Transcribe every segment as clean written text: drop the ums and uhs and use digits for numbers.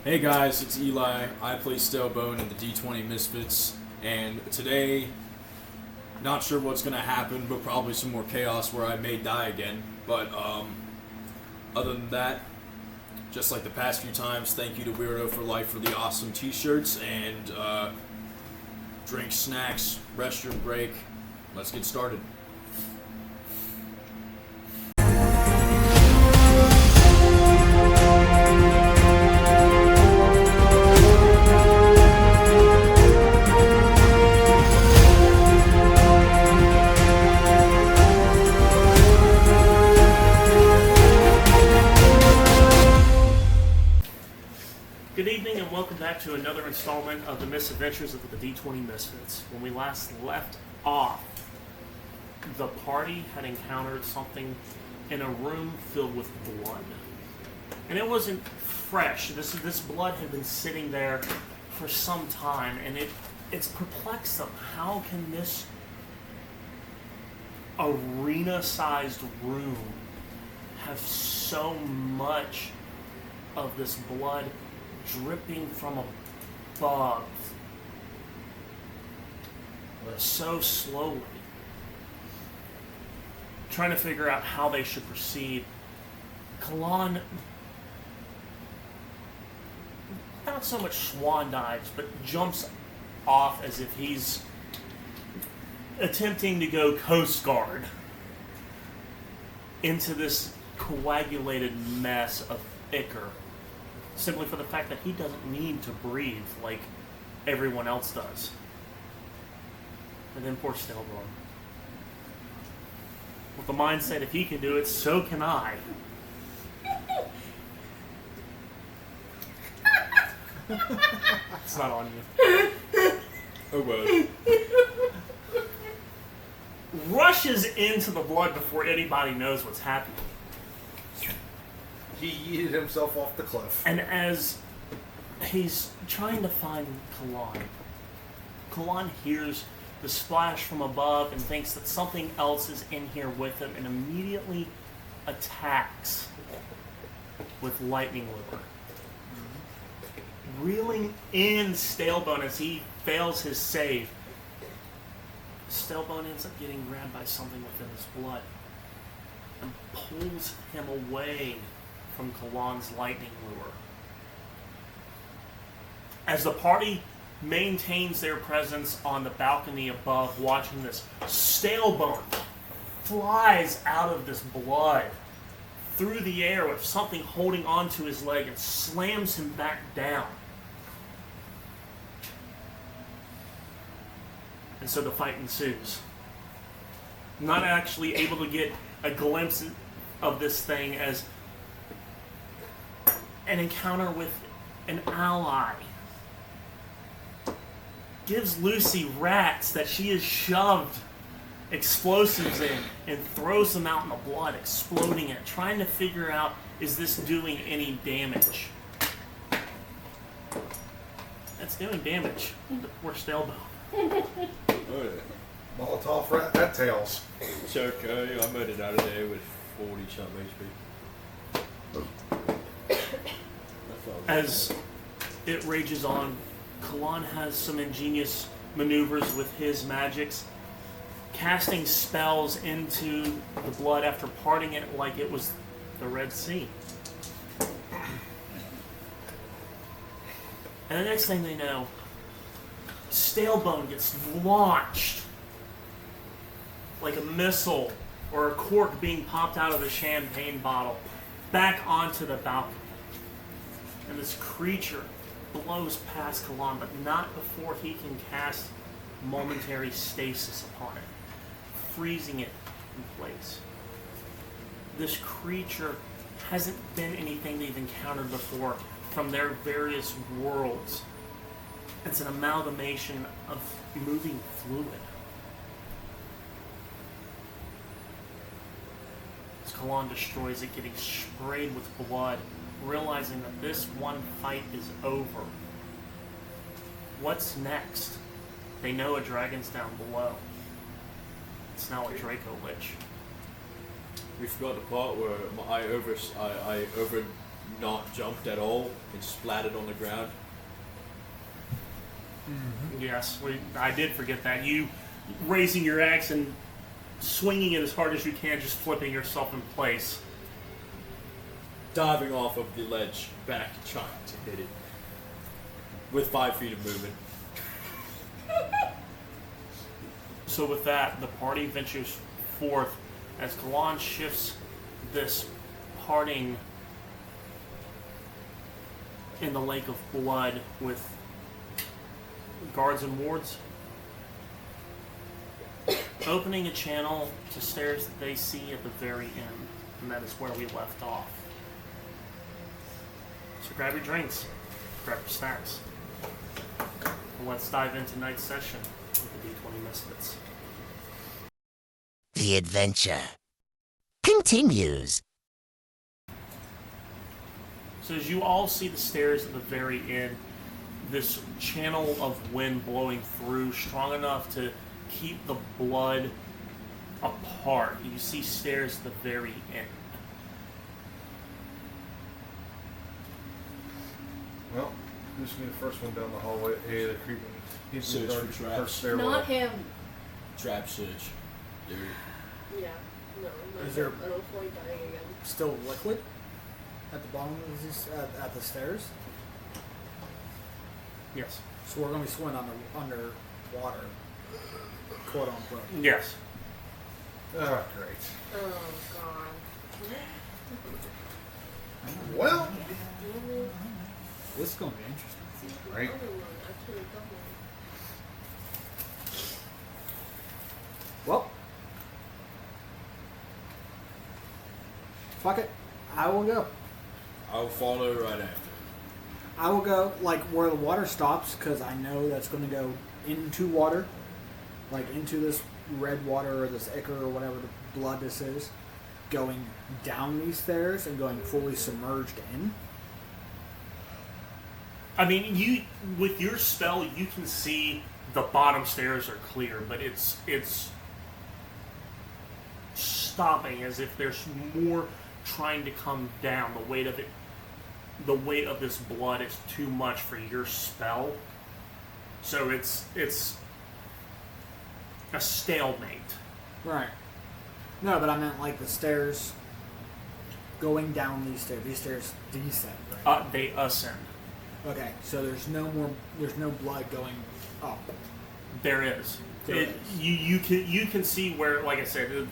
Hey guys, it's Eli. I play Stalebone in the D20Misfits, and today, not sure what's gonna happen, but probably some more chaos where I may die again. But other than that, just like the past few times, thank you to Weirdo for Life for the awesome T-shirts and drinks, snacks, restroom break. Let's get started. Good evening and welcome back to another installment of the Misadventures of the D20Misfits. When we last left off, the party had encountered something in a room filled with blood. And it wasn't fresh. This blood had been sitting there for some time, and it's perplexed them. How can this arena-sized room have so much of this blood dripping from above so slowly? Trying to figure out how they should proceed. Kalon, not so much swan dives, but jumps off as if he's attempting to go Coast Guard into this coagulated mess of ichor, simply for the fact that he doesn't need to breathe like everyone else does. And then poor Stelborn. With the mindset, if he can do it, so can I. It's not on you. Oh well. Rushes into the blood before anybody knows what's happening. He yeeted himself off the cliff. And as he's trying to find Kalon hears the splash from above and thinks that something else is in here with him and immediately attacks with lightning lure. Reeling in Stalebone as he fails his save. Stalebone ends up getting grabbed by something within his blood and pulls him away from Kalon's lightning lure. As the party maintains their presence on the balcony above, watching this, Stalebone flies out of this blood through the air with something holding onto his leg and slams him back down. And so the fight ensues. Not actually able to get a glimpse of this thing as an encounter with an ally gives Lucy rats that she has shoved explosives in and throws them out in the blood, exploding it, trying to figure out, is this doing any damage? That's doing damage. The poor Stalebone. Oh yeah. Molotov rat tails. It's okay. I made it out of there with 40 something HP. As it rages on, Kalon has some ingenious maneuvers with his magics, casting spells into the blood after parting it like it was the Red Sea. And the next thing they know, Stalebone gets launched like a missile or a cork being popped out of a champagne bottle back onto the balcony. And this creature blows past Kalon, but not before he can cast momentary stasis upon it, freezing it in place. This creature hasn't been anything they've encountered before from their various worlds. It's an amalgamation of moving fluid. As Kalon destroys it, getting sprayed with blood, realizing that this one fight is over. What's next? They know a dragon's down below. It's now a Draco Lich. We forgot the part where I not jumped at all and splatted on the ground. Yes, I did forget that. You raising your axe and swinging it as hard as you can, just flipping yourself in place. Diving off of the ledge back, trying to hit it. With 5 feet of movement. So with that, the party ventures forth as Galan shifts this parting in the lake of blood with guards and wards, opening a channel to stairs that they see at the very end, and that is where we left off. So grab your drinks, grab your snacks, and let's dive into tonight's session with the D20Misfits. The adventure continues. So as you all see the stairs at the very end, this channel of wind blowing through strong enough to keep the blood apart. You see stairs at the very end. Well, who's gonna be the first one down the hallway? Hey, they're creeping. He's Search in the for dark traps. first stairwell. Not him. Trap search. Dude. Yeah. No, not Is there- him. I don't feel like dying again. Still liquid at the bottom of these at the stairs. Yes. So we're gonna be swimming under water, quote unquote. Yes. Oh, great. Oh, God. Well, This is gonna be interesting. right. Well, fuck it. I will go. I'll follow right after. I will go like where the water stops because I know that's going to go into water, like into this red water or this ichor or whatever the blood this is, going down these stairs and going fully submerged in. I mean, you with your spell, you can see the bottom stairs are clear, but it's stopping as if there's more trying to come down. The weight of this blood is too much for your spell, so it's a stalemate. Right. No, but I meant like the stairs going down these stairs. These stairs descend, right? They ascend. Okay, so there's no blood going up. There is. There is. You can see where, like I said,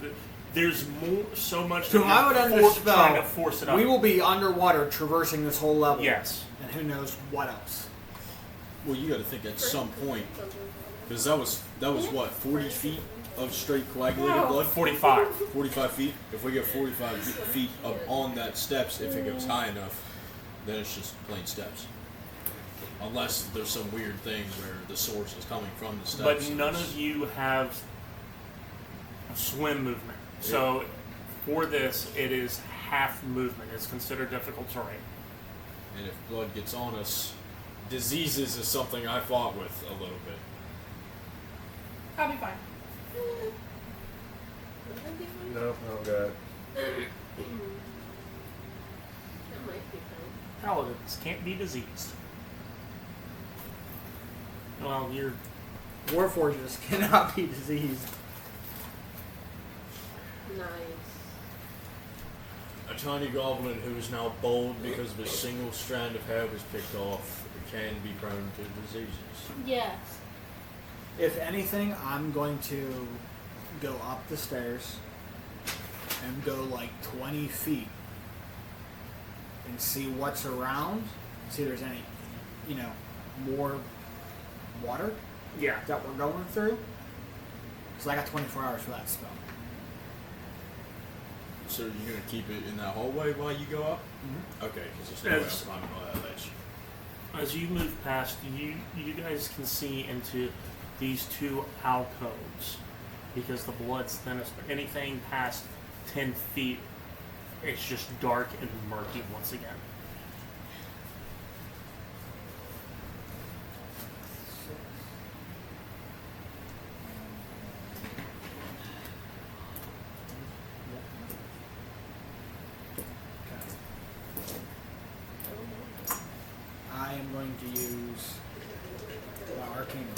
there's so much. So that I would you're trying to underspell. force it up. We will be underwater traversing this whole level. Yes. And who knows what else. Well, you got to think at some point, because that was what, 40 feet of straight coagulated blood. 45. 45 feet. If we get 45 feet up on that steps, if it goes high enough, then it's just plain steps. Unless there's some weird thing where the source is coming from the steps. But none of you have swim movement. So for this, it is half movement. It's considered difficult terrain. And if blood gets on us, diseases is something I fought with a little bit. I'll be fine. No, oh god. That might be fine. Paladins can't be diseased. Well, you're Warforges cannot be diseased. Nice. A tiny goblin who is now bald because of a single strand of hair was picked off can be prone to diseases. Yes. If anything, I'm going to go up the stairs and go like 20 feet and see what's around. See if there's any, more water yeah. that we're going through. So I got 24 hours for that spell. So you're going to keep it in that hallway while you go up? Mm-hmm. Okay, because there's no way I'm climbing all that ledge. As you move past, you guys can see into these two alcoves because the blood's thinnest. But anything past 10 feet, it's just dark and murky once again.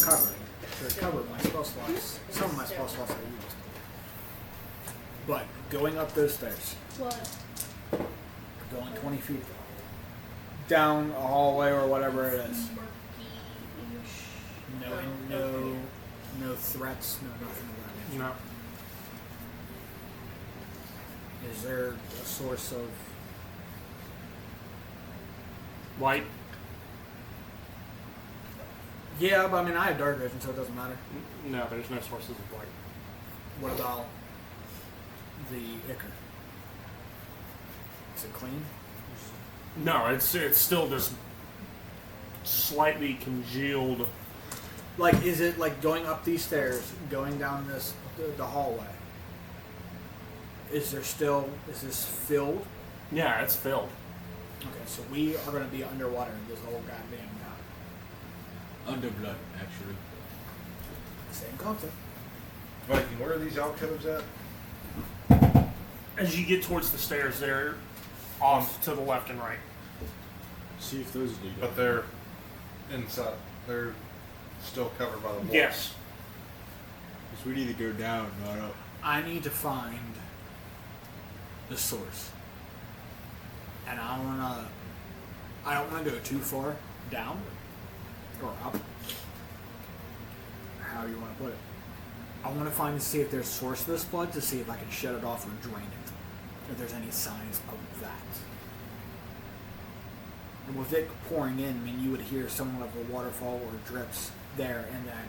covered. So it covered my spell slots. Some of my spell slots I used. But going up those stairs, What? going 20 feet down a hallway or whatever it is. No threats, no nothing of that nature. No. Is there a source of Light? Yeah, but I mean I have dark vision, so it doesn't matter. No, there's no sources of light. What about the Ichor? Is it clean? No, it's still just slightly congealed. Like, is it like going up these stairs, going down the hallway? Is this filled? Yeah, it's filled. Okay, so we are going to be underwater this whole goddamn time. Underblood, actually. Same concept. Viking, where are these alcoves at? As you get towards the stairs, they're off to the left and right. See if those lead But up. they're inside. They're still covered by the wall. Yes. Because we need to go down, not up. I need to find the source. And I don't wanna go too far down or up. How you wanna put it. I wanna find to see if there's source of this blood to see if I can shut it off or drain it. If there's any signs of that. And with it pouring in, I mean you would hear somewhat of a waterfall or drips there, and then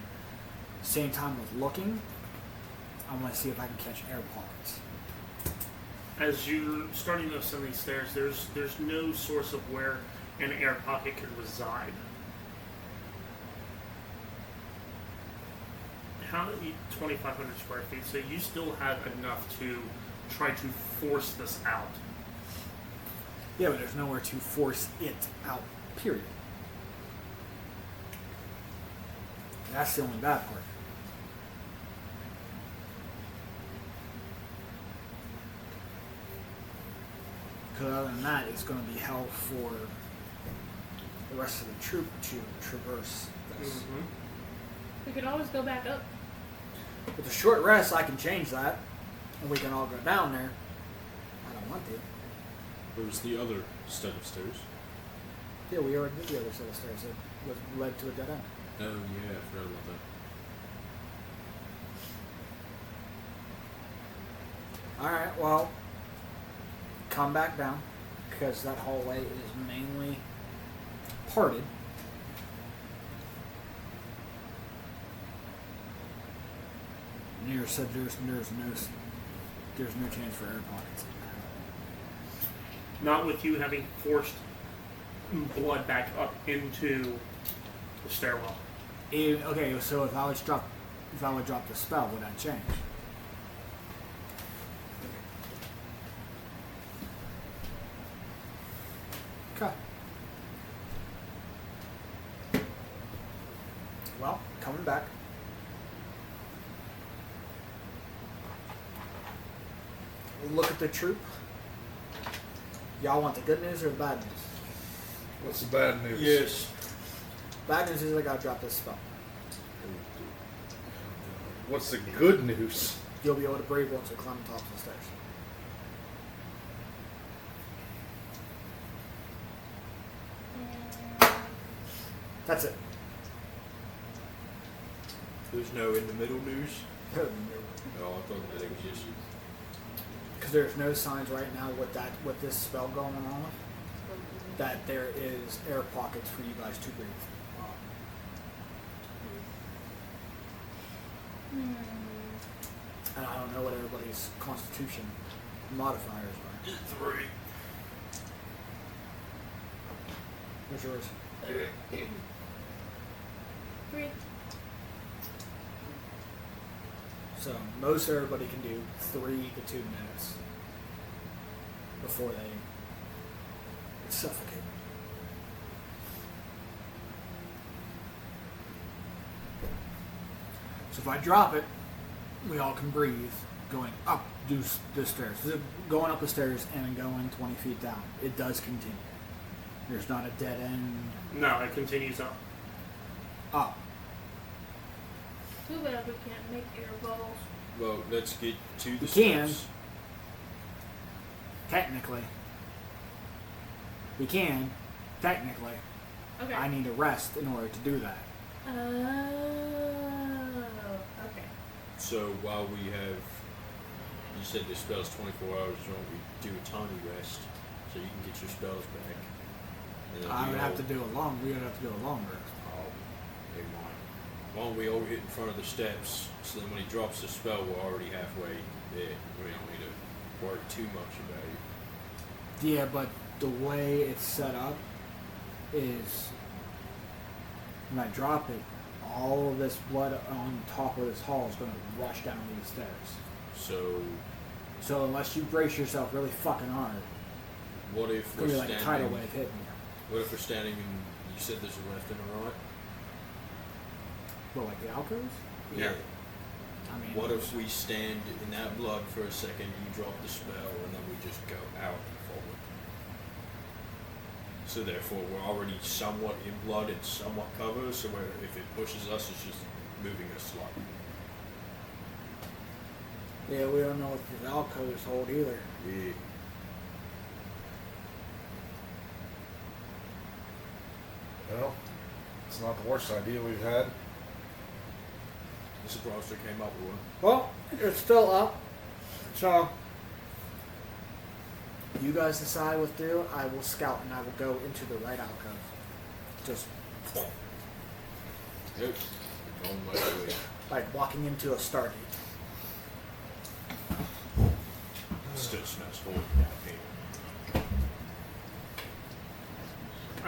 same time with looking, I want to see if I can catch air pockets. As you're starting to ascend these stairs, there's no source of where an air pocket could reside. How 2,500 square feet? So you still have enough to try to force this out. Yeah, but there's nowhere to force it out, period. That's the only bad part. Because other than that, it's going to be hell for the rest of the troop to traverse this. We could always go back up. With a short rest, I can change that, and we can all go down there. I don't want to. There was the other set of stairs. Yeah, we already did the other set of stairs that led to a dead end. Oh, yeah, I forgot about that. Alright, well, come back down, because that hallway is mainly parted. Near said there's no chance for air pockets. Not with you having forced blood back up into the stairwell. Okay, so if I would drop the spell, would that change? Okay. Well, coming back. Look at the troop. Y'all want the good news or the bad news? What's the bad news? Yes. Bad news is I gotta drop this spell. What's the good news? You'll be able to brave once we climb the top of the stairs. That's it. There's no in the middle news? No, I thought that existed. Because there's no signs right now with this spell going on that there is air pockets for you guys to breathe. And I don't know what everybody's constitution modifiers are. 3. What's yours? 3. So most everybody can do 3 to 2 minutes before they suffocate. So if I drop it, we all can breathe going up the stairs. Going up the stairs and going 20 feet down. It does continue. There's not a dead end. No, it continues up. Up. Too bad we can't make air bubbles. Well, let's get to the We can. steps. Technically. We can. Technically. Okay. I need to rest in order to do that. Okay. So while we have, you said the spell's 24 hours long, we do a tiny rest so you can get your spells back. And then I we would all- have to do a long. We would have to do a long rest. Oh, never mind. Why don't we all hit in front of the steps so then when he drops the spell, we're already halfway there. We don't need to worry too much about it. Yeah, but the way it's set up is when I drop it, all of this blood on top of this hall is going to rush down these stairs. So, So unless you brace yourself really fucking hard, what if it's we're going to be like a tidal standing? wave hitting you. What if we're standing and you said there's a left and a right? What, like the alcoves? Yeah. I mean, What if we stand in that blood for a second, you drop the spell, and then we just go out and forward? So therefore, we're already somewhat in blood and somewhat covered, so if it pushes us, it's just moving us slightly. Yeah, we don't know what the alcoves hold either. Yeah. Well, it's not the worst idea we've had. I'm surprised they came up with one. Well, it's still up. So, you guys decide what to do. I will scout and I will go into the right alcove. Just Yep. On my way. like walking into a Stargate. Still smells horrible down here.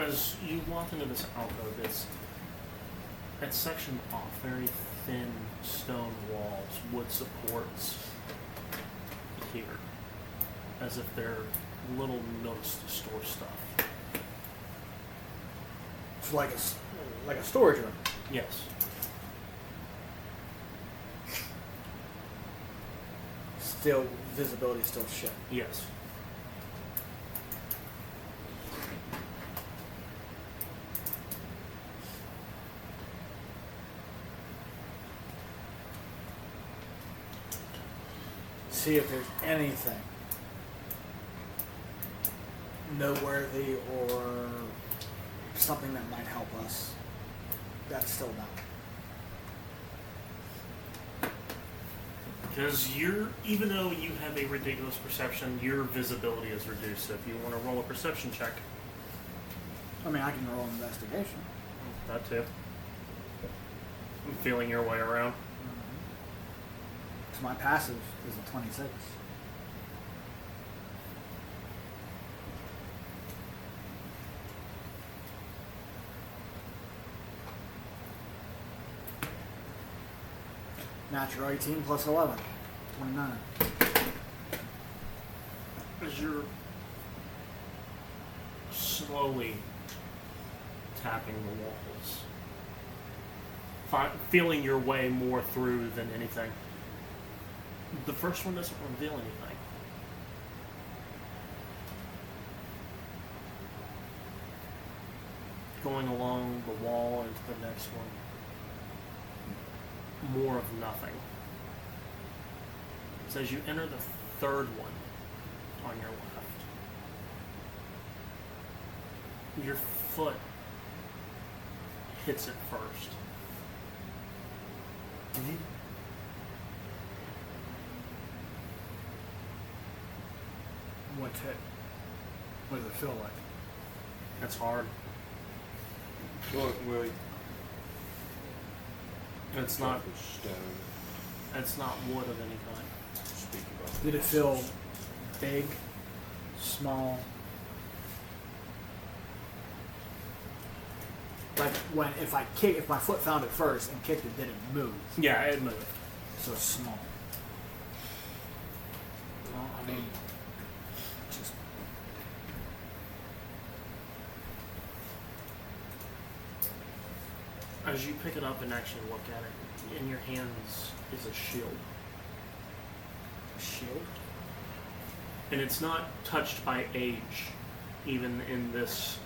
As you walk into this alcove, it's sectioned off, very thin stone walls, wood supports here, as if they're little nooks to store stuff. It's like a storage room. Yes. Still, visibility is still shit. Yes. See if there's anything noteworthy or something that might help us. That's still not. Because even though you have a ridiculous perception, your visibility is reduced. So if you want to roll a perception check, I mean, I can roll investigation. that too. Feeling your way around. So my passive is a 26. Natural 18 plus 11. 29. As you're slowly tapping the walls, feeling your way more through than anything, the first one doesn't reveal anything. Going along the wall into the next one, more of nothing. So as you enter the third one on your left, your foot hits it first. What's hit? What does it feel like? That's hard. Look, Willie. It's not Stone. It's not wood of any kind. Speak about Did it feel big, small? Like when if my foot found it first and kicked it, did it move? Yeah, it moved. So it's small. Well, I mean, just As you pick it up and actually look at it, in your hands is a shield. a shield. And it's not touched by age, even in this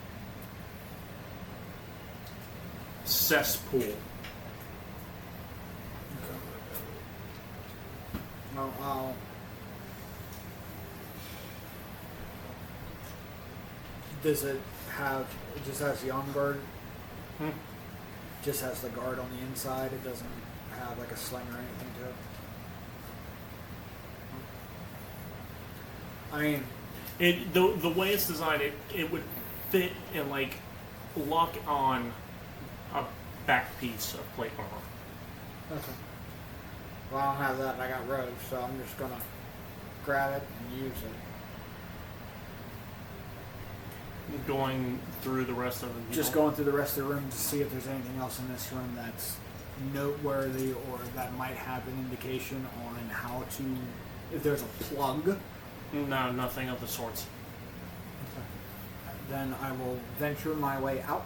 cesspool I'll. Does it have? It just has the on guard. Just has the guard on the inside. It doesn't have like a sling or anything to it. I mean, the way it's designed, it would fit and like lock on a back piece of plate armor. okay. Well, I don't have that. And I got robes, so I'm just gonna grab it and use it. Going through the rest of the Just going through the rest of the room to see if there's anything else in this room that's noteworthy or that might have an indication on how to. If there's a plug. No, nothing of the sorts. Then I will venture my way out.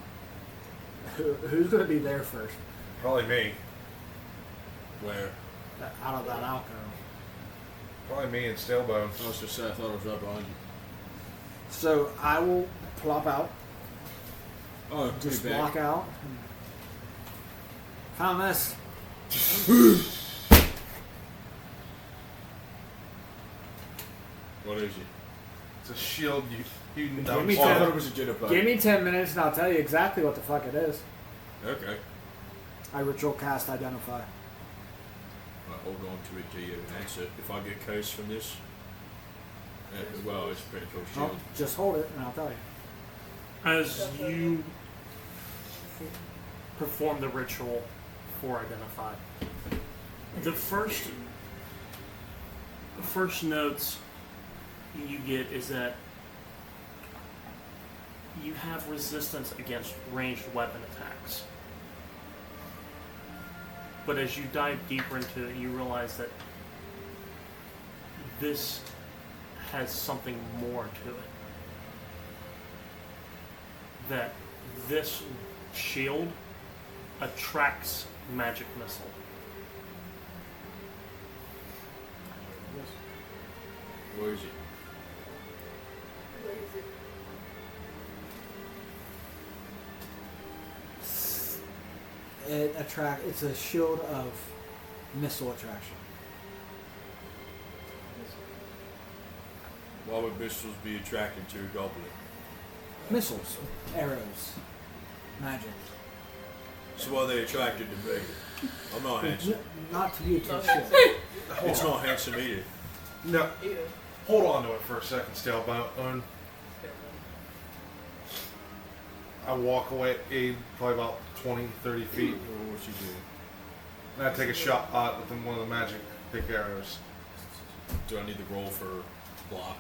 Who's going to be there first? Probably me. Where? Out of that alcove. Probably me and Stalebone. I was just saying, I thought it was right behind you. So I will plop out. Oh, Just walk out. Found this. What is it? It's a shield you Give me Oh, I 10 thought it was a jetpack. Give me 10 minutes and I'll tell you exactly what the fuck it is. Okay. I ritual cast identify. Right, hold on to it till you answer. If I get case from this, well, it's a pretty cool Oh, shield. just hold it and I'll tell you. As you perform the ritual for identify, the first notes you get is that you have resistance against ranged weapon attacks. But as you dive deeper into it, you realize that this has something more to it. That this shield attracts magic missile. Where is it? What is it? It's a shield of missile attraction. Why would missiles be attracted to a goblin? Missiles, arrows, magic. So why are they attracted to me? I'm not handsome. Not to you, to a shield. It's not handsome either. No. Hold on to it for a second, Stalebone. I walk away probably about 20, 30 feet. What you do? And I take a shot with one of the magic pick arrows. Do I need to roll for block?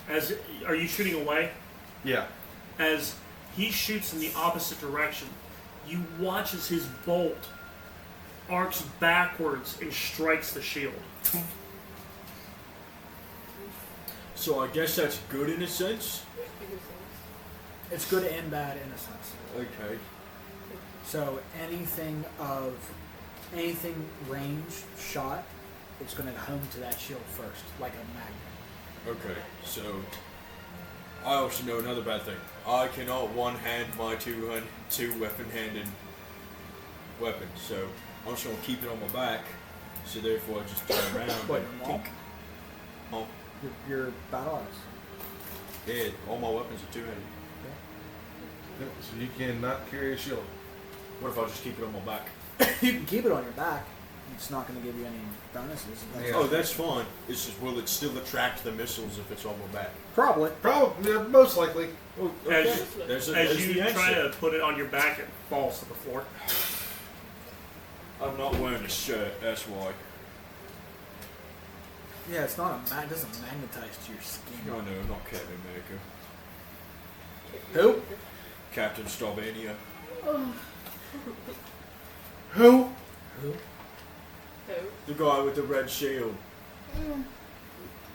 No. Are you shooting away? Yeah. As he shoots in the opposite direction, you watch as his bolt arcs backwards and strikes the shield. So I guess that's good in a sense. It's good and bad in a sense. Okay. So anything ranged shot, it's going to home to that shield first, like a magnet. Okay. So I also know another bad thing. I cannot one-hand my two weapon-handed weapons. So I'm just gonna keep it on my back. So therefore, I just turn around. What, and your maul? kick. Oh, Your battle axe. yeah. All my weapons are two-handed. So you cannot carry a shield. What if I just keep it on my back? You can keep it on your back. It's not going to give you any bonuses. Yeah. Oh, that's fine. It's just, will it still attract the missiles if it's on my back? Probably. Probably, most likely. Well, As, there's the you answer. try to put it on your back, it falls to the floor. I'm not wearing a shirt, that's why. Yeah, it's not it doesn't magnetize to your skin. No, I'm not Captain America. Who? Captain Stalvania. Who? Who? The guy with the red shield.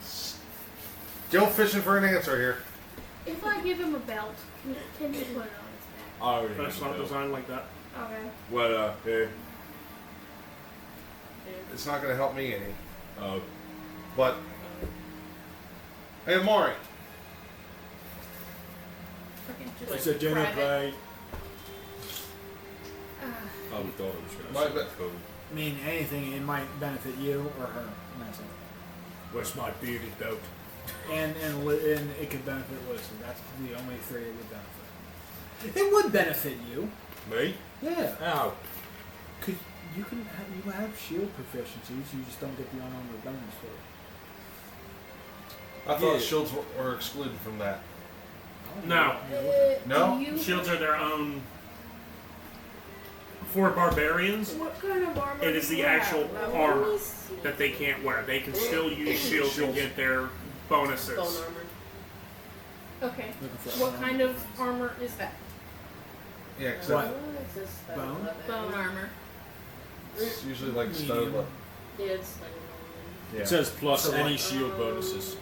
Still fishing for an answer here. If I give him a belt, can you put it on his back? I already That's have a not belt. designed like that. Okay. Well, yeah. It's not going to help me any. Uh, But, hey, Maury. Freaking just it's a dinner private. plate. Oh, we thought it was Might going to be- be cool. I mean, anything, it might benefit you or her. And that's it. Where's my bearded belt? And it could benefit Lucy. That's the only three it would benefit. It would benefit you. Me? Yeah. Ow. Cause you have shield proficiencies. You just don't get the unarmored bonus for it. I thought Yeah. shields were excluded from that. No. No? Do you Shields are their own. For barbarians, What kind of armor? it is do the you have? actual armor that they can't wear. They can still use shields and get their bonuses. Bone armor. Okay. Looking for What unarmored kind of bonus. armor is that? Yeah, because What? It's a special Bone? weapon. Bone armor. it's usually like Medium. stone. Yeah, it's like Yeah. It says plus So any what? shield bonuses.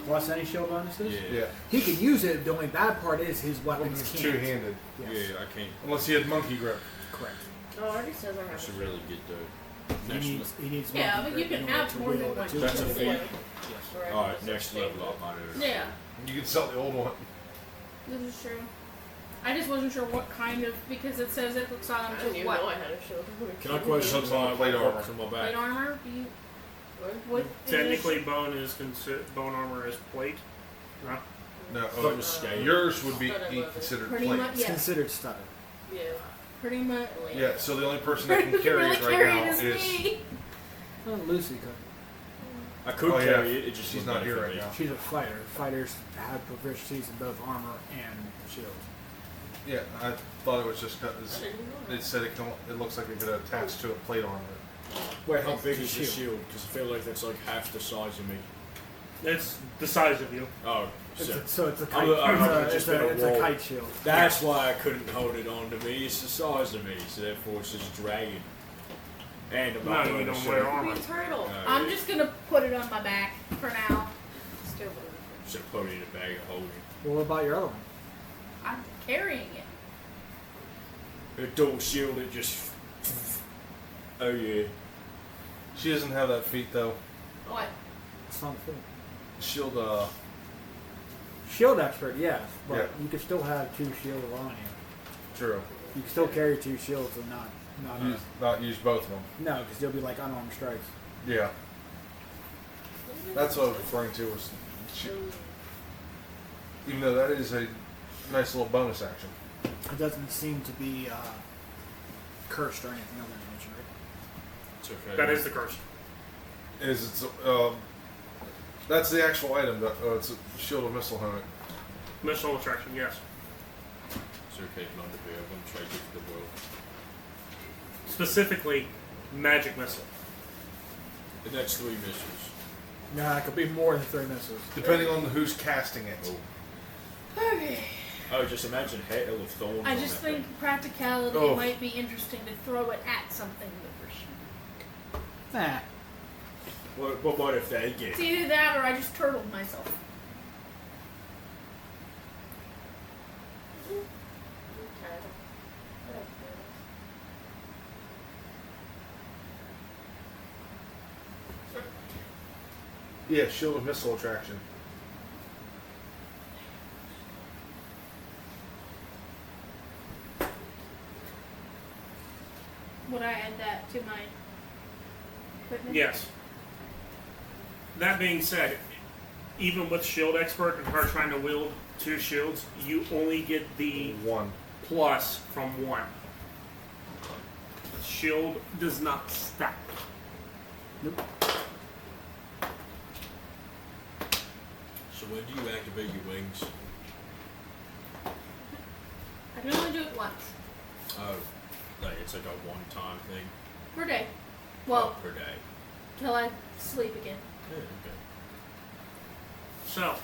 Plus any shield bonuses? Yeah. He can use it. The only bad part is his weapons It's can't. two-handed. Yes. Yeah, I can't. Unless he had monkey grip. Correct. oh, it already says I I have should a really get the He next needs. He needs. Yeah, monkey but you grip can in order have to more than wield one it. shield. That's a shield. feat. Yes. Correct. Alright, next level up, my dude. Yeah, You can sell the old one. this is true. I just wasn't sure what kind of, because it says it looks on I him didn't to even what? know I had a shield. Can I question Hooks on my plate armor. from my Plate back? armor? Do you, What? what Technically, is- bone armor is plate. No. No, Thought it was scale. yours would be Thought it was. considered Pretty plate. much. It's Yeah. considered studded. Yeah. pretty much. Yeah, so the only person that can Who carry really it right carry now it is is. me. Oh, Lucy could. I could Oh, yeah. carry it, it just She's wouldn't not here benefit right me. now. She's a fighter. Fighters have proficiencies in both armor and shield. Yeah, I thought it was just I because didn't know that. it said it looks like it could attach to a plate armor. Wait, how big The is the shield. shield? Because I feel like that's like half the size of me. It's the size of you. Oh, It's shit. so it's a I'm kite. a- I'm a- It's just a, been a it's a wall. kite shield. That's why I couldn't hold it on to me. It's the size of me, so therefore it's just dragging. And I'm not No, wearing you a don't shirt. wear Be armor. a turtle. No, I'm yeah. just gonna put it on my back for now. Still better. Should have put it in a bag of holding. Well, what about your other one? I'm carrying it. A dual shield, it just. Oh yeah. She doesn't have that feat though. What? It's not fit. Shield, Shield expert, yes, but Yeah. you could still have two shields on you. true. You can still carry two shields and not Not use both of them. no, because they'll be like unarmed strikes. Yeah, that's what I was referring to. Was even though that is a nice little bonus action. It doesn't seem to be cursed or anything of that nature, right? It's okay. That is the curse. It's that's the actual item. It's a shield of missile helmet. Missile attraction, yes. It's okay, Blunder Bear. I'm gonna try to get to the world. Specifically, magic missile. And that's 3 missiles. Nah, it could be more than 3 missiles. Depending on who's casting it. Oh. Okay. Oh, just imagine hail of thorns. I on just that thing. think practicality Oh. might be interesting to throw it at something that we're shooting. Nah. What if they get? It's either that or I just turtled myself. Okay. Yeah, shield of missile attraction. Would I add that to my equipment? Yes. That being said, even with shield expert and her trying to wield 2 shields, you only get the One. plus from 1. The shield does not stack. Nope. So when do you activate your wings? I can only do it once Oh, like it's like a one-time thing. per day. Well, Per day. till I sleep again. Yeah, okay. So,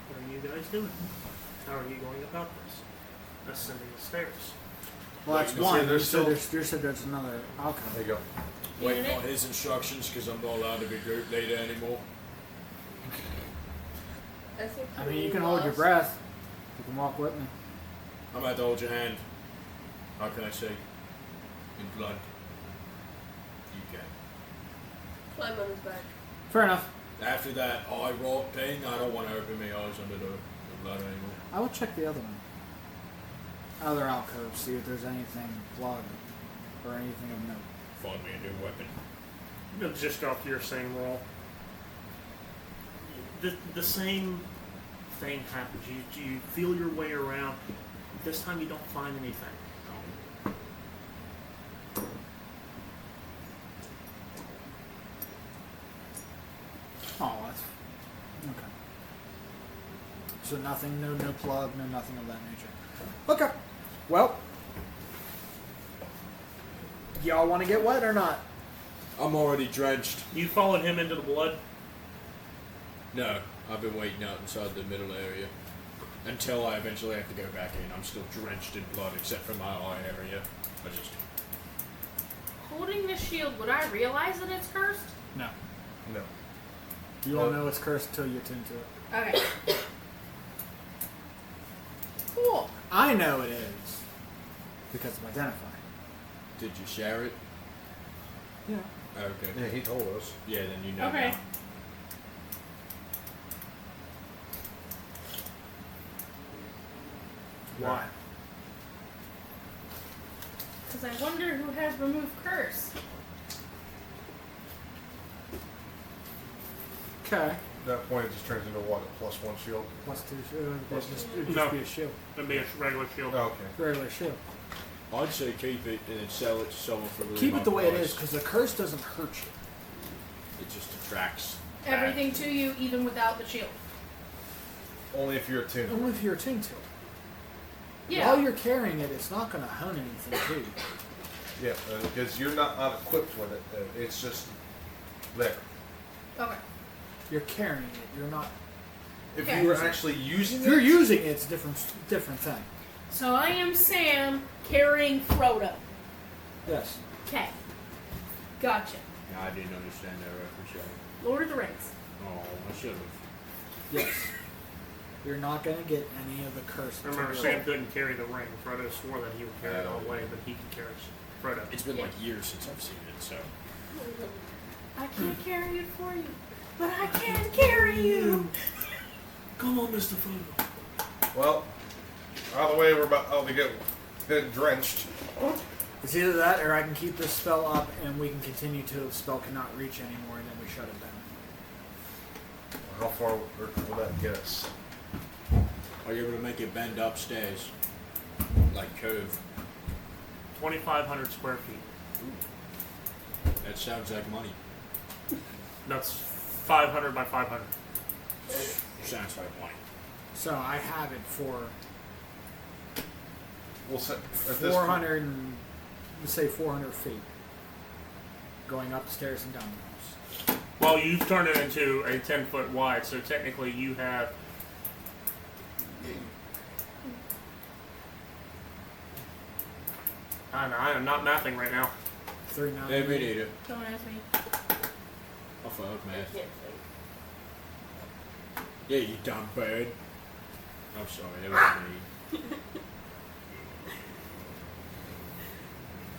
what are you guys doing? How are you going about this? Ascending the stairs. Well, that's You see, one. You there's said still- you said there's another outcome. There you go. Waiting Unit? on his instructions because I'm not allowed to be group leader anymore. I think I mean, you we can hold your lost- breath. You can walk with me. I'm going to hold your hand. How can I say? In blood. You can. Climb on his back. Fair enough. After that eye roll thing, I don't want to open my eyes under the blood anymore. I will check the other one. other alcoves, see if there's anything plugged or anything of note. Find me a new weapon. Just off your same roll. The same thing happens. You feel your way around. This time you don't find anything. Oh, that's okay. So nothing, no plug, no nothing of that nature. Okay. Well, y'all want to get wet or not? I'm already drenched. You followed him into the blood? No, I've been waiting out inside the middle area until I eventually have to go back in. I'm still drenched in blood except for my eye area. I just Holding the shield, would I realize that it's cursed? No. No. You won't know it's cursed until you attune to it. Okay. Cool. I know it is because of identify. did you share it? Yeah. Okay. Yeah, he told us. Yeah, then you know. Okay. Now. Why? Because I wonder who has removed curse. Okay. At that point, it just turns into what? A +1 shield? +2 shield. It'd just No. be a shield. It'd be a regular shield. Oh, okay. Regular shield. I'd say keep it and then sell it to someone for really Keep low it the way it price. is because the curse doesn't hurt you. It just attracts Everything to you, even without the shield. Only if you're attuned. Only if you're attuned to it. Yeah. While you're carrying it, it's not going to hone anything to you. Yeah, because you're not equipped with it. It's just there. Okay. You're carrying it. You're not. If Okay. you were actually using If you're it, using it, it's a different thing. So I am Sam carrying Frodo. Yes. Okay. Gotcha. Yeah, I didn't understand that reference yet. Lord of the Rings. Oh, I should have. Yes. You're not going to get any of the curse. Remember, material. Sam couldn't carry the ring. Frodo swore that he would carry it all the way, but he could carry Frodo. It's been Yeah. like years since I've seen it, so. I can't carry it for you, but I can carry you. Come on, Mr. Frodo. well, out of the way, we're about to get drenched. It's either that or I can keep this spell up and we can continue till the spell cannot reach anymore and then we shut it down. How far will that get us? Are you able to make it bend upstairs? Like Cove. 2,500 square feet. That sounds like money. That's 500 by 500. Sounds like money. So I have it for We'll set at this 400 and let's say 400 feet. Going up the stairs and down the house. Well, you've turned it into a 10-foot wide, so technically you have... I am not mathing right now. 39. Yeah, me neither. Don't ask me. I fuck I math. can't think. Yeah, you dumb bird. I'm sorry, that was me.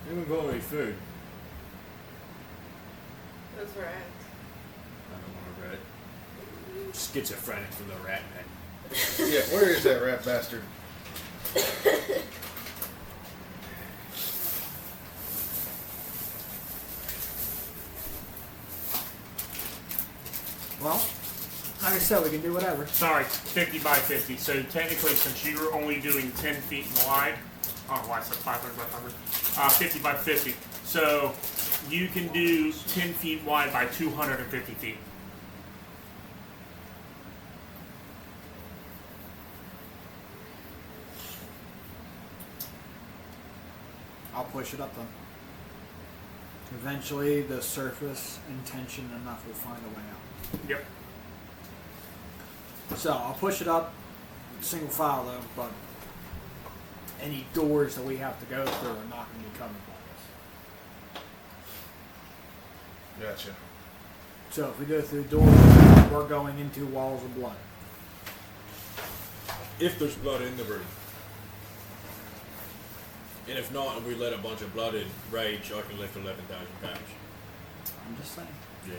You haven't bought me food. That's right. I don't want a rat. Schizophrenic from the rat man. Yeah, where is that rat bastard? Well, like I said, we can do whatever. Sorry, 50 by 50. So technically, since you're only doing 10 feet wide, oh, I said 500 by 500, 50 by 50. So you can do 10 feet wide by 250 feet. I'll push it up then. Eventually, the surface and tension enough will find a way out. Yep. So I'll push it up, single file though, but any doors that we have to go through are not going to be covered by this. Gotcha. So if we go through doors, we're going into walls of blood. If there's blood in the room. And if not, and we let a bunch of blood in rage, I can lift 11,000 pounds. I'm just saying. Yeah.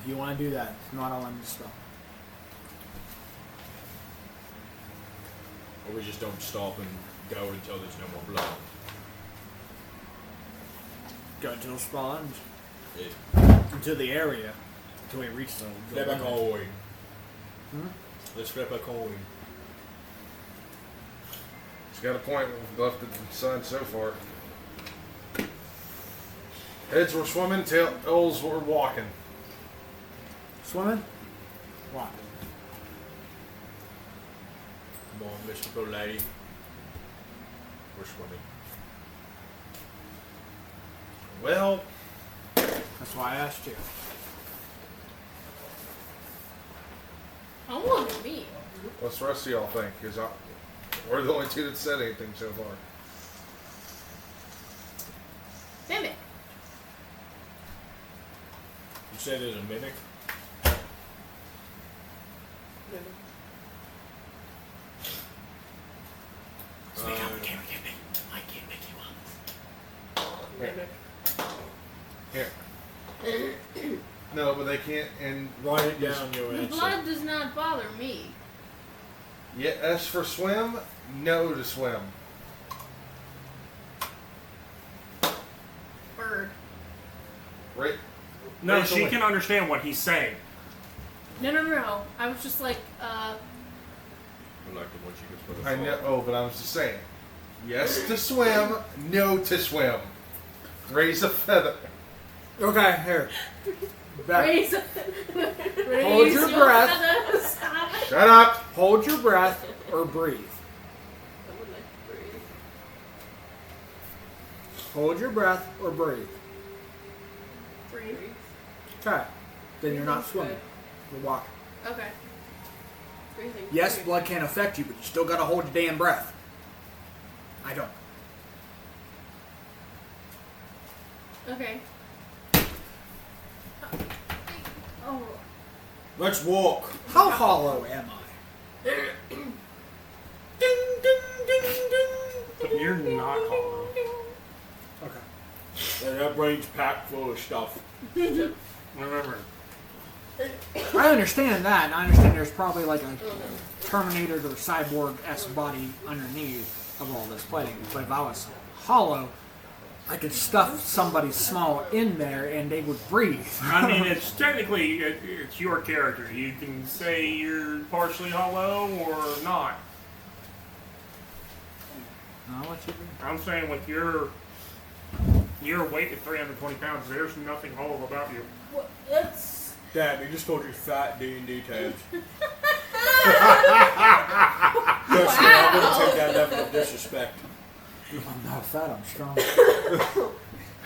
If you want to do that, it's not a limited spell. Or we just don't stop and go until there's no more blood. Go until it spawns. Yeah. Into the area. Until we reach the Flip a coin. Hmm? Let's flip a coin. It's got a point. We've left the sun so far. Heads were swimming, tails were walking. Swimming? Walking. Come on, mystical lady. We're swimming. Well, That's why I asked you. I want to be. what's the rest of y'all think? Because we're the only two that said anything so far. Mimic. You said there's a mimic? Mimic. Speak up, I can't make you up. Mimic. Here. No, but they can't. And Write it down, your The answer. blood does not bother me. yes for swim, no to swim. Bird. Right? No, Rachel, she wait. can understand what he's saying. No. I was just like, I like the one you can put I know. Oh, but I was just saying. Yes to swim, no to swim. Raise a feather. Okay, here. Back. raise, Hold your breath. Stop it. Shut up. Hold your breath or breathe. I would like to breathe. Hold your breath or breathe. Breathe. Okay. Then you're not Breathing's swimming. You're walking. Okay. Breathing. Yes, blood can't affect you, but you still gotta hold your damn breath. I don't. Okay. Oh. Let's walk. How hollow am I? You're not hollow. Okay. Yeah, that brain's packed full of stuff. Remember, I understand that, and I understand there's probably like a Terminator or Cyborg-esque body underneath of all this plating. But if I was hollow, I could stuff somebody small in there and they would breathe. I mean, it's technically it's your character. You can say you're partially hollow or not. I'll let you be. I'm saying with your weight at 320 pounds, there's nothing hollow about you. Well, that's. Damn, you just called you fat D&D tabs. Personally, I wouldn't take that level of disrespect. I'm not fat, I'm strong.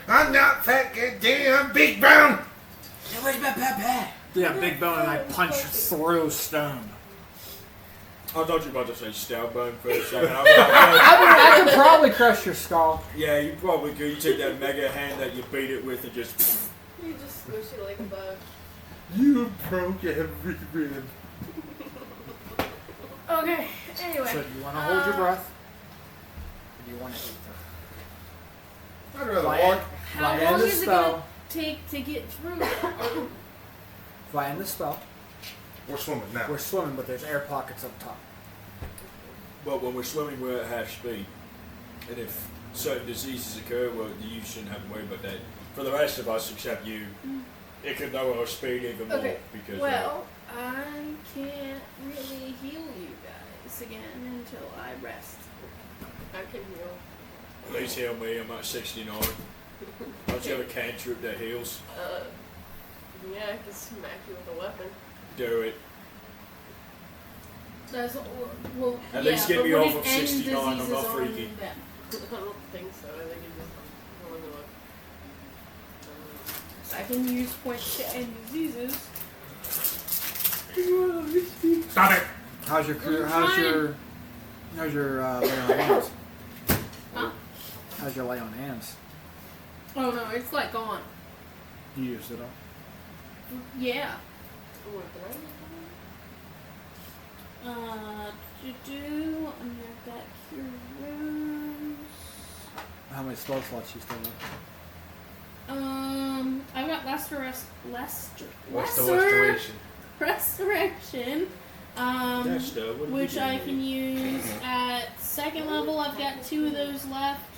I'm not fat, goddamn big bone. Where's my papa? Yeah, big bone, and I punch through stone. I thought you were about to say stout bone for a second. I can probably crush your skull. Yeah, you probably could. You take that mega hand that you beat it with and just... You just squish it like a bug. You broke every rib. Okay. Anyway. So do you want to hold your breath? Or do you want to eat them? I'd rather Fly walk. How Fly long in the is it gonna spell. take to get through? Fly in the spell. We're swimming now. We're swimming, but there's air pockets up top. But when we're swimming, we're at half speed. And if certain diseases occur, well, you shouldn't have to worry about that. For the rest of us, except you, it could lower our speed even more. Okay. Because Well, I can't really heal you guys again until I rest. I can heal. please heal me. I'm at 69. Don't you have a cantrip that heals? Yeah, I can smack you with a weapon. Do it. That's well. At yeah, least get but me what off if of end 69, I'm diseases not on freaky. them? I don't think so. I think it just go in the I can use points to end diseases. Stop it! How's your lay on hands? Huh? How's your lay on hands? Oh no, it's like gone. You used it all. Yeah. What, did I've got cure wounds. How many spell slots you still have? I've got What's the restoration? restoration, Dexter, what have which you I been can use at second level. I've got 2 of those left,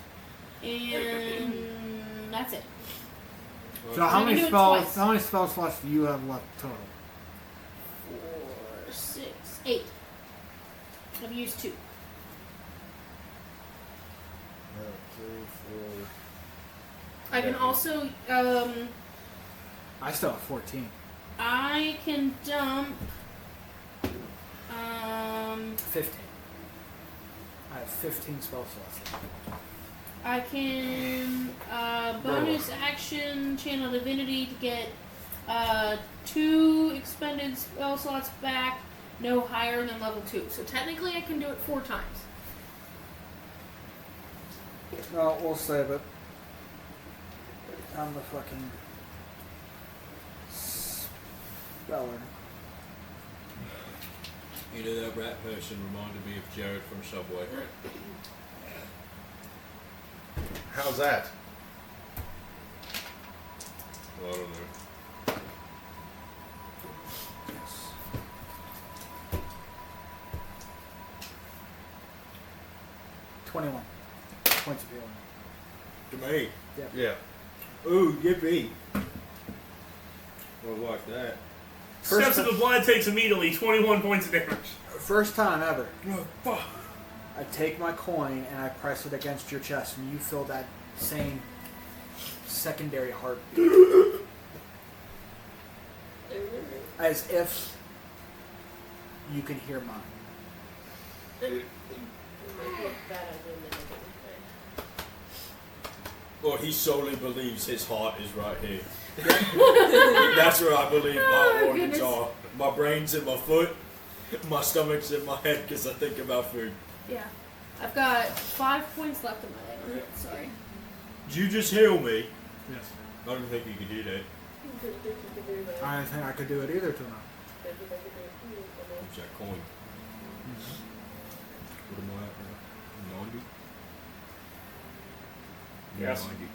and that's it. So how I can many do it spells? twice. How many spell slots do you have left total? 4, 6, 8. I've used 2. 3, 4. I can also, I still have 14. I can dump, 15. I have 15 spell slots left. I can, bonus action channel divinity to get, 2 expended spell slots back, no higher than level 2. So technically I can do it 4 times. No, we'll save it. I'm the fucking speller. You know, that rat person reminded me of Jared from Subway. How's that? Well, I don't know. Yes. $21 points of healing. To me. Yeah. Ooh, yippee. Well, like that. Steps of the blood takes immediately 21 points of damage. First time ever. Oh, fuck. I take my coin and I press it against your chest, and you feel that same secondary heartbeat. As if you can hear mine. Well, he solely believes his heart is right here. That's where I believe my organs goodness. are. My brain's in my foot, my stomach's in my head because I think about food. Yeah. I've got 5 points left in my life. Sorry. Did you just heal me? Yes. I don't think you could do that. I didn't think I could do it either tonight. What's that coin? What am I at now? 90? Yes. 90.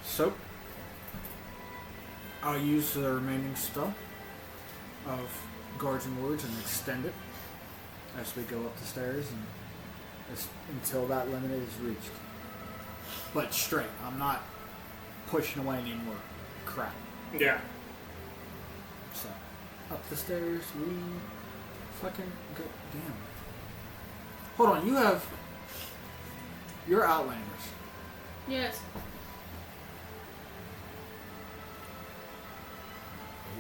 So, I'll use the remaining spell of Guards and Wards and extend it as we go up the stairs and until that limit is reached. But straight, I'm not pushing away any more crap. Yeah. So, up the stairs, we fucking go. Damn. Hold on, you're Outlanders. Yes.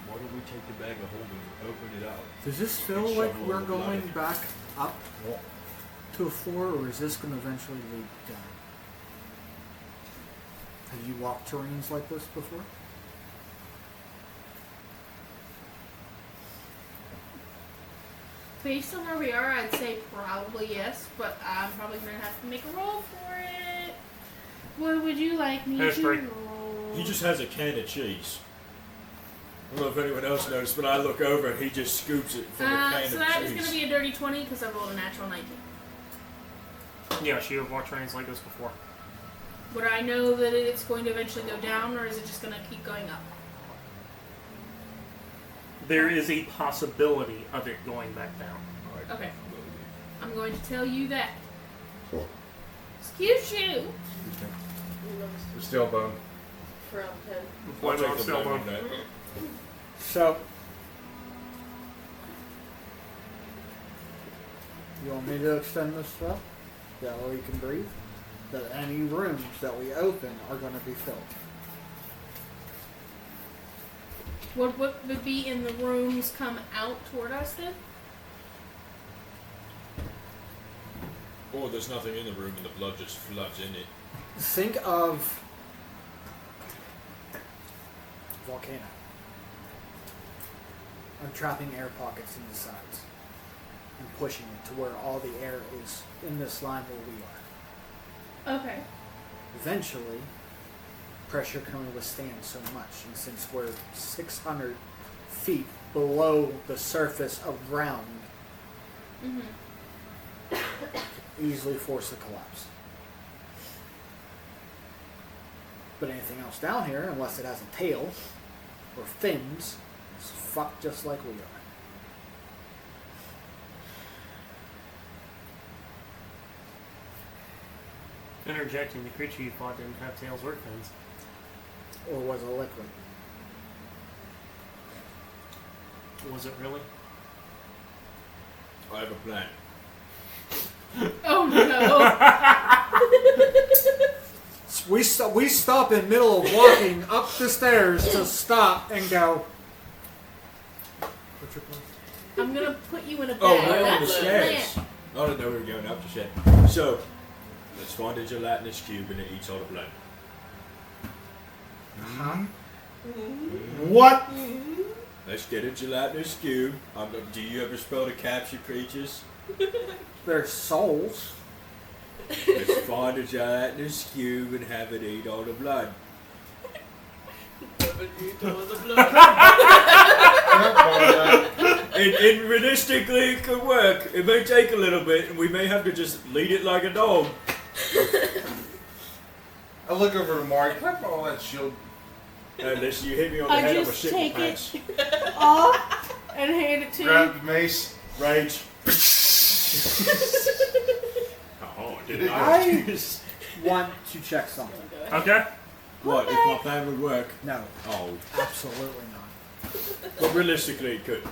Why don't we take the bag of holding and open it out? Does this feel Shovel like in we're the going blood. back up to a floor, or is this going to eventually lead down? Have you walked terrains like this before? Based on where we are, I'd say probably yes, but I'm probably going to have to make a roll for it. What would you like me History. to roll? He just has a can of cheese. I don't know if anyone else noticed, but I look over and he just scoops it from a can So of that is cheese. going to be a dirty 20 because I rolled a natural 19. Yes, you have walked trains like this before. Would I know that it's going to eventually go down, or is it just going to keep going up? There is a possibility of it going back down. Okay. I'm going to tell you that. Excuse you. We're still bone. From 10. Why I'll take not the still blame one? on that. So, you want me to extend this spell? That way you can breathe? That any rooms that we open are going to be filled. What would be in the rooms come out toward us then? Or there's nothing in the room and the blood just floods in it. Think of volcano. I'm trapping air pockets in the sides and pushing it to where all the air is in this line where we are. Okay. Eventually, pressure can only withstand so much, and since we're 600 feet below the surface of ground, easily force a collapse. But anything else down here, unless it has a tail or fins, It's fucked just like we are. Interjecting, the creature you fought didn't have tails or fins. Or was it liquid? Was it really? I have a plan. Oh no! We stop in middle of walking up the stairs to stop and go. What's your plan? I'm gonna put you in a bag. Oh, right on the That's the stairs. plan. I didn't know we were going up the stairs. So, let's find a gelatinous cube and it eats all the blood. Huh? What? Let's get a gelatinous cube. Do you ever spell to capture creatures? Their souls. Let's find a gelatinous cube and have it eat all the blood. And realistically, it could work. It may take a little bit, and we may have to just lead it like a dog. I look over to Mark. Can I borrow that shield? Unless you hit me on the I head, I'm a just shit take pants. it off and hand it to Grab you. the mace. Rage. Oh, did I want to check something. Okay. What, if my plan would work? No, Oh, absolutely not. but realistically it could.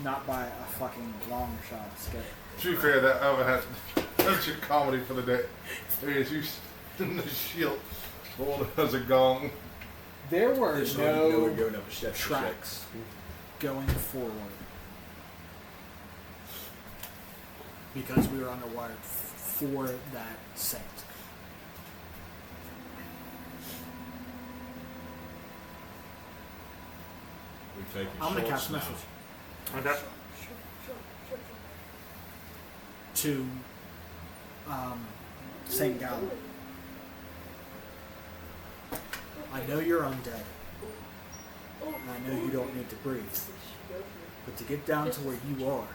Not by a fucking long shot, Skip. To be fair, that's your comedy for the day. Is you in the shield, rolled as a gong. There were There's no no one going up a step to check. tracks going forward because we were underwater for that saint. We've taken I'm gonna shorts cast now. message Okay. to Saint Gallen. I know you're undead, and I know you don't need to breathe, but to get down to where you are,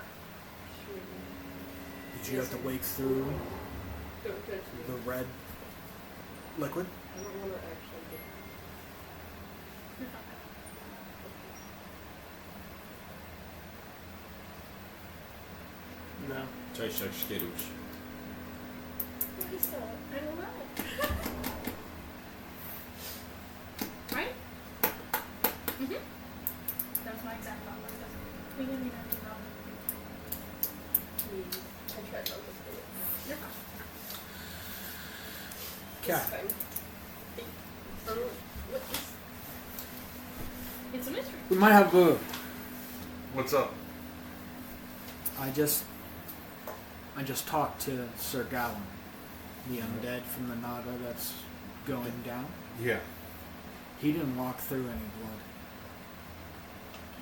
did you have to wake through Don't touch me. the red liquid? I don't want to actually get. No. Tastes like Skittles. I don't know. Right? Mm-hmm. That was my exact thought process. We didn't even have to know. I tried not to spit it. You're fine. Okay. It's fine. What is... It's a mystery. We might have What's up? I just talked to Sir Gawain, the undead from the Naga that's going down. Yeah. He didn't walk through any blood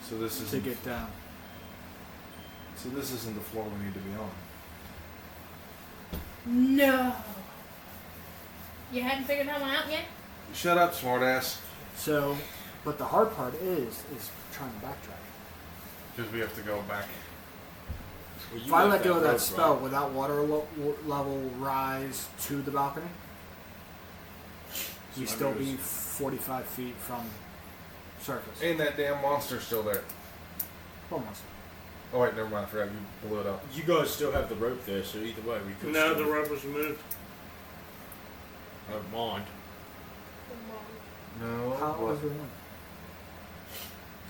So this is to get down. So this isn't the floor we need to be on. No. You hadn't figured that one out yet? Shut up, smartass. So, but the hard part is trying to backtrack. Because we have to go back. Well, you If I left let go of that rope, spell, right? would that water level rise to the balcony? We So still it be was- 45 feet from surface. Ain't that damn monster still there? Almost. Oh wait, never mind. I forgot you blew it up. You guys still have the rope there, so either way we could. No, still- the rope was removed. I don't mind. No. How what? was it?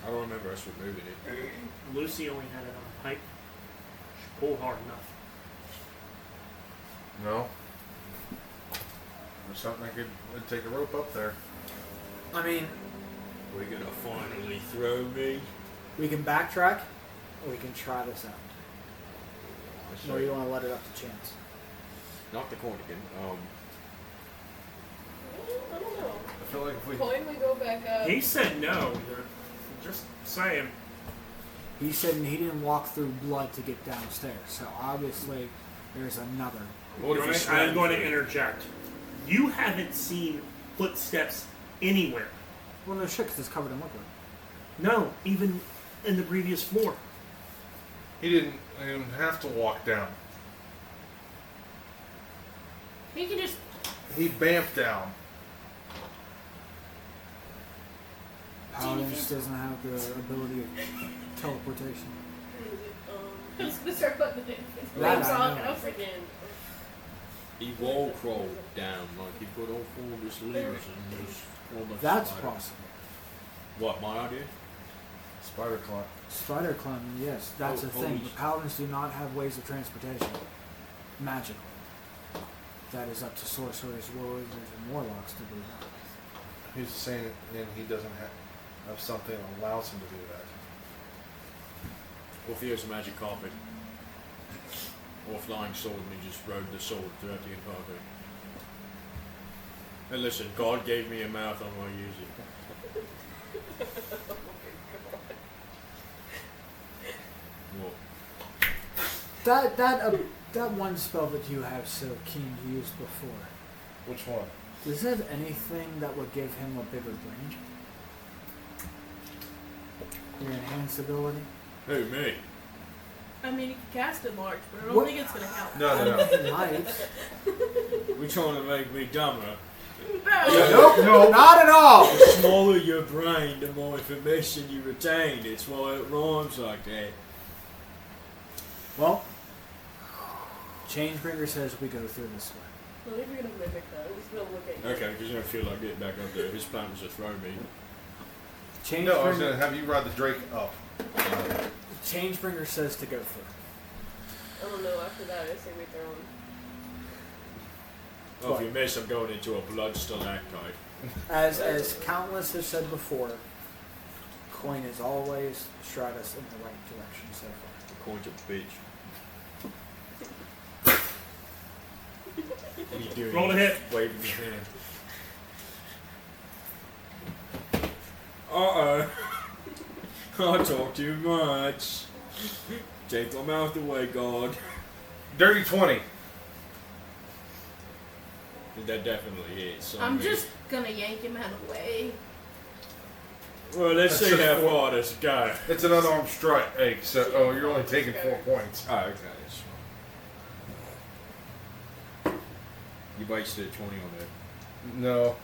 I don't remember us removing it. Lucy only had it on a pipe. She pulled hard enough. No. There's something I could take a rope up there. I mean, We're gonna finally throw me. we can backtrack, or we can try this out. Or you want to let it up to chance? Not the cornigan. I don't know. I feel like if we Coin, we go back up. He said no. Just saying. He said he didn't walk through blood to get downstairs, so obviously there's another. What if we I'm swam going to through? interject. You haven't seen footsteps anywhere. Well, no shit, 'cause it's covered in liquid. No, even in the previous floor. he didn't even have to walk down. You can just. He bamped down. Paladins doesn't have the ability of teleportation. I was gonna start putting the That names I on, know. and I was like, He wall crawled down, like he put all four of his levers and just almost That's spider. possible. What, my idea? Spider climb. Spider climbing, yes, that's Oh, a thing. holy But Paladins do not have ways of transportation. Magical. That is up to sorcerers, warriors, and warlocks to do that. He's saying, and he doesn't have something that allows him to do that. Or if he has a magic carpet. Or a flying sword and he just rode the sword throughout the entire thing. And listen, God gave me a mouth, I'm going to use it. What? That one spell that you have so keen to use before. Which one? Does it have anything that would give him a bigger brain? Your enhanced ability? Who, me? I mean, you can cast it large, but I don't What? think it's gonna help. No. It might. We're trying to make me dumber. No, not at all. The smaller your brain, the more information you retain. It's why it rhymes like that. Well, Changebringer says we go through this way. Well, if you're gonna mimic that, I'm just gonna look at you. Okay, because I don't feel like getting back up there. His plan was to throw me. No, I was Changebringer, going to have you ride the Drake up. Changebringer says to go through. I don't know, after that, I say we throw him. Oh, if you miss, I'm going into a blood stalactite. As Countless has said before, coin is always stride us in the right direction so far. The coin's a bitch. What are you doing? Roll to hit. Waving his hand. Uh-oh. I talk too much. Take my mouth away, God. Dirty 20. That definitely is. I'm just gonna yank him out of the way. Well, let's see how far this goes. It's an unarmed strike, so you're only taking 4 points. Oh, okay. That's fine. You wasted a 20 on that. No.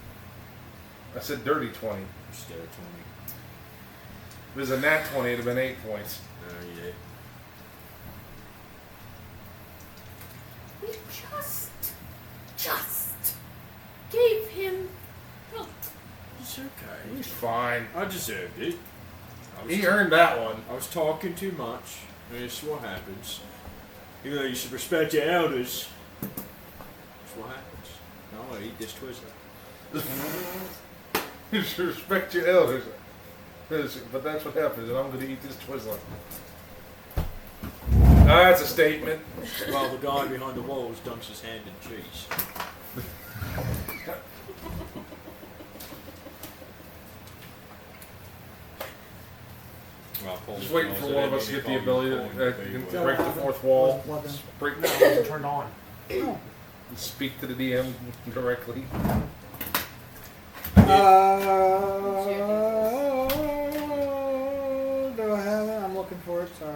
I said dirty 20. Instead of 20. If it was a nat 20, it'd have been 8 points. Oh, yeah. We just gave him help. It's okay. He's fine. I deserved it. He earned that one. I was talking too much. And it's what happens. You know, you should respect your elders. That's what happens. Now I'm going to eat this Twizzler. You should respect your elders. But that's what happens, and I'm going to eat this Twizzler. That's a statement. While the guy behind the walls dunks his hand in cheese. Well, Just waiting for one of us to get the ability to break the fourth wall. Break, No, it wasn't turned on. speak to the DM directly. Do I have it? I'm looking for it. Sorry.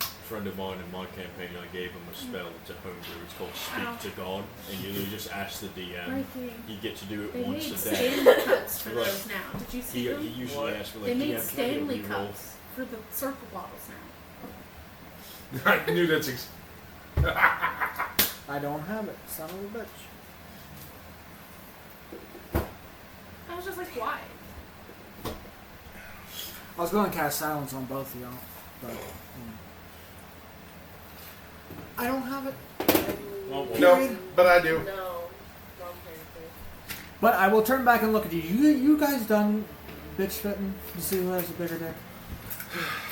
A friend of mine in my campaign, I gave him a spell. It's a homebrew. It's called Speak to God, and you literally just ask the DM. Mikey, You get to do it they once made a day. Stanley cups for Right. those now. Did you see He them? usually asks for like They made DM, can I get a Stanley reroll? cups for the circle bottles now. I knew that's. I don't have it. Son of a bitch. I was just like, why? I was going to cast silence on both of y'all, but I don't have it. Well, No, but I do. No. Wrong character. But I will turn back and look at you. You guys done bitch spitting to see who has a bigger dick?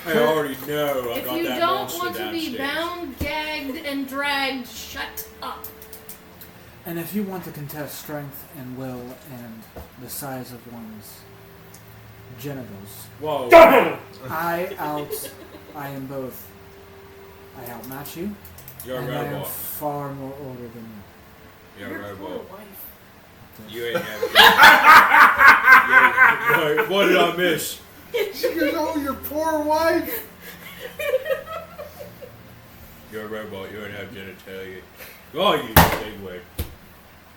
I already know. I If got you that don't monster want to be downstairs. bound, gagged, and dragged, shut up. And if you want to contest strength and will and the size of one's genitals, Whoa. I am both. I outmatch you, You're a and I am robot. far more older than you. You're a Your poor robot. wife. You ain't have. What did I miss? She goes, oh, your poor wife. You're a robot. You ain't have genitalia. Oh, you big wig.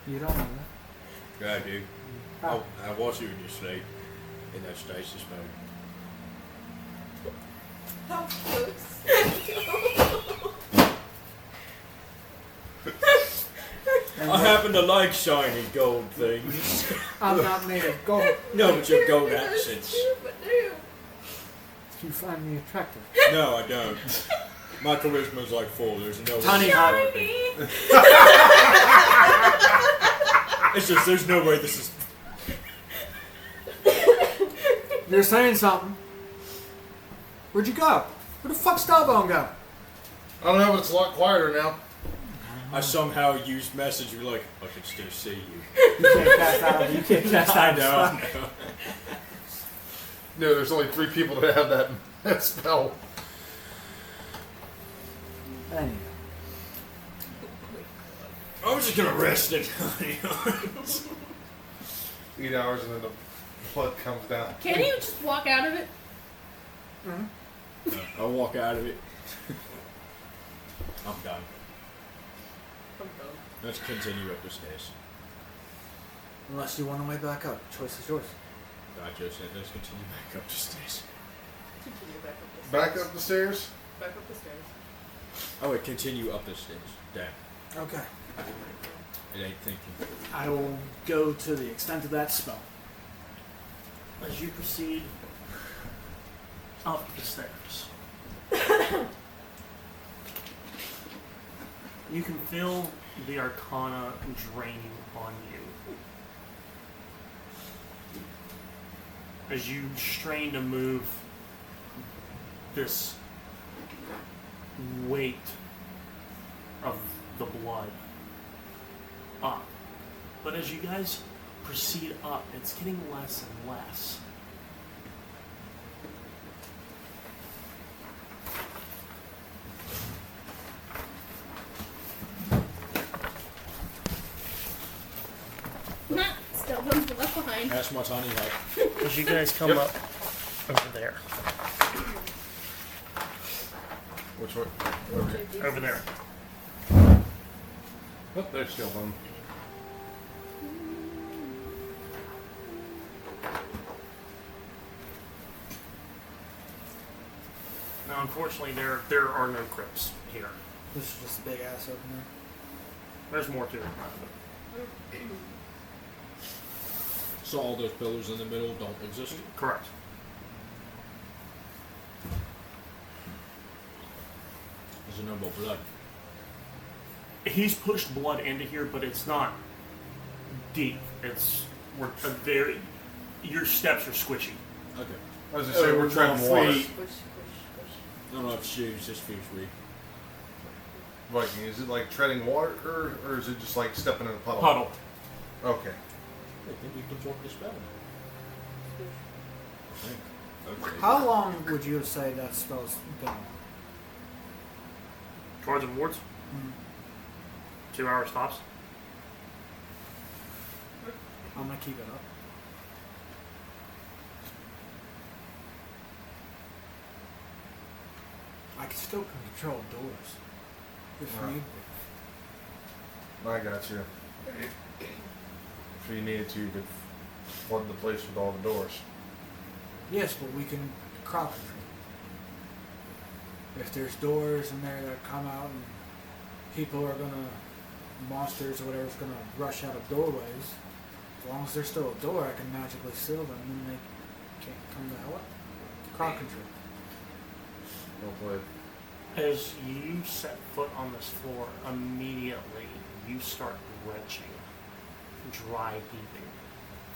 You don't know that. Yeah, I do. I watch you in your sleep. in that stasis mode. How close? I happen to like shiny gold things. I'm not made of gold. No, but your gold accents. You find me attractive. No, I don't. My charisma's like 4. There's no Tiny way. hot. It's just, there's no way this is... You're saying something. Where'd you go? Where the fuck's Starbone go? I don't know, but it's a lot quieter now. I somehow used message, you're like, I can still see you. You can't cast out. You can't cast out. I know. No, there's only 3 people that have that spell. Anyway. I was just gonna rest it. 8 hours and then the blood comes down. Can you just walk out of it? I'll walk out of it. I'm done. I'm done. Let's continue up the stairs. Unless you want to way back up. Choice is yours. I just said let's continue back up the stairs. Continue back up the stairs. Back up the stairs? Back up the stairs. Oh wait, continue up the stairs. Damn. Okay. It ain't thinking. I will go to the extent of that spell. As you proceed up the stairs, you can feel the arcana draining on you. As you strain to move this weight of the blood up. But as you guys proceed up, it's getting less and less. Still comes the left behind. That's my tiny hut. As you guys come up over there. Which one? Okay. Over there. Oh, there's still one. Now, unfortunately, there are no crypts here. This is just a big ass opener. There's more to it. So all those pillars in the middle don't exist? Correct. There's no more blood. He's pushed blood into here, but it's not deep. We're a very. Your steps are squishy. Okay. I was just saying, we're treading water. Push, push, push. I don't know if shoes, just feels weird. Viking, is it like treading water, or is it just like stepping in a puddle? Puddle. Okay. I think we can talk the spell now. I think. Okay. How long would you say that spell's been? Cards and wards. 2 hour stops. I'm gonna keep it up. I can still control doors. If Wow. need be. I got you. If you needed to, you could flood the place with all the doors. Yes, but we can crowd control. If there's doors in there that come out and people are gonna, monsters or whatever's gonna rush out of doorways, as long as there's still a door, I can magically seal them and they can't come the hell up. Crowd control. Well played. As you set foot on this floor, immediately you start retching, dry heaving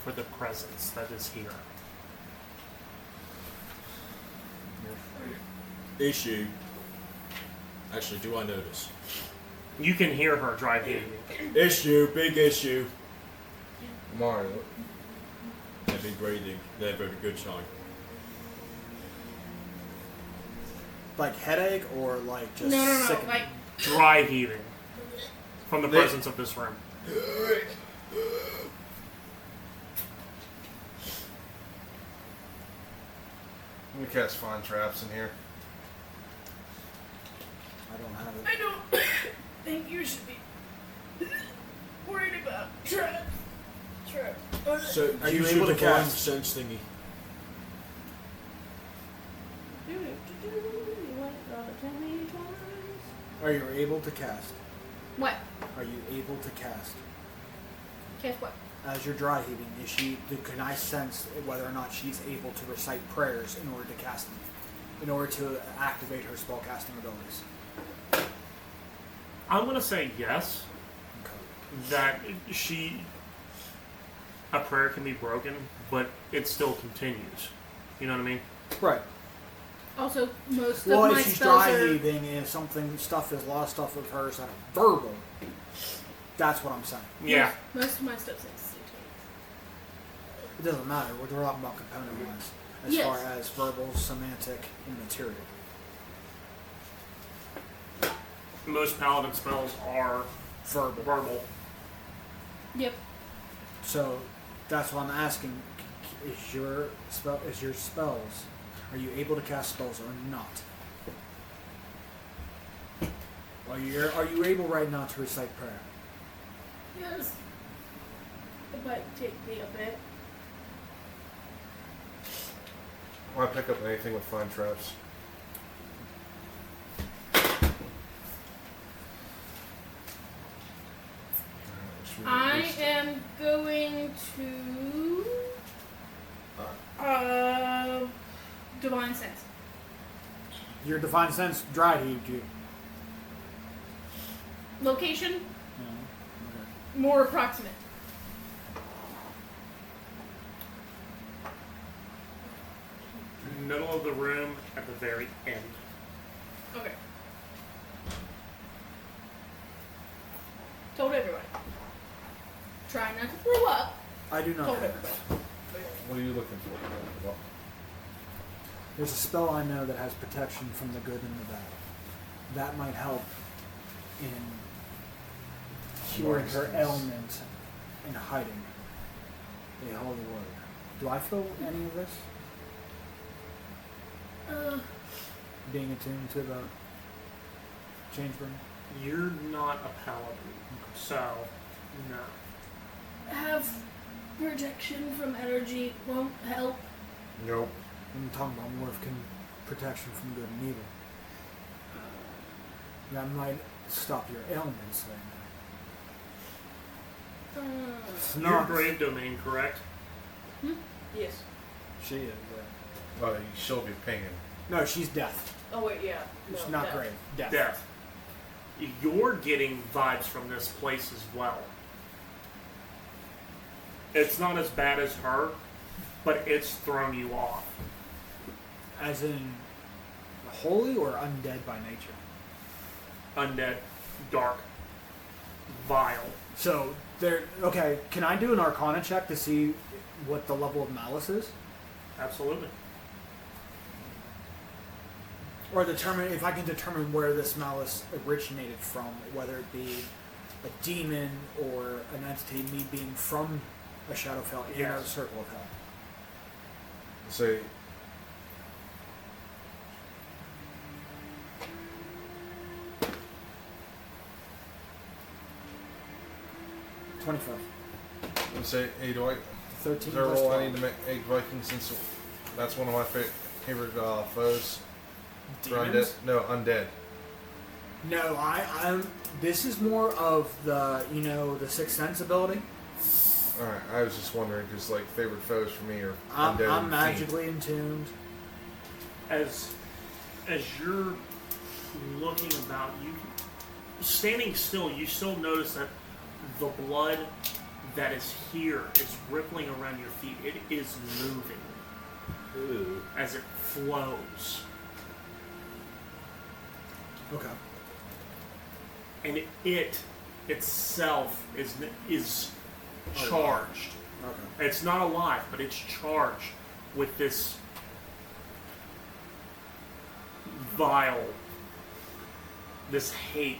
for the presence that is here. Issue. Actually, do I notice? You can hear her dry heaving. Issue, big issue. Mario. Heavy breathing. Never a good sign. Like headache or like just No, sickening? like Dry heaving from the presence of this room. Let me cast Find Traps in here. I don't have it. I don't think you should be worried about traps. So, Are you use able your to divine cast- sense thingy. Are you able to cast? What? Are you able to cast? Guess what? As you're dry heaving, can I sense whether or not she's able to recite prayers in order to cast them, in order to activate her spellcasting abilities? I'm going to say yes. Okay. That a prayer can be broken, but it still continues. You know what I mean? Right. Also, most Well, of my if she's spells dry are... heaving and a lot of stuff of hers that are verbal, that's what I'm saying. Yeah. Most of my stuff's instantaneous. It doesn't matter. We're talking about component-wise, as Yes. far as verbal, semantic, and material. Most paladin spells are verbal. Yep. So that's what I'm asking. Is your spells? Are you able to cast spells or not? Are you able right now to recite prayer? Yes. It might take me a bit. Why pick up anything with fine traps? I am going to Divine Sense. Your divine sense dry heaved you. Location, Okay. more approximate. Middle of the room at the very end. Okay. Told everybody. Try not to throw up. I do not. Told have it. everybody. What are you looking for? Well, There's a spell I know that has protection from the good and the bad. That might help in curing her ailment and hiding a holy word. Do I feel any of this? Being attuned to the changebringer? You're not a paladin, so no. Have protection from energy won't help. nope. I'm talking about more of protection from good and evil. That might stop your ailments then. It's Your not. grave domain, correct? Yes. She is. Well, she'll be pinging. No, she's death. Oh wait, yeah. It's No, not death. grave. Death. Death. You're getting vibes from this place as well. It's not as bad as her, but it's thrown you off. As in holy or undead by nature? Undead, dark, vile. So there. Okay, can I do an Arcana check to see what the level of malice is, Absolutely. or determine if I can determine where this malice originated from, whether it be a demon or an entity, me being from a Shadowfell in a Yes. circle of hell. Say, 25. and say, hey, do I? 13 Is there a plus roll I 12. need to make egg Viking since that's one of my favorite foes? For Demons? undead? No, undead. No, I'm. This is more of the the Sixth Sense ability. Alright, I was just wondering because like favorite foes for me are I'm undead. and fiend. magically attuned. As you're looking about, you standing still, you still notice that the blood that is here is rippling around your feet. It is moving Ooh. as it flows, Okay. and it itself is charged. Okay. It's not alive, but it's charged with this vile, this hate.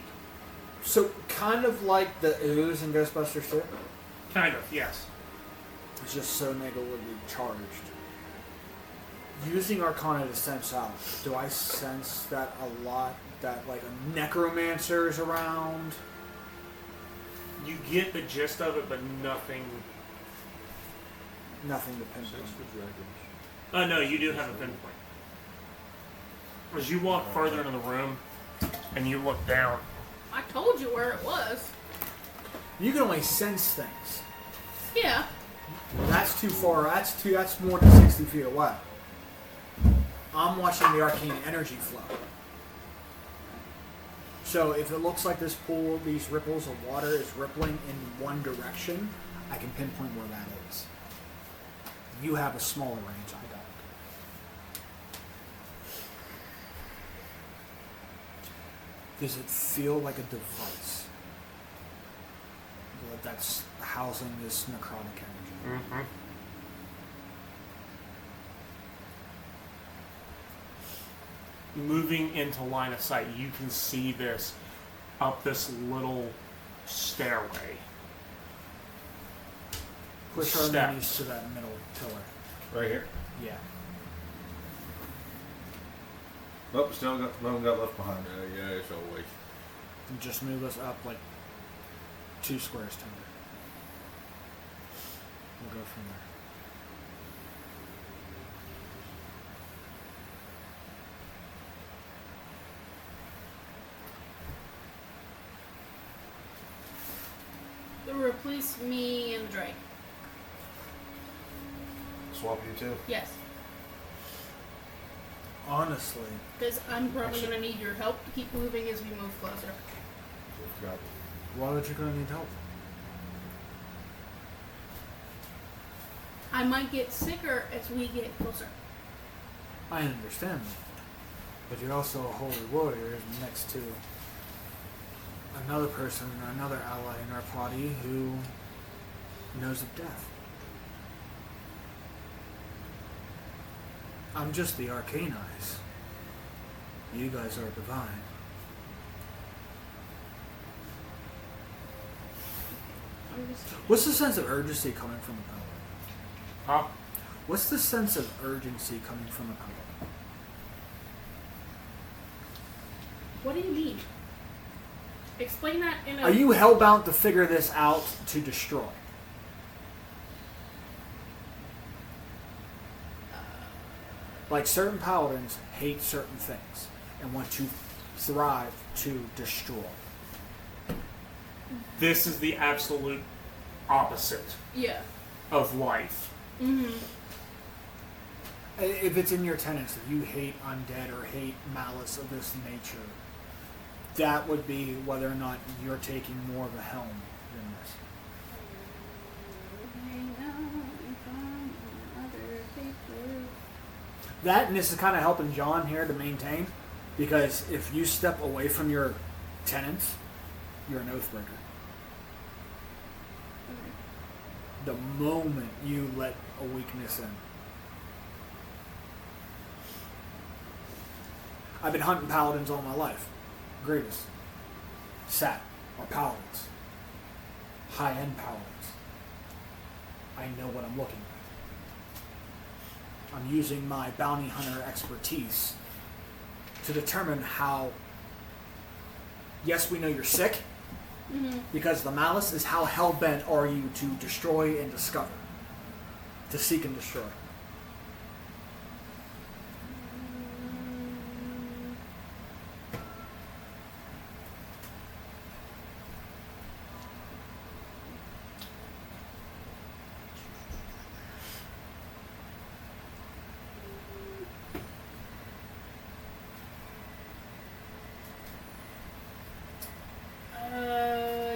So kind of like the ooze in Ghostbusters 2. Kind of, yes. It's just so negatively charged. Using Arcana to sense out, do I sense that a lot? That like a necromancer is around? You get the gist of it, but nothing. Nothing to pinpoint. Sense the dragons. No, you do have a pinpoint. As you walk further into the room, And you look down. I told you where it was. You can only sense things. Yeah. That's too far. That's more than 60 feet away. I'm watching the arcane energy flow. So if it looks like this pool, these ripples of water is rippling in one direction, I can pinpoint where that is. You have a smaller range, I don't. Does it feel like a device that's housing this necrotic energy? Mm-hmm. Moving into line of sight, you can see this up this little stairway. Push our Step. minis to that middle pillar. Right here. Yeah. Nope, still got no one got left behind. Yeah, it's always. And just move us up like 2 squares to there. We'll go from there. Replace me and the Drake. Swap you too. Yes. Honestly, Because I'm probably going to need your help to keep moving as we move closer. Got why would you gonna need help? I might get sicker as we get closer. I understand that. But you're also a holy warrior next to another person or another ally in our party who knows of death. I'm just the arcane eyes. You guys are divine. I'm just... What's the sense of urgency coming from the paladin? Huh? What's the sense of urgency coming from the paladin? What do you mean? Explain that in a... Are you hellbound to figure this out to destroy? Like certain paladins hate certain things and want to thrive to destroy. This is the absolute opposite Yeah. of life. Mm-hmm. If it's in your tenets that you hate undead or hate malice of this nature, that would be whether or not you're taking more of a helm than this. That, and this is kind of helping John here to maintain, because if you step away from your tenets, you're an oathbreaker. The moment you let a weakness in. I've been hunting paladins all my life. Greatest. Sat are paladins. High-end paladins. I know what I'm looking at. I'm using my bounty hunter expertise to determine how... Yes, we know you're sick, because the malice is how hell-bent are you to destroy and discover. To seek and destroy.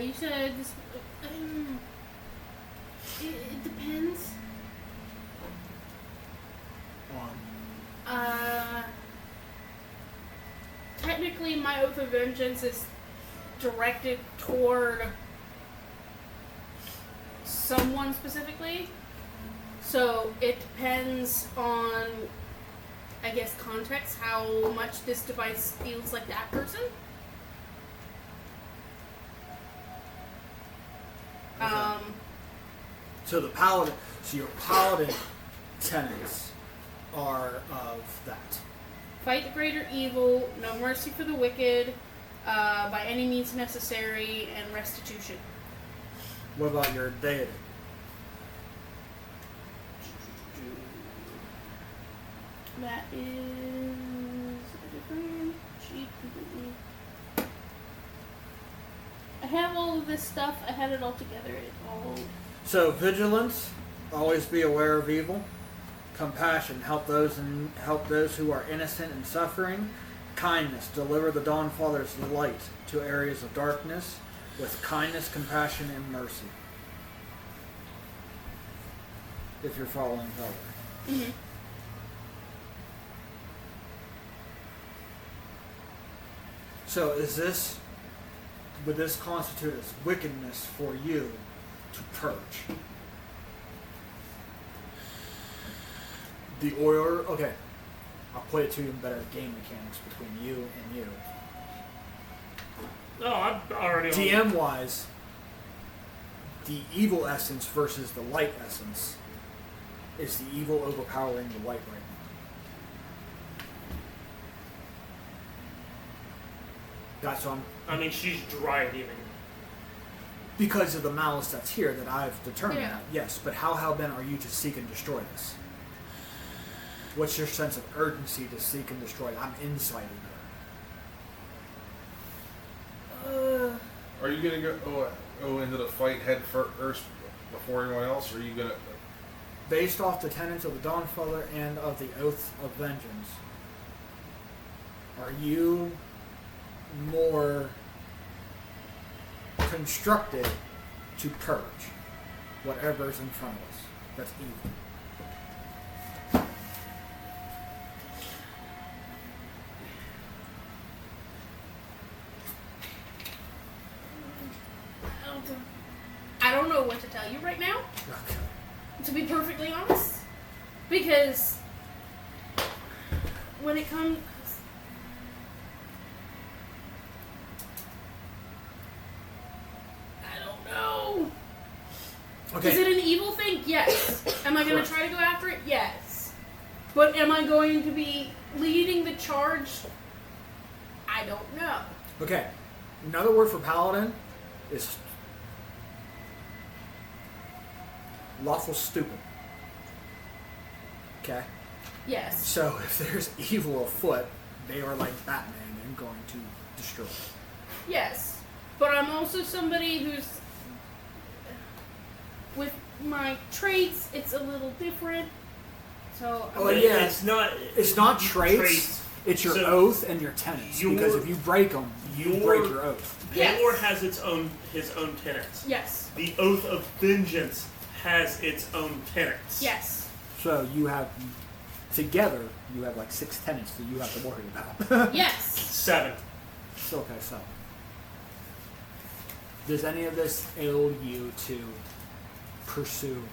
You said this... it depends. On Technically, my Oath of Vengeance is directed toward someone specifically. So it depends on, I guess, context, how much this device feels like that person. So the paladin, so your paladin tenets are of that. Fight the greater evil, no mercy for the wicked, by any means necessary, and restitution. What about your deity? That is a different sheet completely. I have all of this stuff. I had it all together. It all. So vigilance, always be aware of evil. Compassion, help those who are innocent and suffering. Kindness, deliver the Dawnfather's light to areas of darkness with kindness, compassion, and mercy. If you're following color. Mm-hmm. So would this constitute as wickedness for you to purge? The order, okay. I'll play it to you in better game mechanics between you and you. No, I've already. DM wise, the evil essence versus the light essence is the evil overpowering the light right now. That's what I mean, she's driving. because of the malice that's here that I've determined Yeah. that. Yes, but how hell-bent are you to seek and destroy this? What's your sense of urgency to seek and destroy it? I'm inciting her. Are you gonna go into the fight head first before anyone else, or are you gonna? Based off the tenets of the Dawnfather and of the Oath of Vengeance, are you more constructed to purge whatever's in front of us that's evil? I don't know what to tell you right now, Okay. to be perfectly honest. Because when it comes... I don't know. Okay. Is it an evil thing? Yes. Am I going to try to go after it? Yes. But am I going to be leading the charge? I don't know. Okay. Another word for paladin is lawful stupid. Okay? Yes. So if there's evil afoot, they are like Batman and going to destroy it. Yes. But I'm also somebody who's... With my traits, it's a little different. So... Oh, yeah. It's not traits. It's your So, oath and your tenets. Because if you break them, you break your oath. Yes. Paylor has his own tenets. Yes. The Oath of Vengeance has its own tenets. Yes. So you have, together, you have like 6 tenets that you have to worry about. Yes. 7. So, okay, so. Does any of this ail you to pursue more?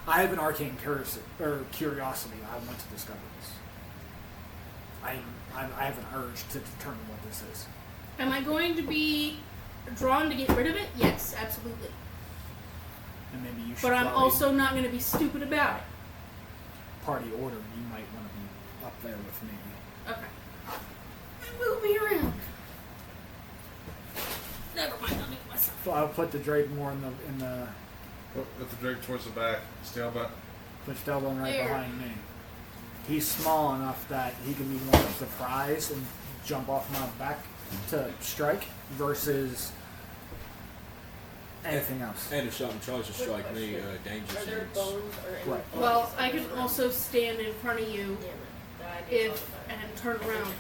I have an arcane curiosity. I want to discover this. I have an urge to determine what this is. Am I going to be drawn to get rid of it? Yes, absolutely. And maybe you should But I'm probably also not going to be stupid about it. party order. You might want to be up there with me. Okay. I will be around. Never mind, I'll do it myself. So I'll put the Drake more in the Put the drink towards the back, stalemate. put Stelbone right There. behind me. He's small enough that he can be more surprised and jump off my back to strike versus anything else. And if something tries to strike me, danger Are there sense. bones or any Right. Well, I can also stand in front of you if and turn around.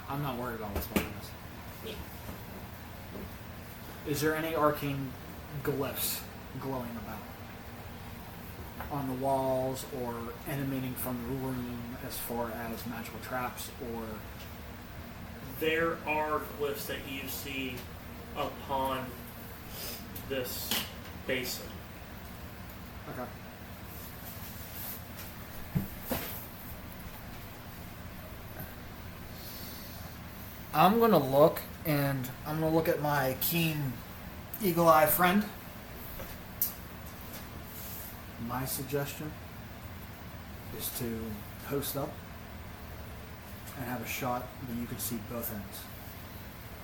I'm not worried about what's behind us. Yeah. Is there any arcane glyphs glowing about on the walls or emanating from the room as far as magical traps or? There are glyphs that you see upon this basin. Okay. I'm gonna look, and I'm gonna look at my keen, eagle-eye friend. My suggestion is to post up and have a shot that you can see both ends.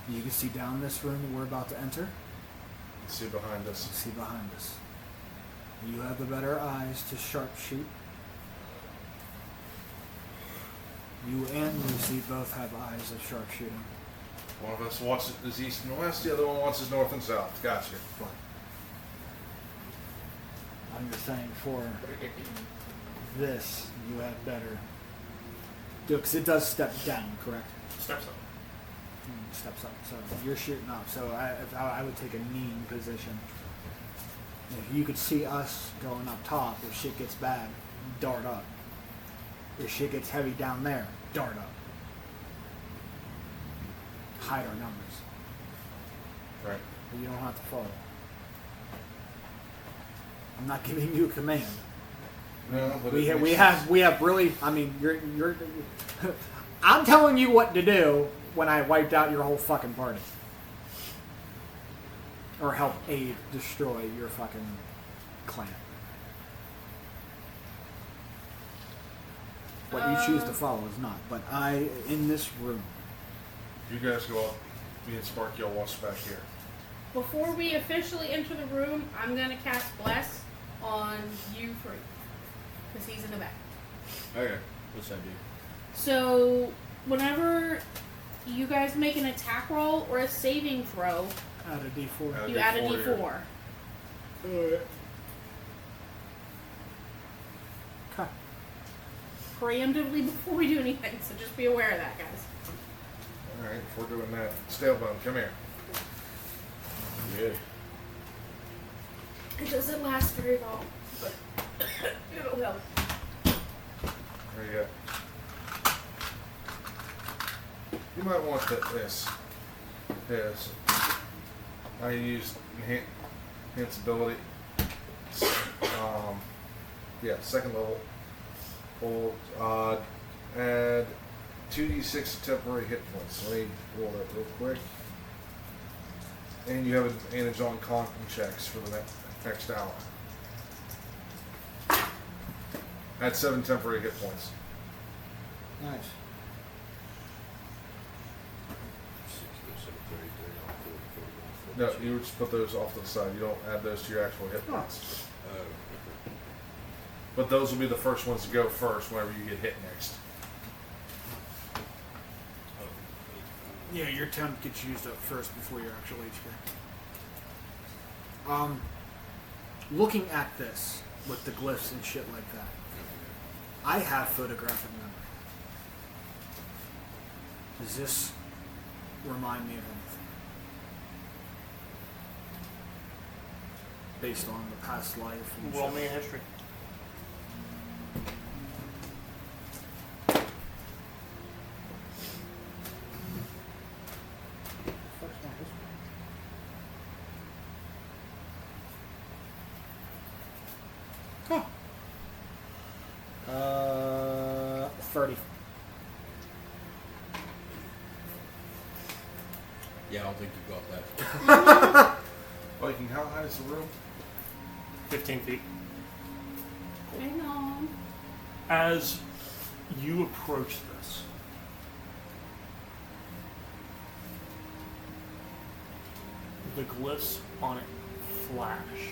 You can see down this room that we're about to enter. Let's see behind us. See behind us. You have the better eyes to sharpshoot. You and Lucy both have eyes of sharpshooting. One of us watches east and west, the other one watches north and south. Gotcha. But I'm just saying for this, you have better. Because it does step down, correct? Steps up. Steps up. So you're shooting up. So I would take a kneeling position. If you could see us going up top, if shit gets bad, dart up. If shit gets heavy down there, dart up. Hide our numbers. Right. But you don't have to follow. I'm not giving you a command. No, but We have really. I mean, you're. I'm telling you what to do when I wiped out your whole fucking party, or help aid destroy your fucking clan. What you choose to follow is not. But in this room. You guys go up. Me and Sparky will watch back here. Before we officially enter the room, I'm gonna cast Bless on you three. Because he's in the back. Okay. What's that do? So, whenever you guys make an attack roll or a saving throw, Add a D4. you add a D4. Okay. Preemptively before we do anything, so just be aware of that, guys. Alright, if we're doing that. Stalebone, come here. Yeah. It doesn't last very long, but it'll help. There you go. You might want this. This. I used enhance ability. Yeah, second level. Hold, add 2d6 temporary hit points. Let me roll that real quick. And you have an advantage on con checks for the next hour. Add 7 temporary hit points. Nice. No, you would just put those off to the side. You don't add those to your actual hit points. But those will be the first ones to go first whenever you get hit next. Yeah, your temp gets used up first before your actual HP. Looking at this with the glyphs and shit like that, I have photographic memory. Does this remind me of anything? Based on the past life and Roll shit? me a history. Fuck's my history? 30. Yeah, I don't think you got that. Viking, how high is the room? 15 feet. Hang on. As you approach this, the glyphs on it flash.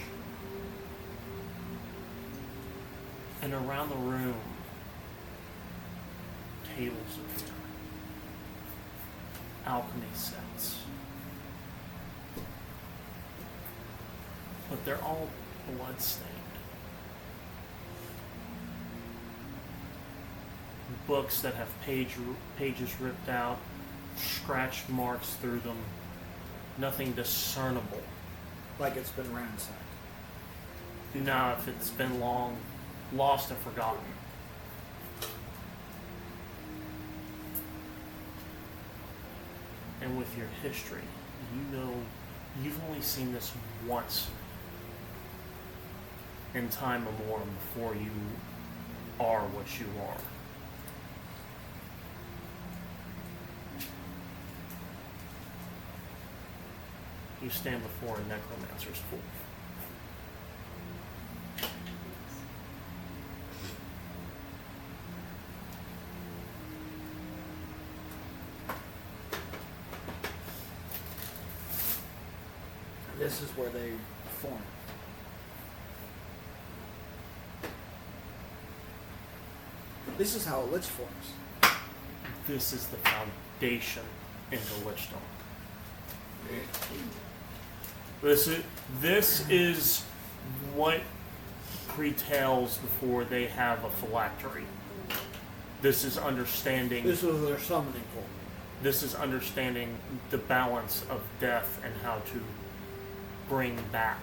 And around the room, tables appear. Alchemy sets. But they're all bloodstained. Books that have pages ripped out, scratch marks through them, nothing discernible. Like it's been ransacked. Now, if it's been long lost and forgotten. And with your history, you know you've only seen this once in time memoriam before you are what you are. You stand before a necromancer's fool. This is where they form. This is how a lich forms. This is the foundation into Lichdom. This is what pre-tails before they have a phylactery. This is understanding. This was their summoning pool. This is understanding the balance of death and how to bring back.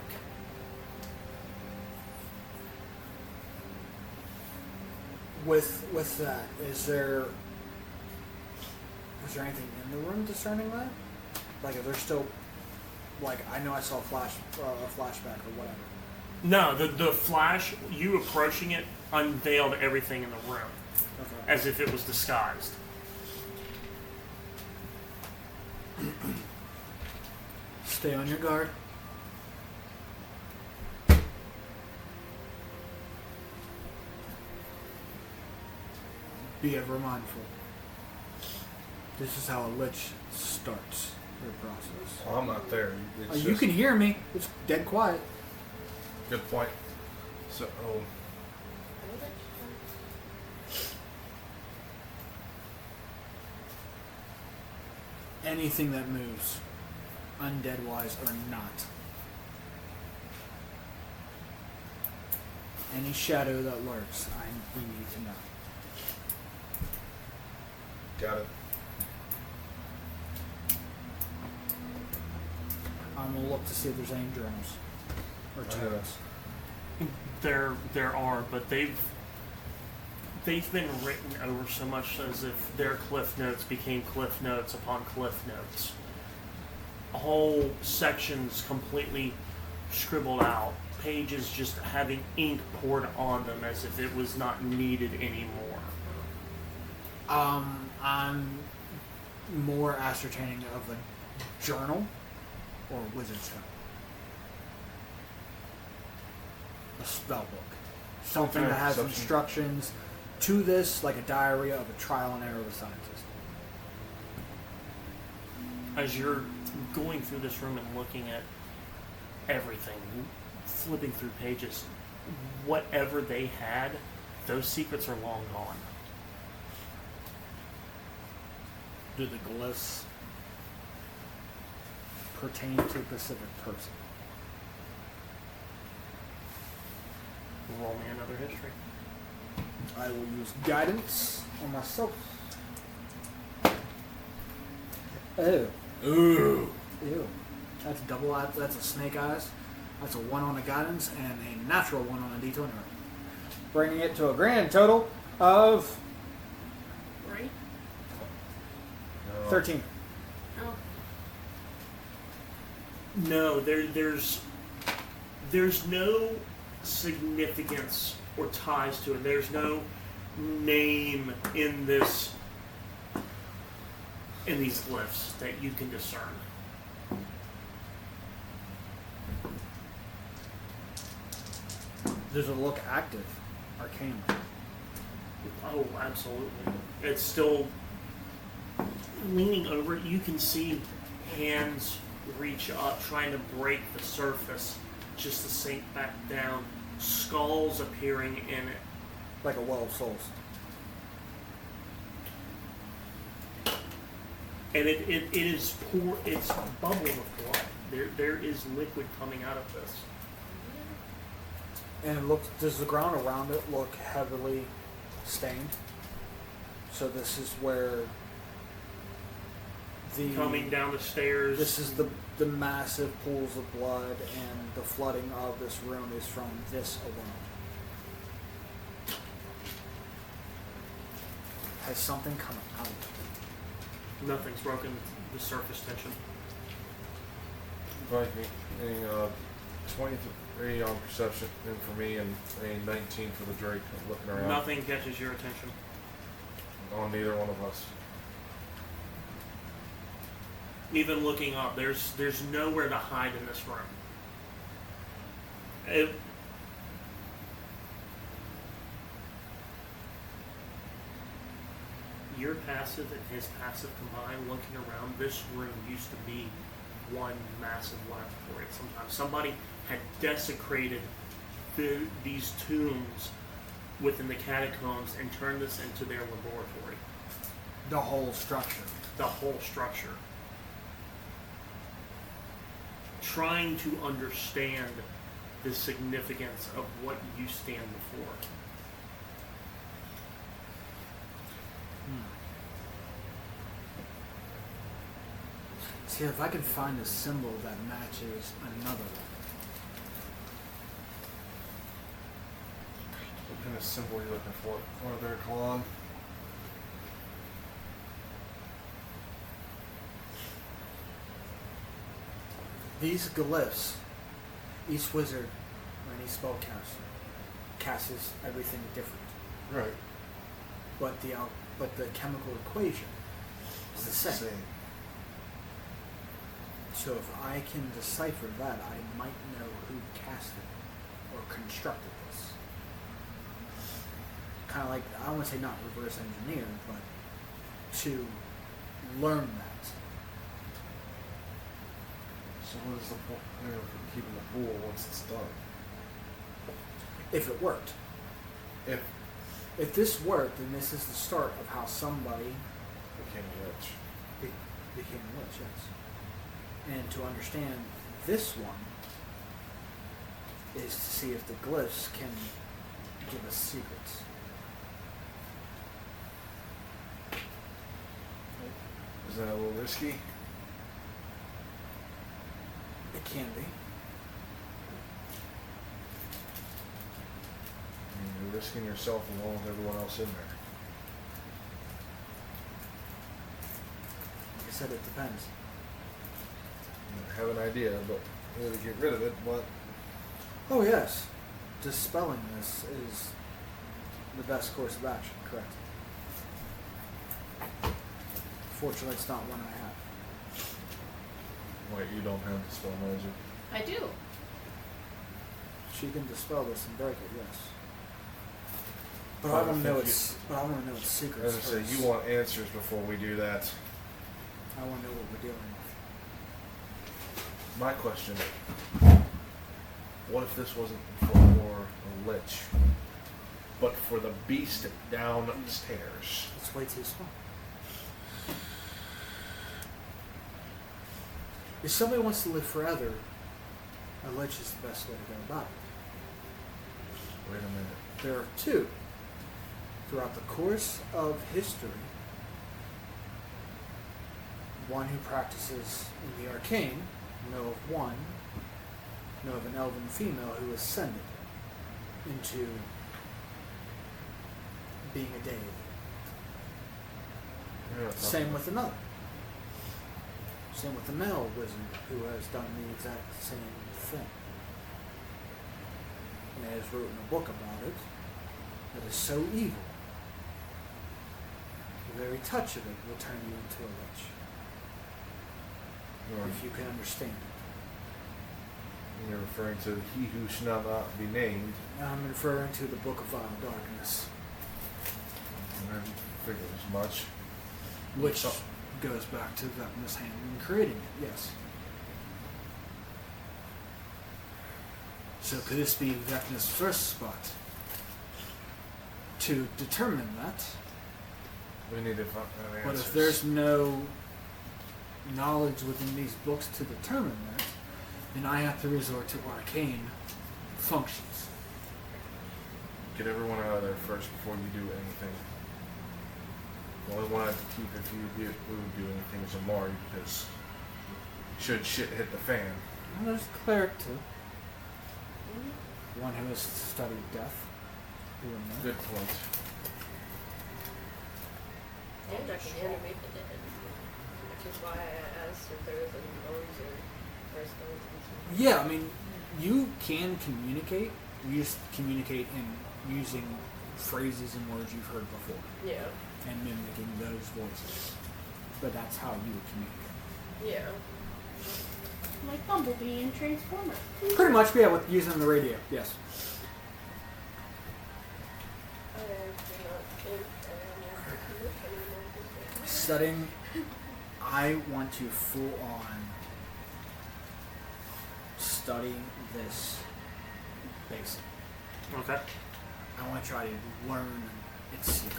With that, is there anything in the room discerning that? Like, if there's still, like, I know I saw a flashback or whatever. No, the flash, you approaching it, unveiled everything in the room. Okay. As if it was disguised. Stay on your guard. Be ever mindful. This is how a lich starts their process. Well, I'm not there. It's You just- can hear me. It's dead quiet. Good point. So, Anything that moves, undead-wise or not. Any shadow that lurks, we need to know. got it. I'm gonna look to see if there's any journals or tags. There are, but they've been written over so much as if their cliff notes became cliff notes upon cliff notes. Whole sections completely scribbled out, pages just having ink poured on them as if it was not needed anymore. I'm more ascertaining of a journal or a wizard's stone. A spell book. Something that has instructions to this, like a diary of a trial and error of a scientist. As you're going through this room and looking at everything, flipping through pages, whatever they had, those secrets are long gone. Do the glyphs pertain to a specific person? Roll me another history. I will use guidance on myself. Oh. Ooh. Ew. That's double. That's a snake eyes. That's a 1 on the guidance and a natural 1 on a D20. Bringing it to a grand total of Right? 13. Oh. No, there's no significance or ties to it. There's no name in these glyphs that you can discern. Does it look active? Arcane. Oh, absolutely. It's still leaning over it. You can see hands reach up, trying to break the surface, just to sink back down. Skulls appearing in it. Like a well of souls. And it is it's bubbling with blood. There is liquid coming out of this. And it looks. Does the ground around it look heavily stained? So this is where the Coming down the stairs. This is the massive pools of blood, and the flooding of this room is from this alone. Has something come out of it? Nothing's broken the surface tension. Any 23 on perception and for me, and a 19 for the Drake. Looking around. Nothing catches your attention. On neither one of us. Even looking up, there's nowhere to hide in this room. Your passive and his passive combined, looking around, this room used to be one massive laboratory. Sometimes somebody had desecrated these tombs within the catacombs and turned this into their laboratory. The whole structure. The whole structure. Trying to understand the significance of what you stand before. See, if I can find a symbol that matches another one. What kind of symbol are you looking for? Or their column? These glyphs, each wizard or any spellcaster casts everything different. Right. But the chemical equation is the same. So if I can decipher that, I might know who cast it or constructed this. Kind of like, I don't want to say not reverse engineer, but to learn that. So what is the point of keeping the pool once it's done? If it worked. If this worked, then this is the start of how somebody Became a witch. became a witch, yes. And to understand this one is to see if the glyphs can give us secrets. Is that a little risky? It can be. I mean, you're risking yourself along with everyone else in there. Like I said, it depends. I have an idea, but we need to get rid of it, but Oh yes, dispelling this is the best course of action, correct? Fortunately, it's not one I have. wait, you don't have the spell magic. I do. She can dispel this and break it, yes. But Well, I want to know think its. But I want to know its secrets As I say, first. you want answers before we do that. I want to know what we're dealing with. My question: what if this wasn't for a lich, but for the beast downstairs? It's way too small. If somebody wants to live forever, a lich is the best way to go about it. Wait a minute. There are two. Throughout the course of history, one who practices in the arcane, know of one, know of an elven female who ascended into being a deity. You're not talking Same with another. Same with the male wizard who has done the exact same thing. And has written a book about it that is so evil. The very touch of it will turn you into a lich. You're, If you can understand it. you're referring to he who shall not be named. I'm referring to the Book of Vile Darkness, And I figured as much. which goes back to Vecna's hand in creating it, yes. So could this be Vecna's first spot? To determine that, We need to find answers. but if there's no knowledge within these books to determine that, then I have to resort to arcane functions. Get everyone out of there first before you do anything. The only one I have to keep if you do anything is Amari, because should shit hit the fan. Well, there's a cleric too. One who has studied death. Who would know? Good point. And I can animate the dead. Which is why I asked if there was a noise or skeletons. Yeah, I mean, you can communicate. You just communicate in using phrases and words you've heard before Yeah. and mimicking those voices. But that's how you would communicate. Yeah. Like Bumblebee and Transformer. Pretty much, yeah, with using the radio. Yes. I do not think I am Studying, I want to full on study this basic. Okay. I want to try to learn its secret.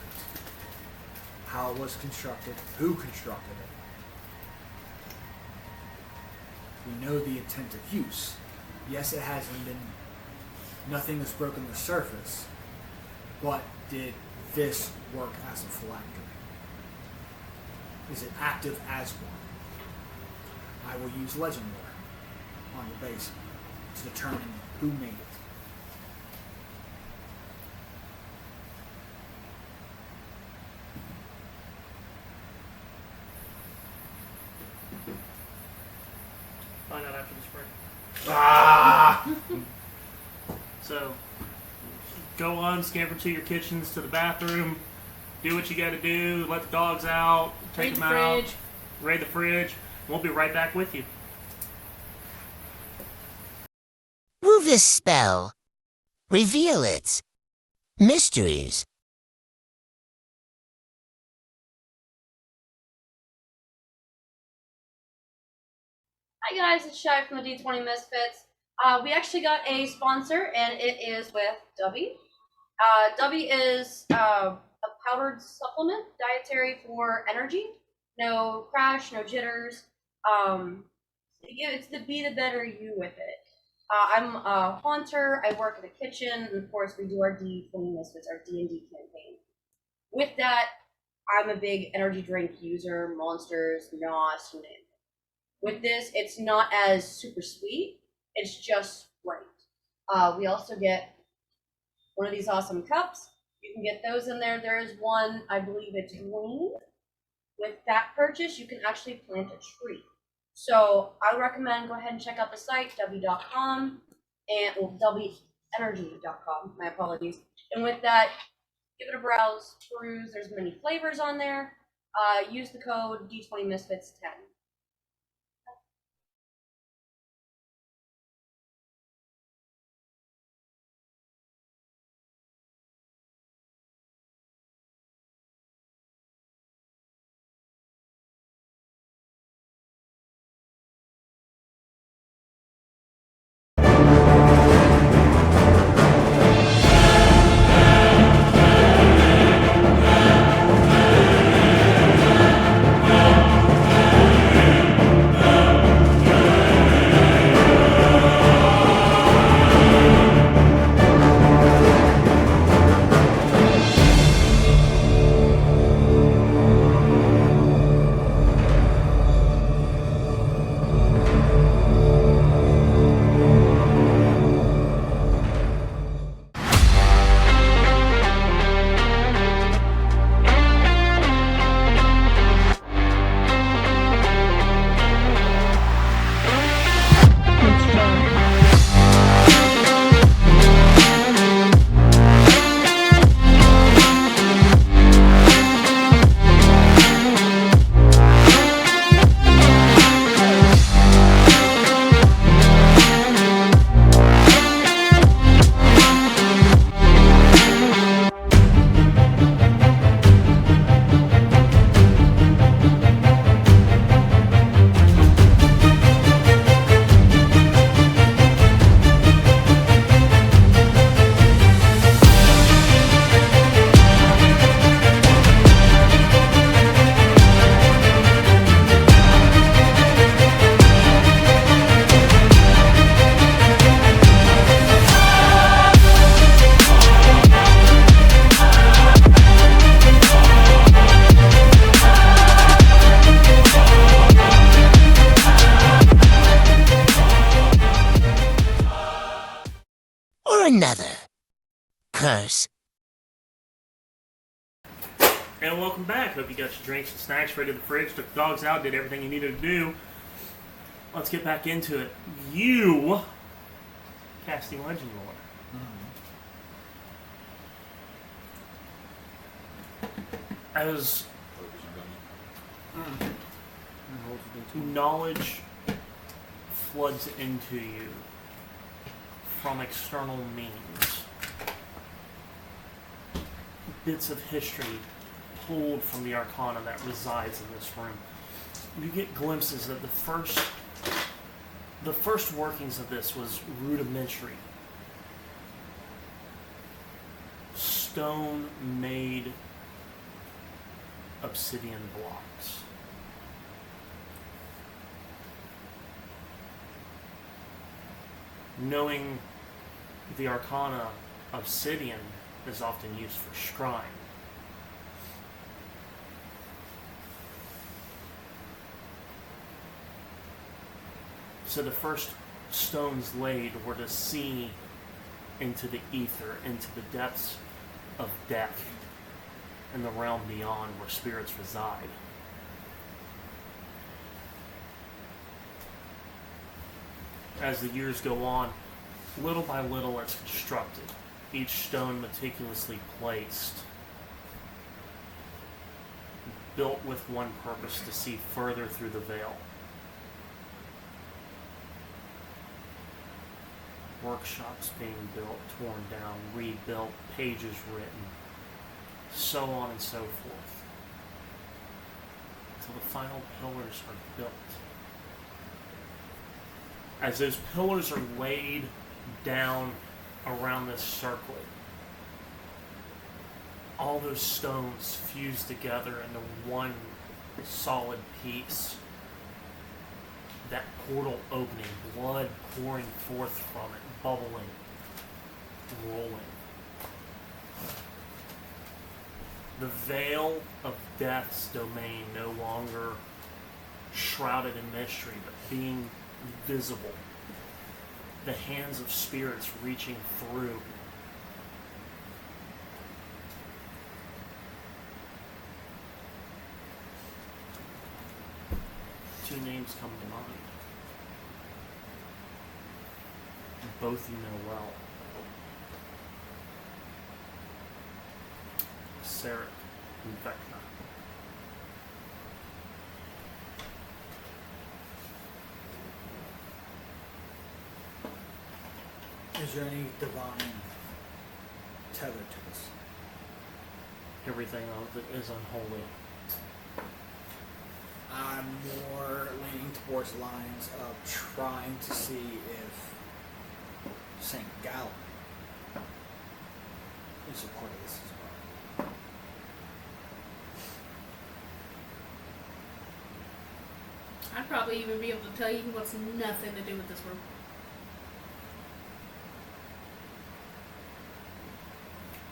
how it was constructed, who constructed it. We know the intent of use. Yes, it hasn't been, nothing has broken the surface, but did this work as a phylactery? Is it active as one? I will use legend lore on the base to determine who made it. Find out after this break. Ah! So, go on, scamper to your kitchens, to the bathroom, do what you gotta do, let the dogs out, take Raid them the out, fridge. raid the fridge. We'll be right back with you. Move this spell. Reveal it. Mysteries. Hi guys, it's Shy from the D20Misfits. We actually got a sponsor, and it is with Dubby. Dubby is a powdered supplement, dietary for energy. No crash, no jitters. It's the be the better you with it. I'm a haunter. I work in the kitchen, and of course we do our D20Misfits, our D&D campaign. With that, I'm a big energy drink user, monsters, NOS, you name it. With this, it's not as super sweet. It's just right. We also get one of these awesome cups. You can get those in there. There is one, I believe it's green. With that purchase, you can actually plant a tree. So I would recommend go ahead and check out the site, w.com, and wenergy.com. My apologies. And with that, give it a browse, peruse. There's many flavors on there. Use the code D20Misfits10. Another. Curse. And welcome back. Hope you got your drinks and snacks ready to the fridge, took the dogs out, did everything you needed to do. Let's get back into it. You casting legend lore. As knowledge floods into you from external means, bits of history pulled from the arcana that resides in this room, you get glimpses that the first workings of this was rudimentary. Stone made obsidian blocks. Knowing the arcana obsidian is often used for scrying. So the first stones laid were to see into the ether, into the depths of death, in the realm beyond where spirits reside. As the years go on, little by little it's constructed, each stone meticulously placed, built with one purpose: to see further through the veil. Workshops being built, torn down, rebuilt, pages written, so on and so forth, until the final pillars are built. As those pillars are laid down around this circle, all those stones fuse together into one solid piece. That portal opening, blood pouring forth from it, bubbling, rolling. The veil of death's domain no longer shrouded in mystery, but being visible. The hands of spirits reaching through. Two names come to mind. Both you know well. Sarek and Vecna. Is there any divine tether to this? Everything of it is unholy. I'm more leaning towards lines of trying to see if St. Gallen is a part of this as well. I'd probably even be able to tell you what's nothing to do with this room.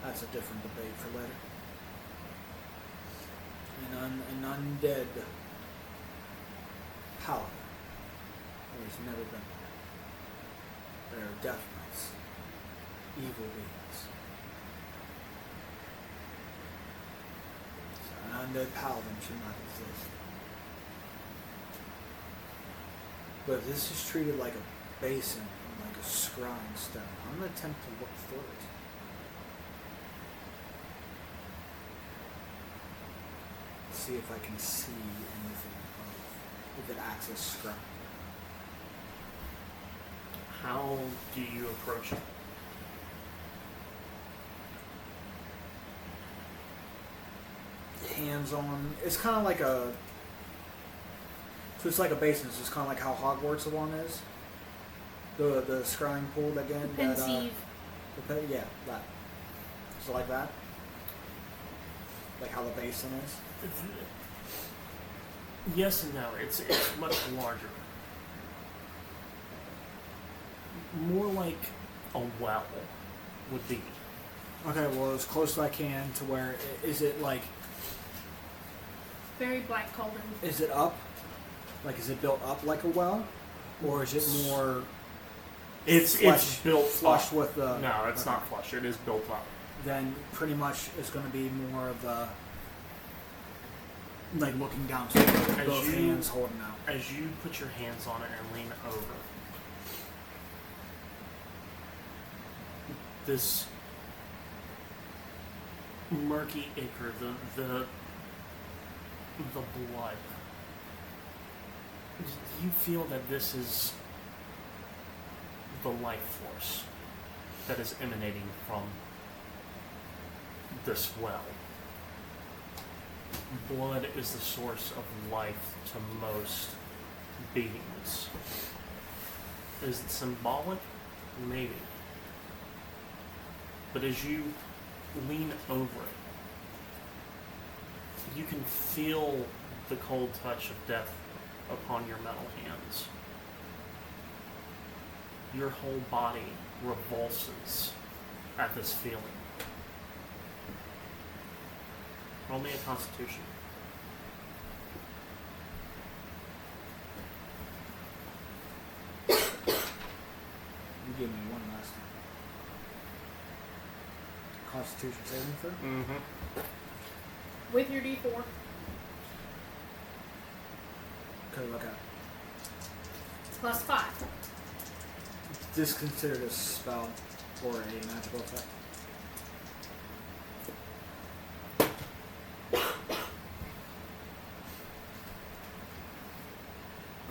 That's a different debate for later. An undead paladin. There's never been one. There are death knights, evil beings. So an undead paladin should not exist. But if this is treated like a basin and like a scrying stone, I'm going to attempt to look through it. See if I can see anything of if it acts as scrying. How do you approach it? Hands on. It's kind of like a. So it's like a basin. So it's kind of like how Hogwarts the one is. The scrying pool again. Pensieve. Yeah, that. So like that. Like how the basin is. Yes and no. It's much larger. More like a well would be. Okay, well, as close as I can to where is it like? Very black cauldron. Is it up? Like, is it built up like a well, or is it more? It's built flush up. with the. No, it's not flush. It is built up. Then pretty much it's going to be more of the. Like looking down, so both hands holding out. As you put your hands on it and lean over, this murky ichor, the blood. You feel that this is the life force that is emanating from this well. Blood is the source of life to most beings. Is it symbolic? Maybe. But as you lean over it, You can feel the cold touch of death upon your metal hands. Your whole body revulses at this feeling. Roll me a Constitution. You gave me one last time. Constitution saving throw? Mm-hmm. With your D4. Okay, look at Plus 5. this considered a spell or a magical effect?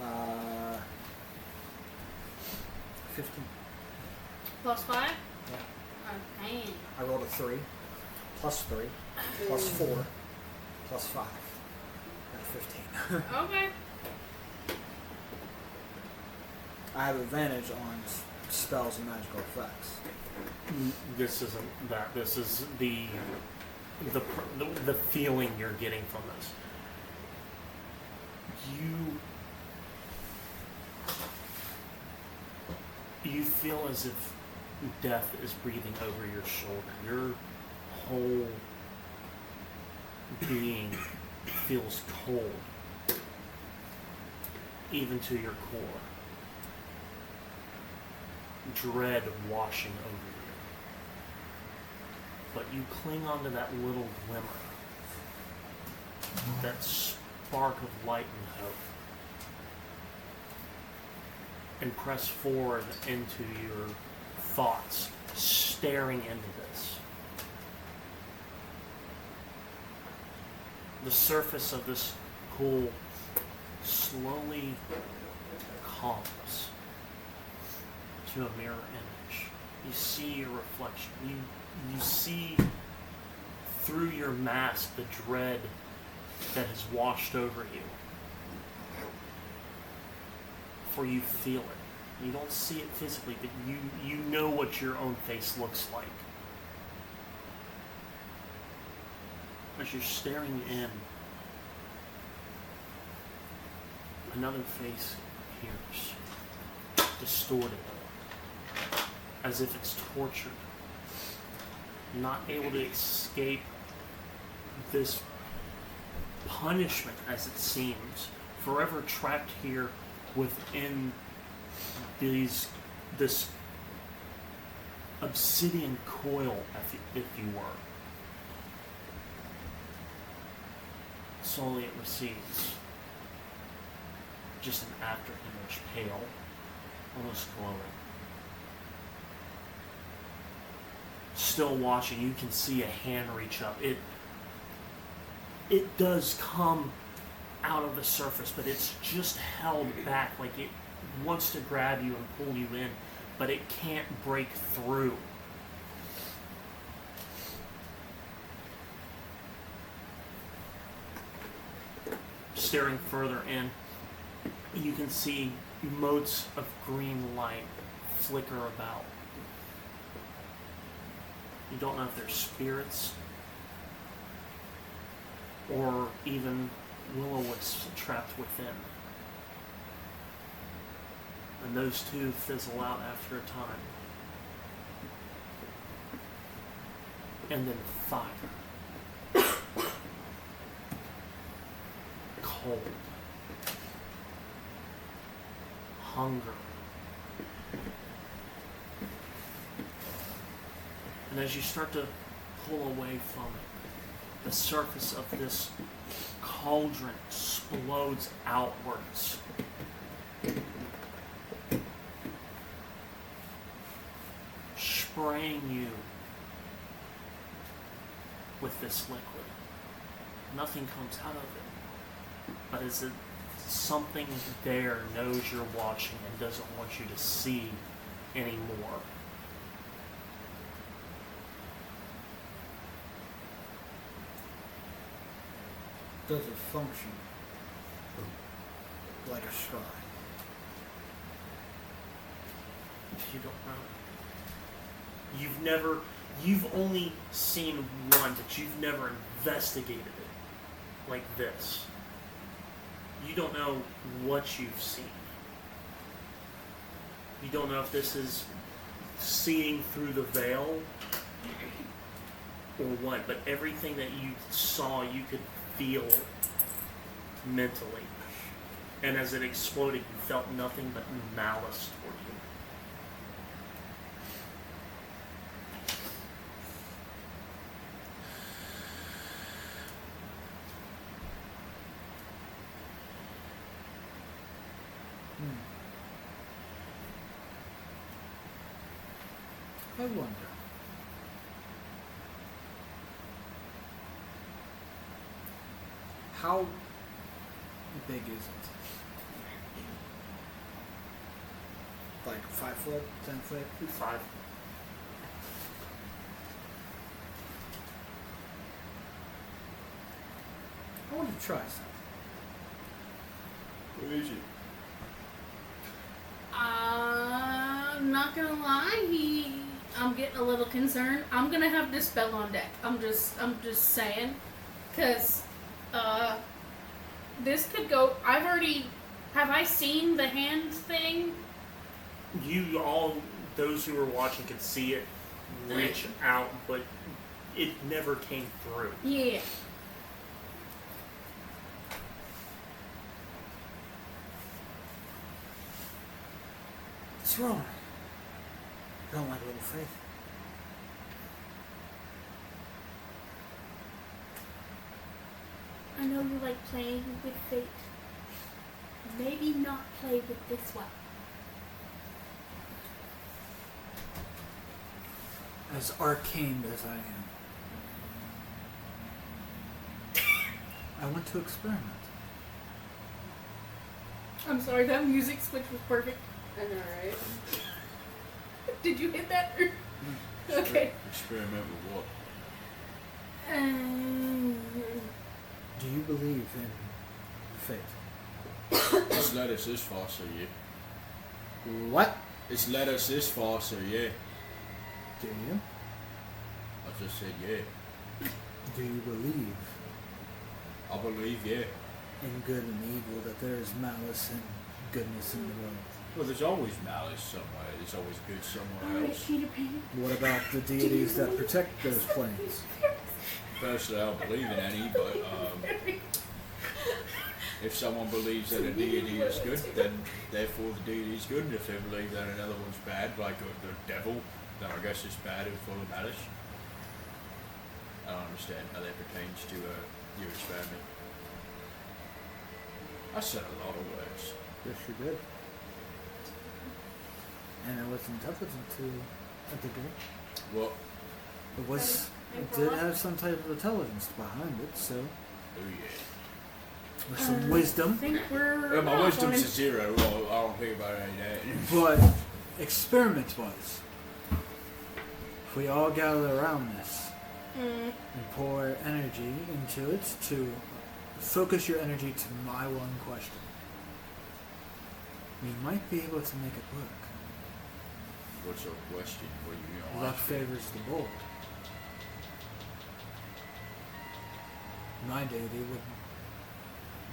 Uh, 15. Plus 5? Yeah. Oh, dang. I rolled a 3, plus 3, plus 4, plus 5. That's 15. Okay. I have advantage on spells and magical effects. This isn't that. This is the feeling you're getting from this. You feel as if death is breathing over your shoulder. Your whole being feels cold, even to your core. Dread washing over you. But you cling onto that little glimmer, that spark of light and hope, and press forward into your thoughts, staring into this. The surface of this pool slowly calms to a mirror image. You see your reflection. You see through your mask the dread that has washed over you. For you feel it. You don't see it physically, but you know what your own face looks like. As you're staring in, another face appears, distorted, as if it's tortured, not able to escape this punishment, as it seems, forever trapped here within this obsidian coil, if you were. Slowly it recedes. Just an after image, pale, almost glowing. Still watching, you can see a hand reach up. It does come out of the surface, but it's just held back, like it wants to grab you and pull you in, but it can't break through. Staring further in, you can see motes of green light flicker about. You don't know if they're spirits or even will-o-wisps trapped within. And those two fizzle out after a time. And then fire. Cold. Hunger. And as you start to pull away from it, the surface of this cauldron explodes outwards. Spraying you with this liquid. Nothing comes out of it. But as if something there knows you're watching and doesn't want you to see anymore. Does it function like a shrine? You don't know. You've only seen one, but you've never investigated it. like this. You don't know what you've seen. You don't know if this is seeing through the veil or what, but everything that you saw, you could feel mentally. And as it exploded, you felt nothing but malice toward you. I wonder. How big is it? Like 5 foot, 10 foot? 5. I want to try something. What is it? I'm not gonna lie, I'm getting a little concerned. I'm gonna have this spell on deck. I'm just saying, cause this could go. Have I seen the hand thing? You all, those who were watching, could see it reach out, but it never came through. Yeah. What's wrong? I don't like little faith. I know you like playing with fate. Maybe not play with this one. As arcane as I am, I want to experiment. I'm sorry, that music switch was perfect. I know, right? Did you hit that? Okay. Experiment with what? Do you believe in fate? It's led us this far, so yeah. What? It's led us this far, so yeah. Do you? I just said yeah. Do you believe I believe yeah. in good and evil, that there is malice and goodness in the world? Well, there's always malice somewhere. There's always good somewhere Alright, else. Peter Pan. What about the deities that protect those planes? Personally, I don't believe in any, but if someone believes that a deity is good, then therefore the deity is good. And if they believe that another one's bad, like the devil, then I guess it's bad and full of malice. I don't understand how that pertains to your experiment. I said a lot of words. Yes, you did. And it was intelligent to a degree. What? It did have some type of intelligence behind it, so Oh yeah. with some wisdom. I think we're My off wisdom's on a 0. Well, I don't think about any of that. But experiment-wise, if we all gather around this and pour energy into it to focus your energy to my one question, we might be able to make it work. What's your question? What do you Luck favors the bold. My deity would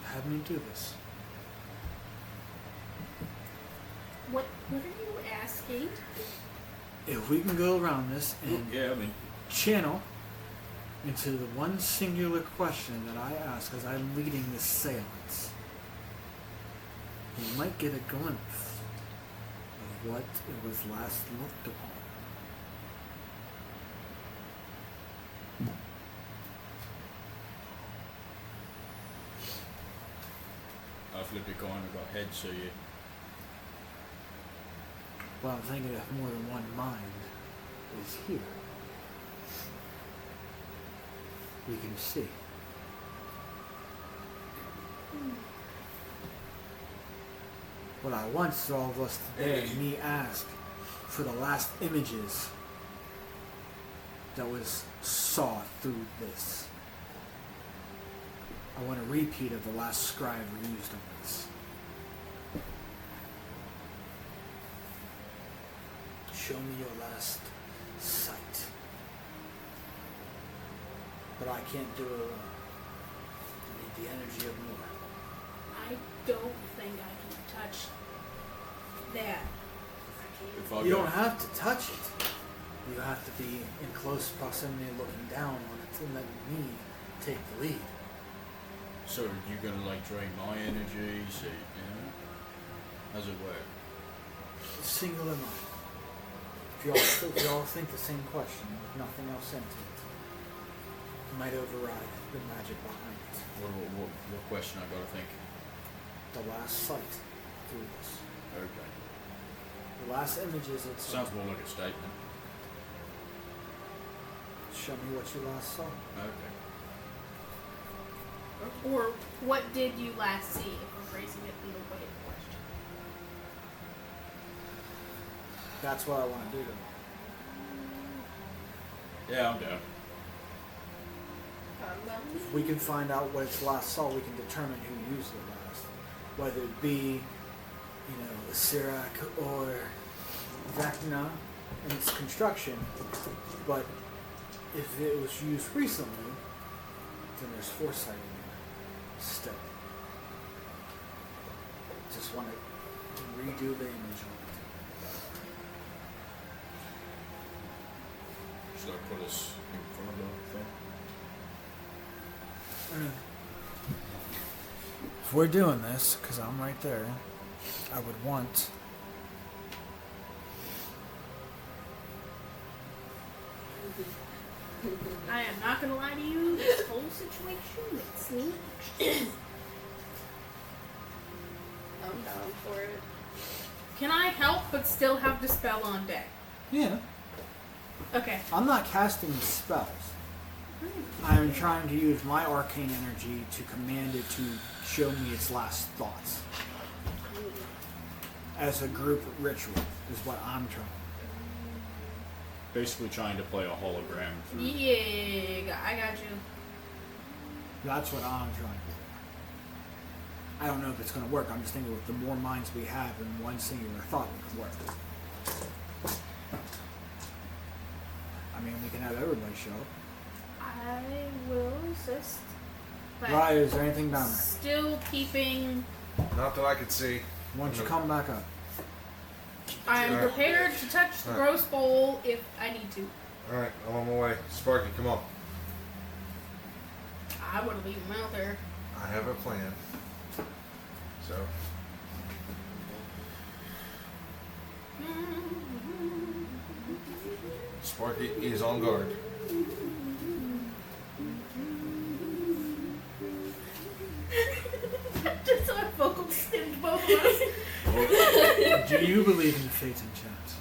have me do this. What are you asking? If we can go around this and Yeah, I mean, channel into the one singular question that I ask as I'm leading this seance, we might get a glimpse of what it was last looked upon. I flipped a coin and got head, so yeah. Well, I'm thinking if more than one mind is here, we can see. What I want is all of us today, me ask for the last images that was saw through this. I want a repeat of the last scribe we used on this. Show me your last sight. But I can't do it alone. I need the energy of more. I don't think I can touch that. If I You go, don't have to touch it. You have to be in close proximity looking down on it and letting me take the lead. so you're gonna like drain my energy, see, yeah? How's it work? Singular mind. If you all think the same question with nothing else into it, it might override the magic behind it. What question I gotta think? The last sight through this. Okay. The last images it Sounds more like a statement. Show me what you last saw. Okay. Or what did you last see, if we're phrasing it in the way of the question? That's what I want to do. Yeah, I'm down. Well, If we can find out what its last saw, we can determine who used it last. Whether it be, Sirac or Vecna in its construction. But if it was used recently, then there's foresight in there. Still. Just want to redo the image on it. Should I put us in front of the thing? If we're doing this, because I'm right there, I would want... I am not gonna lie to you, this whole situation, it's neat. I'm down for it. Can I help but still have the spell on deck? Yeah. Okay. I'm not casting spells. I'm trying to use my arcane energy to command it to show me its last thoughts. As a group ritual is what I'm trying. Basically trying to play a hologram through. Yeah, I got you. That's what I'm trying to do. I don't know if it's going to work. I'm just thinking with the more minds we have in one singular thought, it could work. I mean, we can have everybody show up. I will assist. But Right, is there anything down there? still keeping... Not that I could see. Why don't you come back up? I am prepared to touch the gross bowl if I need to. Alright, I'm on my way. Sparky, come on. I would leave him out there. I have a plan. So, Sparky is on guard. Just so I vocal stimmed both of us. Do you believe in fate and chance?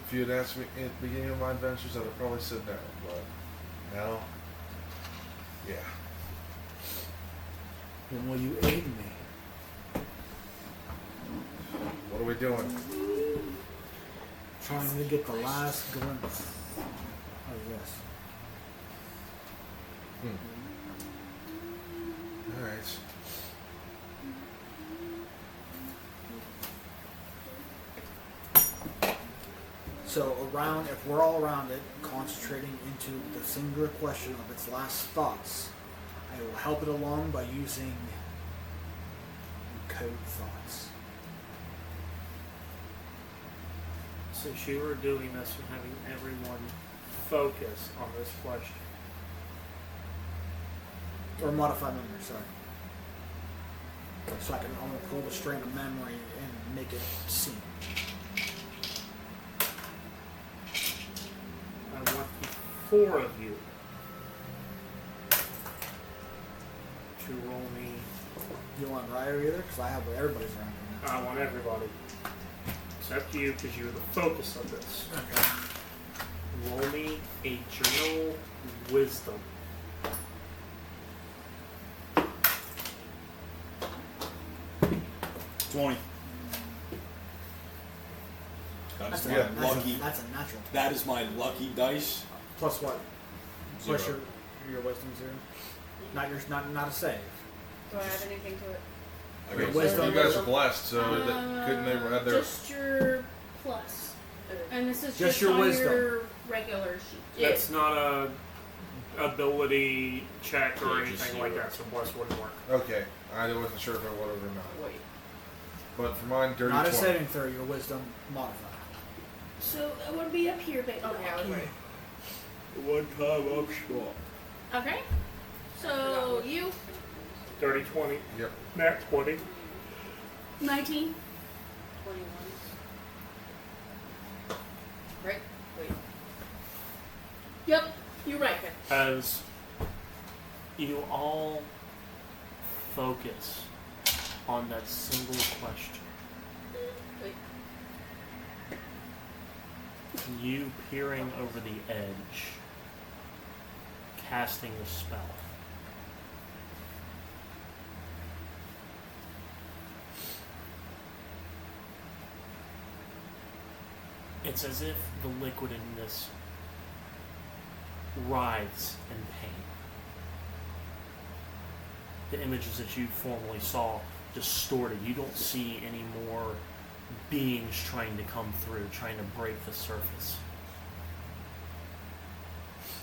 If you had asked me at the beginning of my adventures, I'd have probably said no, but now, yeah. Then will you aid me? What are we doing? Trying to get the last glimpse of this. Alright. So if we're all around it, concentrating into the singular question of its last thoughts, I will help it along by using code thoughts. So you were doing this and having everyone focus on this question. Or modify memory, sorry. So I can only pull the string of memory and make it seem. I want the four of you to roll me. You want Ryer either? Because I have everybody's around here now. I want everybody. Except you, because you're the focus of this. Okay. Roll me a journal wisdom. That's Yeah. my lucky. That's a natural. That is my lucky dice. Plus what? Zero. Plus your wisdom 0. Not a save. Do I have anything to it? Okay, Wisdom. you guys are blessed, so couldn't they add their... Just your plus. And this is Just just your on wisdom. your regular sheet. That's not a ability check or Yeah, just anything like zero. that, so bless wouldn't work. Okay, I wasn't sure if it would have or not. Wait. But for mine, dirty Not a 20. saving throw. Your wisdom modifier. So that would be up here, baby. Okay, I was right. One time I'm strong. Okay. So you, Dirty 20. Yep. Nat 20. 19. 21. Right? Wait. Yep, you're right. As you all focus on that single question, Wait. you peering over the edge, casting the spell. It's as if the liquid in this writhes in pain. The images that you formerly saw distorted. You don't see any more beings trying to come through, trying to break the surface.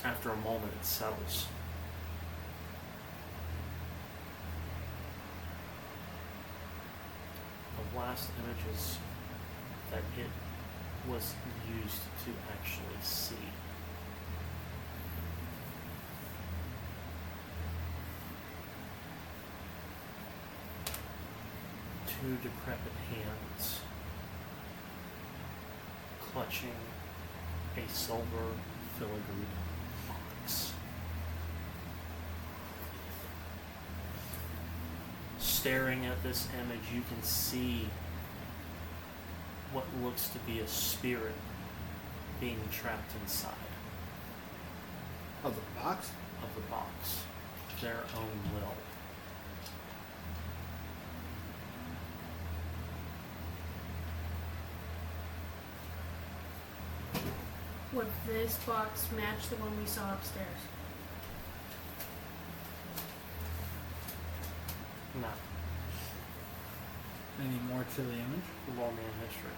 After a moment, it settles. The last images that it was used to actually see. Two decrepit hands clutching a silver filigreed box. Staring at this image, you can see what looks to be a spirit being trapped inside Of the box? of the box, their own will. Would this box match the one we saw upstairs? No. Any more to the image? Roll me in history.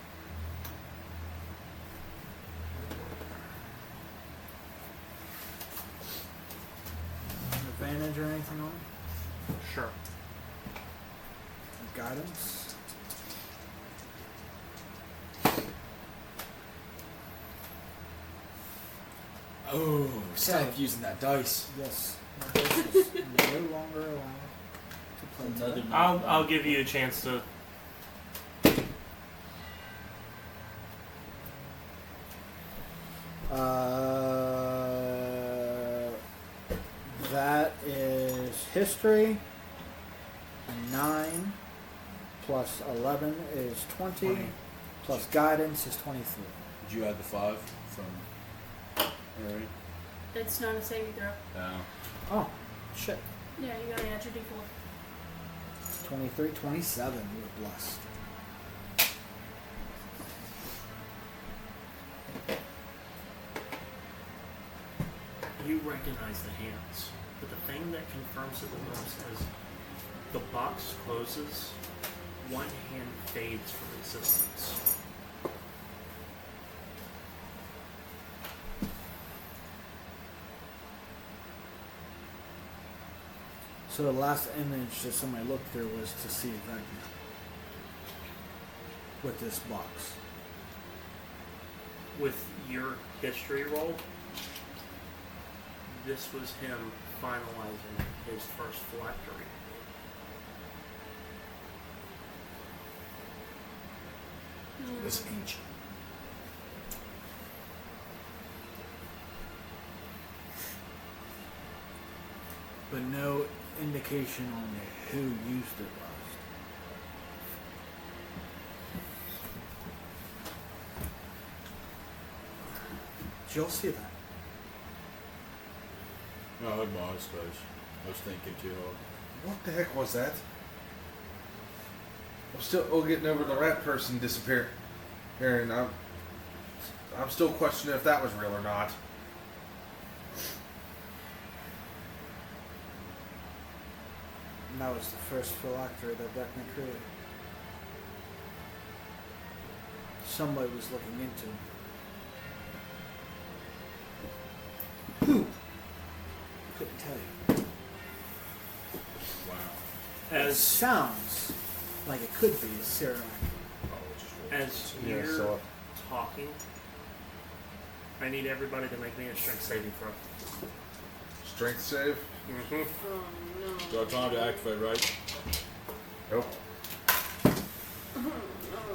Advantage or anything on it? Sure. Guidance? Oh, stop using that dice. Yes. My dice is no longer allowed to play Another today. I'll give you a chance to. That is history. 9 plus 11 is 20. Plus guidance is 23. Did you add the 5 from Harry? It's not a saving throw. No. Oh, shit. Yeah, you gotta add your d4. 23, 27. You were blessed. You recognize the hands, but the thing that confirms it the most is the box closes, one hand fades from existence. So the last image that somebody looked through was to see Vecna with this box. With your history roll, this was him finalizing his first phylactery. This ancient. But no indication on who used it last. Did y'all see that? No, I had my eyes closed. I was thinking too hard. What the heck was that? I'm still getting over the rat person disappearing. And I'm still questioning if that was real or not. And that was the first phylactery that Vecna created. Somebody was looking into. Who? Couldn't tell you. Wow. It As sounds like it could be a Sarah. as Yeah, you're so talking, I need everybody to make me a strength saving throw. strength save. Mm-hmm. Oh no. Do I have time to activate, right? Nope.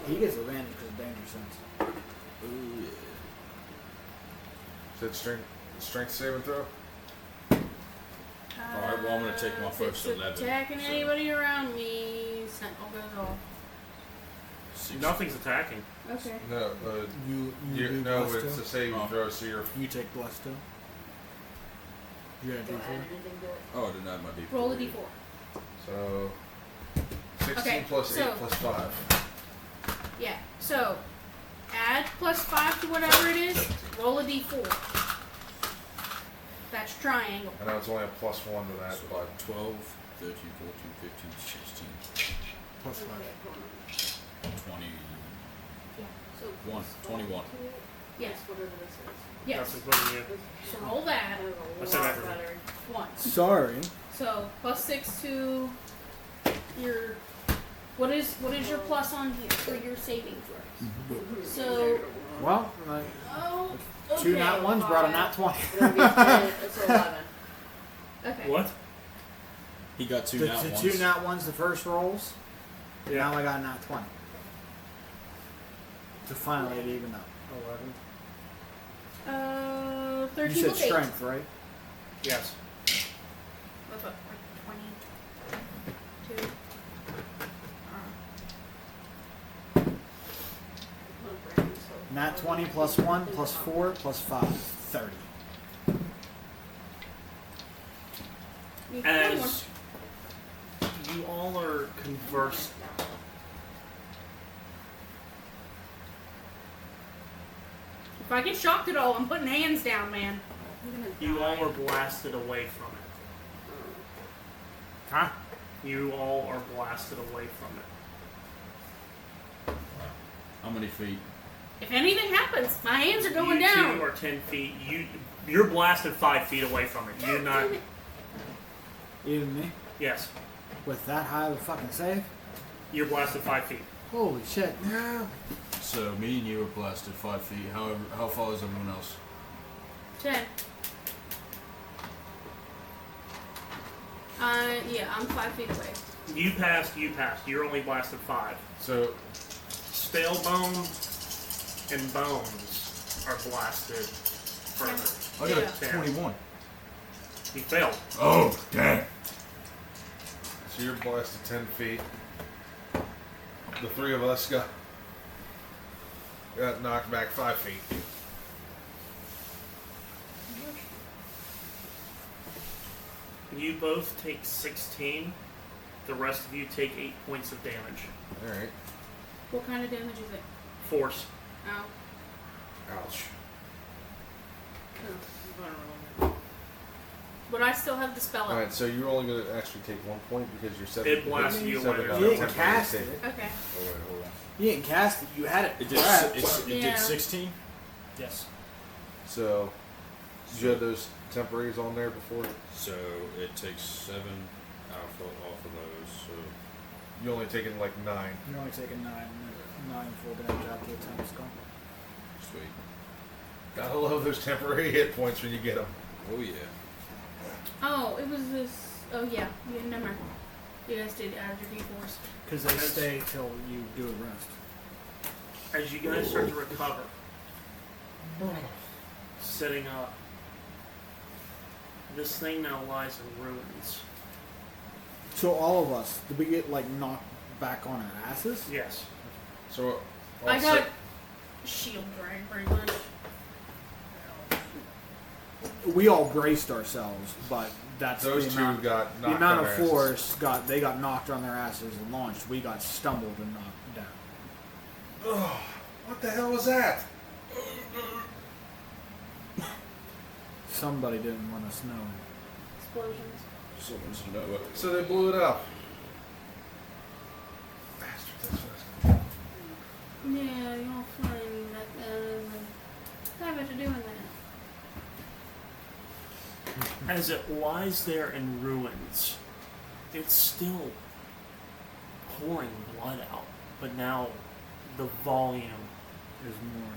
He gets advantage because of danger sense. Ooh, yeah. Said strength saving throw. Alright, well, I'm gonna take my If first it's 11, attacking so- anybody around me, Sentinel goes off. Nothing's attacking. Okay. No, You no, do it's a saving Oh. throw. So you're You take blessed too. You got a Do I add D4. anything to it? Oh, I didn't have my D4. Roll a d4. so 16 Okay, plus so- 8 plus 5. Yeah. So, add +5 to whatever it is. Roll a d4. That's triangle. I know it's only a +1 to that, So, but 12, 13, 14, 15, 16, Plus 5. 20, So 21. Yes. whatever this is. Yes. That's including you. So roll that. I I said everything. better. 1. Sorry. So +6 to your. What is your plus on here for your saving throws? So Well, oh. two Okay. nat ones brought a nat 20. It'll be 10, it's 11. Okay. What? He got two The nat ones. two nat ones the first rolls. Yeah. Now I got a nat 20. To finally it even up. 11. 13 You said plus 8. strength, right? Yes. What's up? 22. Nat 20 plus 1 plus 4 plus 5. 30. As you all are conversing, If I get shocked at all, I'm putting hands down, man. you all are blasted away from it. Huh? You all are blasted away from it. How many feet? If anything happens, my hands are going you down. two are 10 feet. You're blasted 5 feet away from it. You're not. Even me? Yes. With that high of a fucking save? You're blasted 5 feet. Holy shit. Yeah. So me and you are blasted 5 feet. How far is everyone else? 10. Yeah, I'm 5 feet away. You passed. You're only blasted 5. so Stale bone and bones are blasted further. I got Yeah. a 21. You failed. Oh, damn. so you're blasted 10 feet. The three of us got knocked back 5 feet. You both take 16. The rest of you take 8 points of damage. All right. What kind of damage is it? Force. Ow. Ouch. But I still have the spell All up. right. So you're only going to actually take 1 point because you're 7. It blasts you away. seven out You of didn't 10 cast save. it. Okay. Oh, wait, hold on. You didn't cast it. You had it. It did. prepped. It Yeah. did 16. Yes. So did you have those temporaries on there before? So it takes 7 off of those. So You only taken like 9. You're only taking 9 full damage after the time skull. sweet. Gotta love those temporary hit points when you get them. Oh yeah. Oh, it was this. Oh, yeah. Yeah, never mind. You guys did add your d4s. Because they stay till you do a rest. As you guys start to recover, sitting up, this thing now lies in ruins. So all of us, did we get like knocked back on our asses? Yes. So I got shield drag pretty much. We all braced ourselves, but that's those the two amount. got knocked The amount on of their force they got knocked on their asses and launched. We got stumbled and knocked down. Oh, what the hell was that? Somebody didn't want us knowing. Explosions. Someone's know it. So they blew it up. Bastard, that's what I was gonna do. Yeah, you'll find that. What have to do with that? As it lies there in ruins, it's still pouring blood out, but now the volume There's more.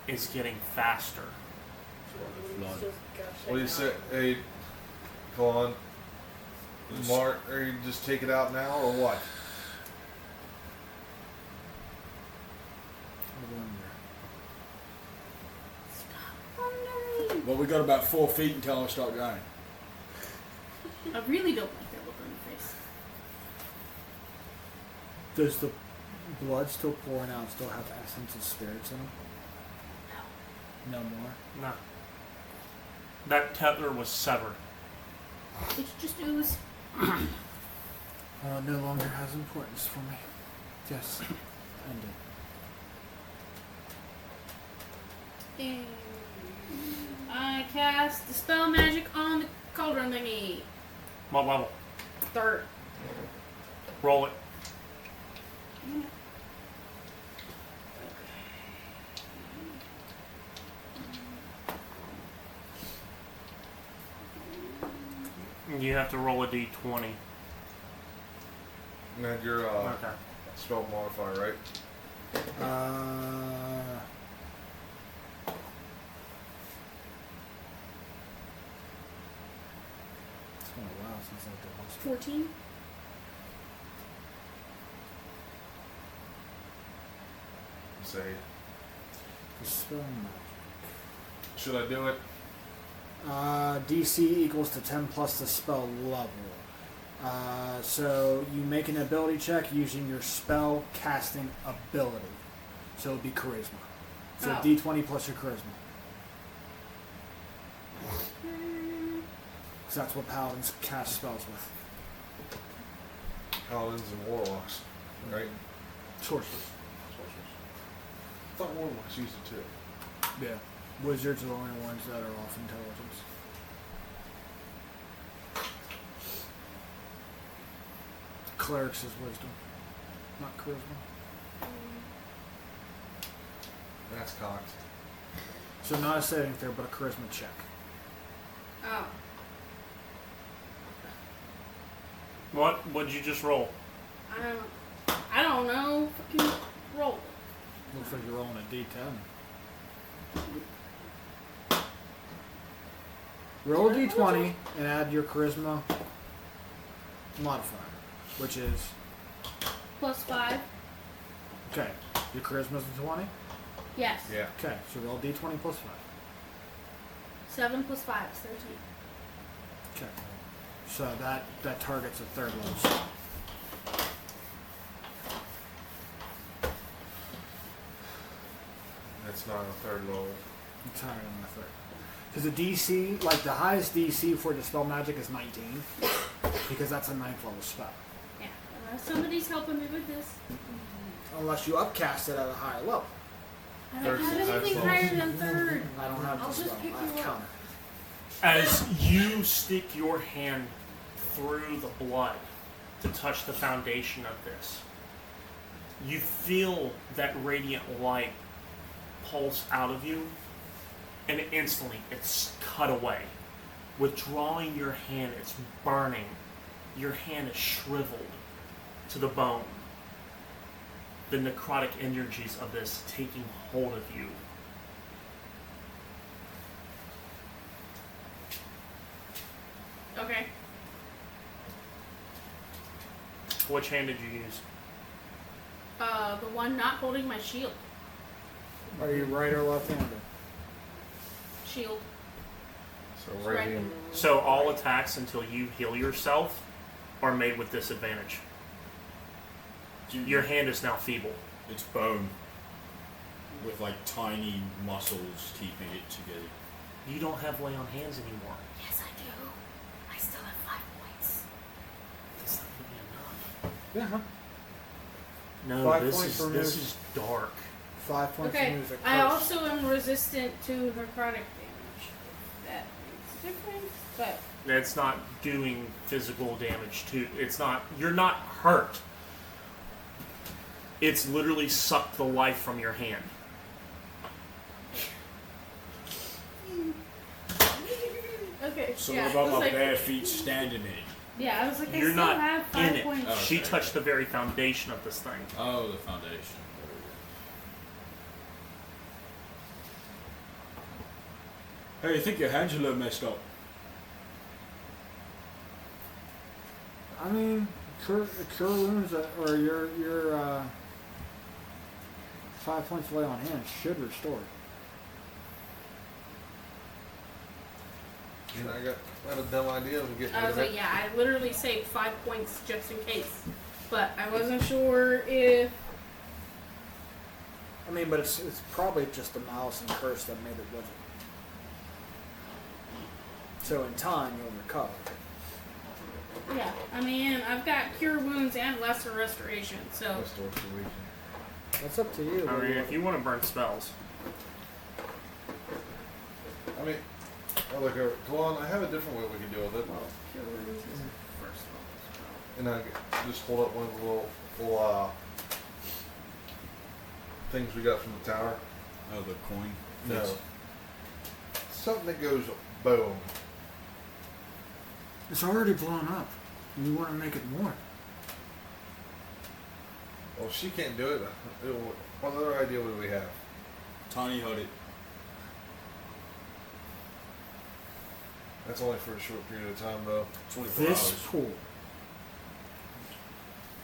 is getting faster. It's just gushing What do you out. say? Hey, come on. Mark, are you just take it out now or what? Well, we got about 4 feet until I start going. I really don't like that look on your face. Does the blood still pouring out still have essence of spirits in them? No. No more? No. That tether was severed. It's just ooze. No longer has importance for me. Yes. Ended. And I cast Dispel Magic on the cauldron thingy. What level? Third. Roll it. You have to roll a d20. And your Okay. spell modifier, right? It's been a while since I've done this. 14. Say, Dispel magic. should I do it? DC equals to 10 plus the spell level. So you make an ability check using your spell casting ability. So it would be charisma. So Oh. D20 plus your charisma. Because that's what paladins cast spells with. Paladins and warlocks, right? Sorcerers. I thought warlocks used it too. Yeah. Wizards are the only ones that are off intelligence. Clerics is wisdom, not charisma. That's cocked. So not a saving throw, but a charisma check. Oh. What'd you just roll? I don't know. Fucking roll. Looks like you're rolling a D10. Roll a D20 and add your charisma modifier, which is +5. okay. Your charisma's a 20. Yes. Yeah. Okay, so roll D20 plus 5. 7 + 5 is 13. Okay. So that targets a third level spell. That's not a third level. It's higher than the third. Because the DC, like the highest DC for Dispel Magic is 19. Because that's a 9th level spell. Yeah. Somebody's helping me with this. Unless you upcast it at a higher level. I don't have anything higher than third. I don't have I'll Dispel. just pick I have you up. counter. As you stick your hand through the blood to touch the foundation of this, you feel that radiant light pulse out of you, and instantly it's cut away. Withdrawing your hand, it's burning. Your hand is shriveled to the bone. The necrotic energies of this taking hold of you. Okay. Which hand did you use? The one not holding my shield. Are you right or left-handed? Shield. So Right. radiant. So all attacks until you heal yourself are made with disadvantage. Your hand is now feeble. It's bone with like tiny muscles keeping it together. You don't have lay on hands anymore. Yes, I do. I still have 5 points. That's not gonna be enough. Yeah. No, 5 this points is for this music. is dark. 5 points Okay. of music. I Curse. also am resistant to necrotic damage. That makes a difference. But It's not doing physical damage to. It's not. You're not hurt. It's literally sucked the life from your hand. Okay. So yeah, what about I was my like, bare feet standing in it? Yeah, I was like, I You're still not have 5 in it. points. Oh. She Okay. touched the very foundation of this thing. Oh, the foundation. Hey, you think your hands are a little messed up? I mean, cure wounds or your 5 points lay on hands should restore. And I got a dumb idea of getting I rid was of like, it. yeah, I literally saved 5 points just in case. But I wasn't sure if. I mean, but it's probably just the malice and curse that made it with it. So in time, you'll recover. Yeah, I mean, I've got cure wounds and lesser restoration, so. Restoration. That's up to you. I mean, if you want to burn spells. I mean, look, go on. I have a different way we can deal with it. Cure wounds is first level. And I just hold up one of the little things we got from the tower. Oh, the coin. No. Something that goes boom. It's already blown up. You want to make it more. Well, if she can't do it, what other idea would we have? Tiny hut it. That's only for a short period of time, though. 24 This hours. pool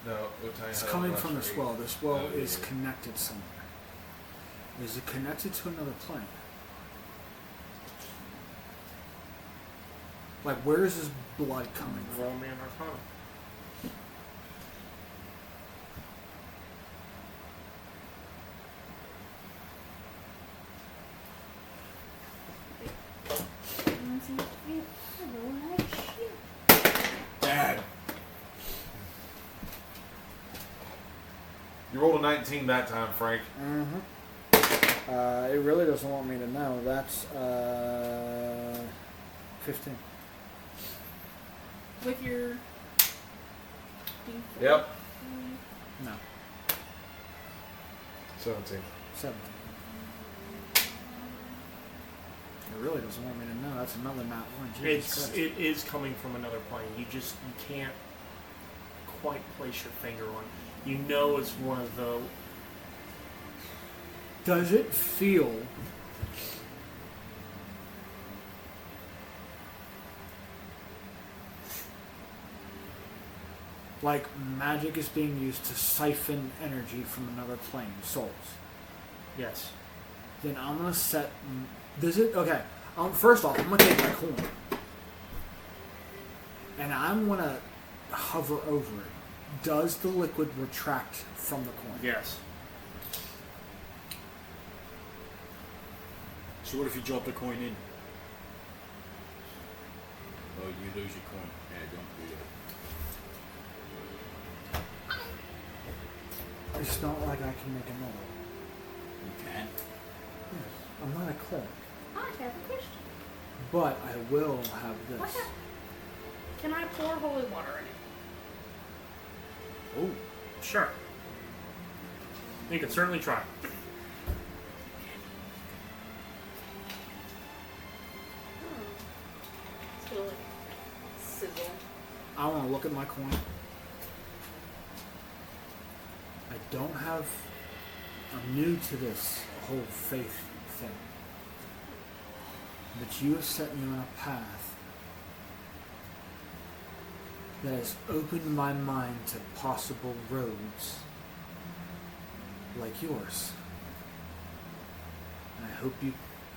No, we'll tell you is how coming to from last this for well. This well Oh, is yeah. connected somewhere. Is it connected to another plane? Like, where is this blood coming from? Roll me an Arcana. Dad. You rolled a 19 that time, Frank. Mm-hmm. It really doesn't want me to know. That's 15. With your. Yep. No, 17. 17. It really doesn't want me to know. That's another not one. Jesus Christ. It is coming from another plane. You can't quite place your finger on it. You know it's one of the. Does it feel like magic is being used to siphon energy from another plane, souls? Yes. Then I'm gonna set. Does it? Okay. First off, I'm gonna take my coin, and I'm gonna hover over it. Does the liquid retract from the coin? Yes. So what if you drop the coin in? Well, you lose your coin. Yeah, don't do that. It's not like I can make another. You can. Yes. I'm not a cleric, I have a question. but I will have this. What can I pour holy water in it? Oh, sure. You can certainly try. It's gonna like sizzle. I want to look at my coin. I don't have. I'm new to this whole faith thing. But you have set me on a path that has opened my mind to possible roads like yours. And I hope you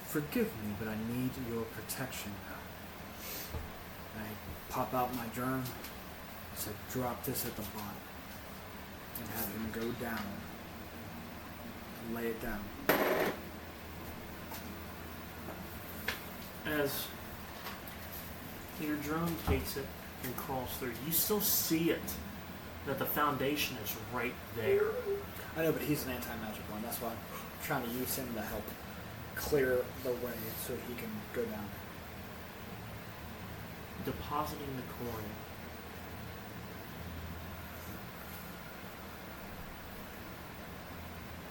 forgive me, but I need your protection now. I pop out my germ, so drop this at the bottom, and have him go down. Lay it down. As your drone takes it and crawls through, you still see it. That the foundation is right there. I know, but he's an anti-magic one. That's why I'm trying to use him to help clear the way so he can go down. Depositing the coin.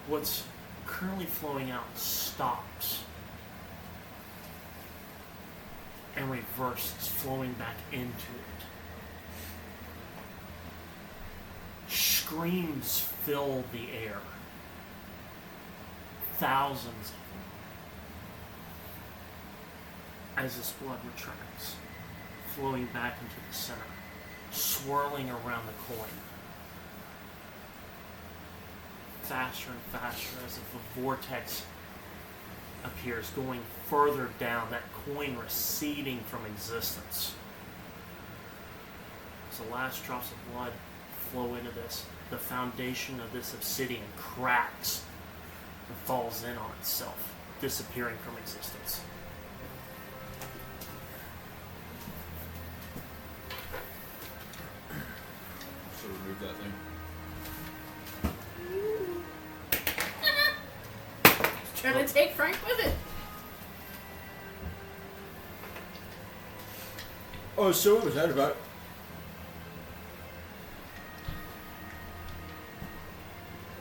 What's currently flowing out stops. and reverses, flowing back into it. Screams fill the air. Thousands of them. As this blood returns, flowing back into the center, swirling around the coin. Faster and faster as if a vortex appears, going further down, that coin receding from existence. As the last drops of blood flow into this, the foundation of this obsidian cracks and falls in on itself, disappearing from existence. So remove that thing. Trying to take Frank with it. Oh, so what was that about?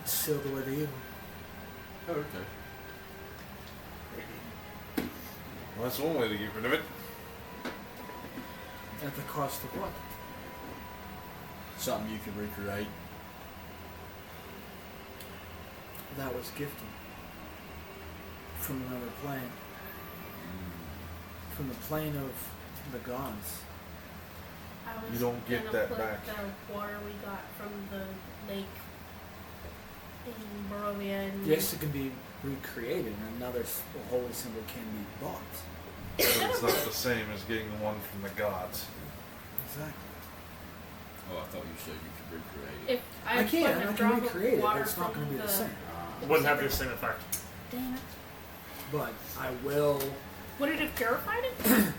It's sealed away the evil. Oh, okay. Well, that's one way to get rid of it. At the cost of what? Something you can recreate. That was gifted. From another plane. From the plane of the gods. I was You don't get gonna that put back. the water we got from the lake in Barovia and Yes, it can be recreated, and another holy symbol can be bought. But it's not the same as getting the one from the gods. Exactly. Oh, I thought you said you could recreate it. if I put can. a I can drop of recreate it, but water it's not from going to be the same. It wouldn't have the same effect. Damn it. But I will. Would it have purified it?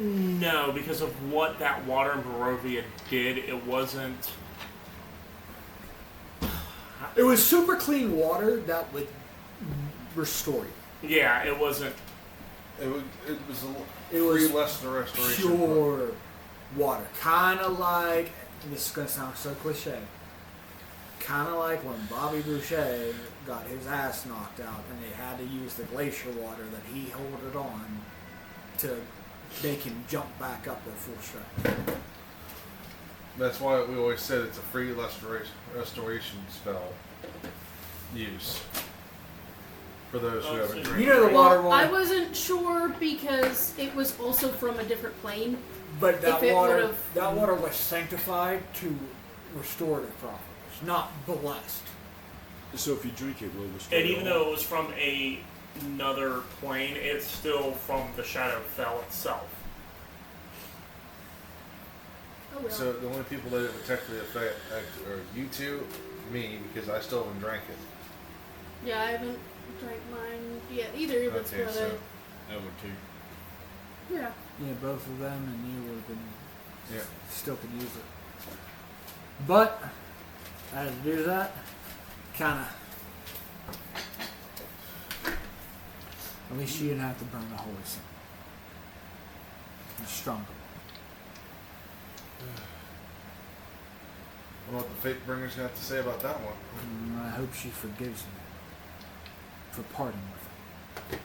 No, because of what that water in Barovia did, it wasn't. It was super clean water that would restore you. Yeah, it wasn't. It was It was less than restoration. pure water. Kind of like, and this is going to sound so cliche, kind of like when Bobby Boucher got his ass knocked out and they had to use the glacier water that he holded on to make him jump back up to full strength. That's why we always said it's a free restoration spell use for those who haven't drank. You know the water Well, one, I wasn't sure because it was also from a different plane. but that if it water, would've- that water was sanctified to restorative properties, not blessed. So if you drink it, will restore And it even all? though it was from another plane, it's still from the Shadowfell itself. Oh well. So the only people that it would technically affect are you two, me, because I still haven't drank it. Yeah, I haven't drank mine yet either. That's Okay, what so That one too. yeah. Yeah, both of them, and you would have been yeah. still could use it. But I had to do that, kind of. At least you didn't have to burn the holy sin. It's stronger. I don't know what the fate bringers have to say about that one. And I hope she forgives me for parting with it.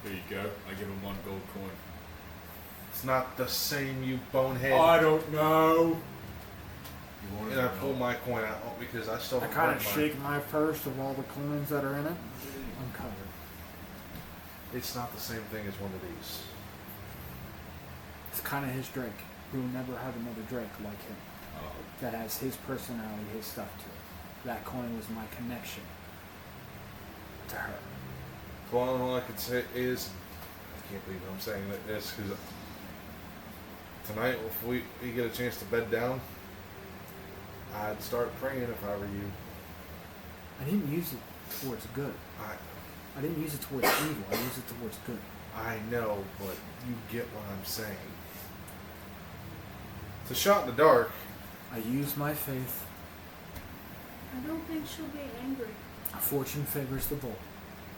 There you go. I give him 1 gold coin. It's not the same, you bonehead. I don't know. You want it And I or pull not? my coin out because I still I haven't kind drank of mine. shake my purse of all the coins that are in it. Uncovered. It's not the same thing as one of these. It's kind of his Drake. We will never have another Drake like him. Oh. That has his personality, his stuff to it. That coin was my connection to her. Well, all I can say is, I can't believe I'm saying this because tonight, if we get a chance to bed down, I'd start praying if I were you. I didn't use it towards good. I didn't use it towards evil. I used it towards good. I know, but you get what I'm saying. It's a shot in the dark. I used my faith. I don't think she'll be angry. Fortune favors the bold.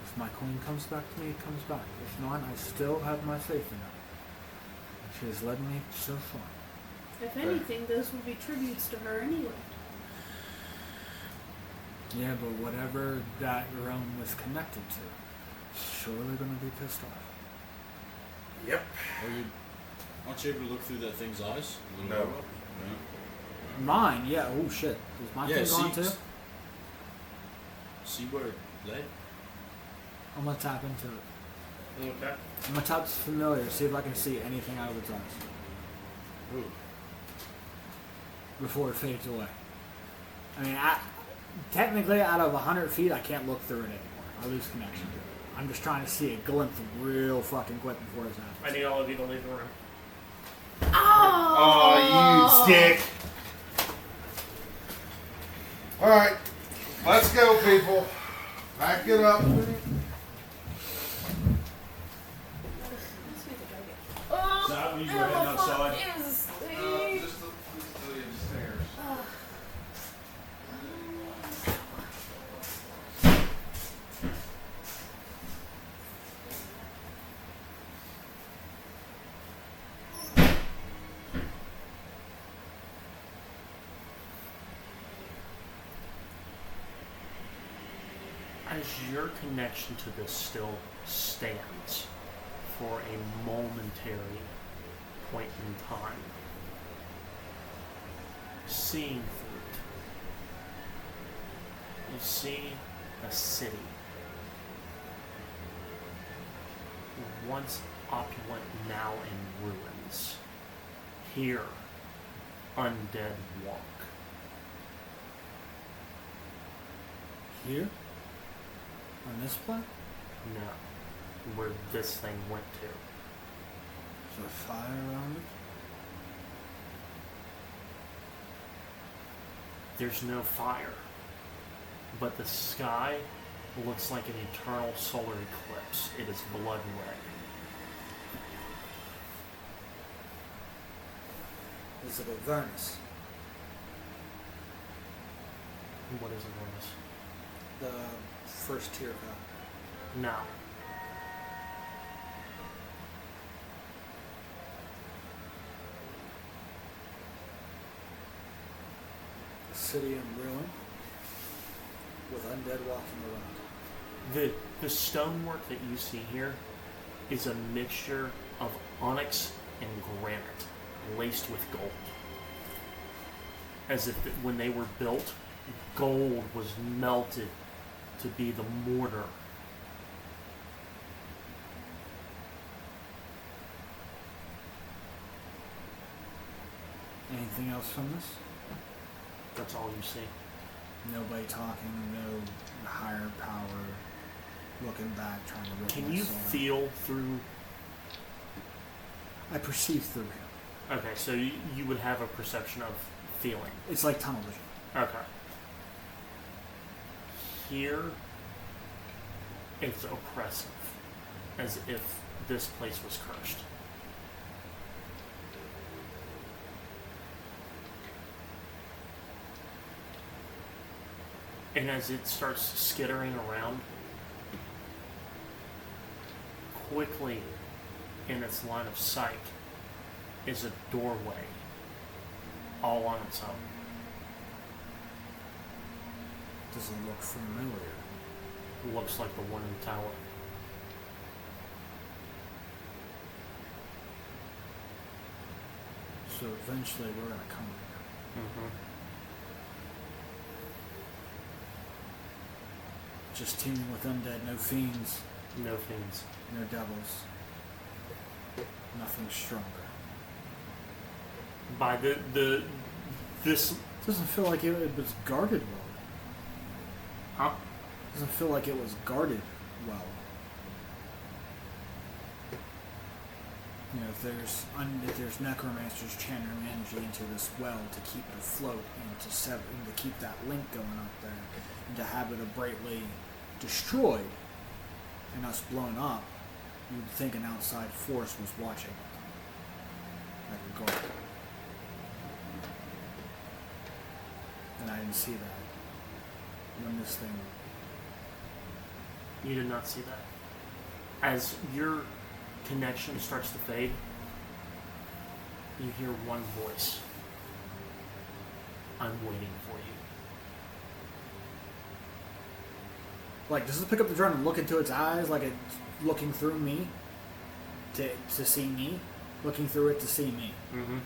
If my queen comes back to me, it comes back. If not, I still have my faith in her. She has led me so far. If anything, those would be tributes to her anyway. Yeah, but whatever that realm was connected to, Sure they're gonna be pissed off. Yep. Aren't you able to look through that thing's eyes? A little No. lower? No. Mine, yeah. Oh shit. Is my thing gone too? See where it led? I'm gonna tap into it. Okay. I'm gonna tap to familiar, see if I can see anything out of its eyes. Ooh. Before it fades away. I mean, technically, out of 100 feet, I can't look through it anymore. I lose connection to it. I'm just trying to see a glimpse real fucking quick before it's happening. I need all of you to leave the room. Oh, you dick. Alright. Let's go, people. Back it up. So how are you heading outside? Just the stairs. As your connection to this still stands for a momentary point in time, seeing through it, you see a city. Once opulent, now in ruins. Here, undead walk. Here? On this plane? No, where this thing went to. Is there fire around it? There's no fire, but the sky looks like an eternal solar eclipse. It is blood red. Is it Avernus? What is Avernus? The first tier hell. No. A city in ruin with undead walking around. The stonework that you see here is a mixture of onyx and granite laced with gold. As if when they were built, gold was melted to be the mortar. Anything else from this? That's all you see. Nobody talking, no higher power looking back, trying to rip Can my you soul out. feel through? I perceive through him. Okay, so you would have a perception of feeling. It's like tunnel vision. Okay. Here, it's oppressive, as if this place was cursed. And as it starts skittering around, quickly in its line of sight is a doorway, all on its own. Does it look familiar? Looks like the one in the tower. So eventually we're gonna come here. Mm-hmm. Just teeming with undead, no fiends, No fiends. no devils. Nothing stronger. By this Doesn't feel like it was guarded well. huh? Doesn't feel like it was guarded well. You know, if there's necromancers channeling energy into this well to keep it afloat and to keep that link going up there, and to have it abruptly destroyed and us blown up, you'd think an outside force was watching it, like a guard. And I didn't see that when this thing. You did not see that. As your connection starts to fade, you hear one voice. I'm waiting for you. Like, does it pick up the drone and look into its eyes like it's looking through me to see me? Looking through it to see me. Mm-hmm.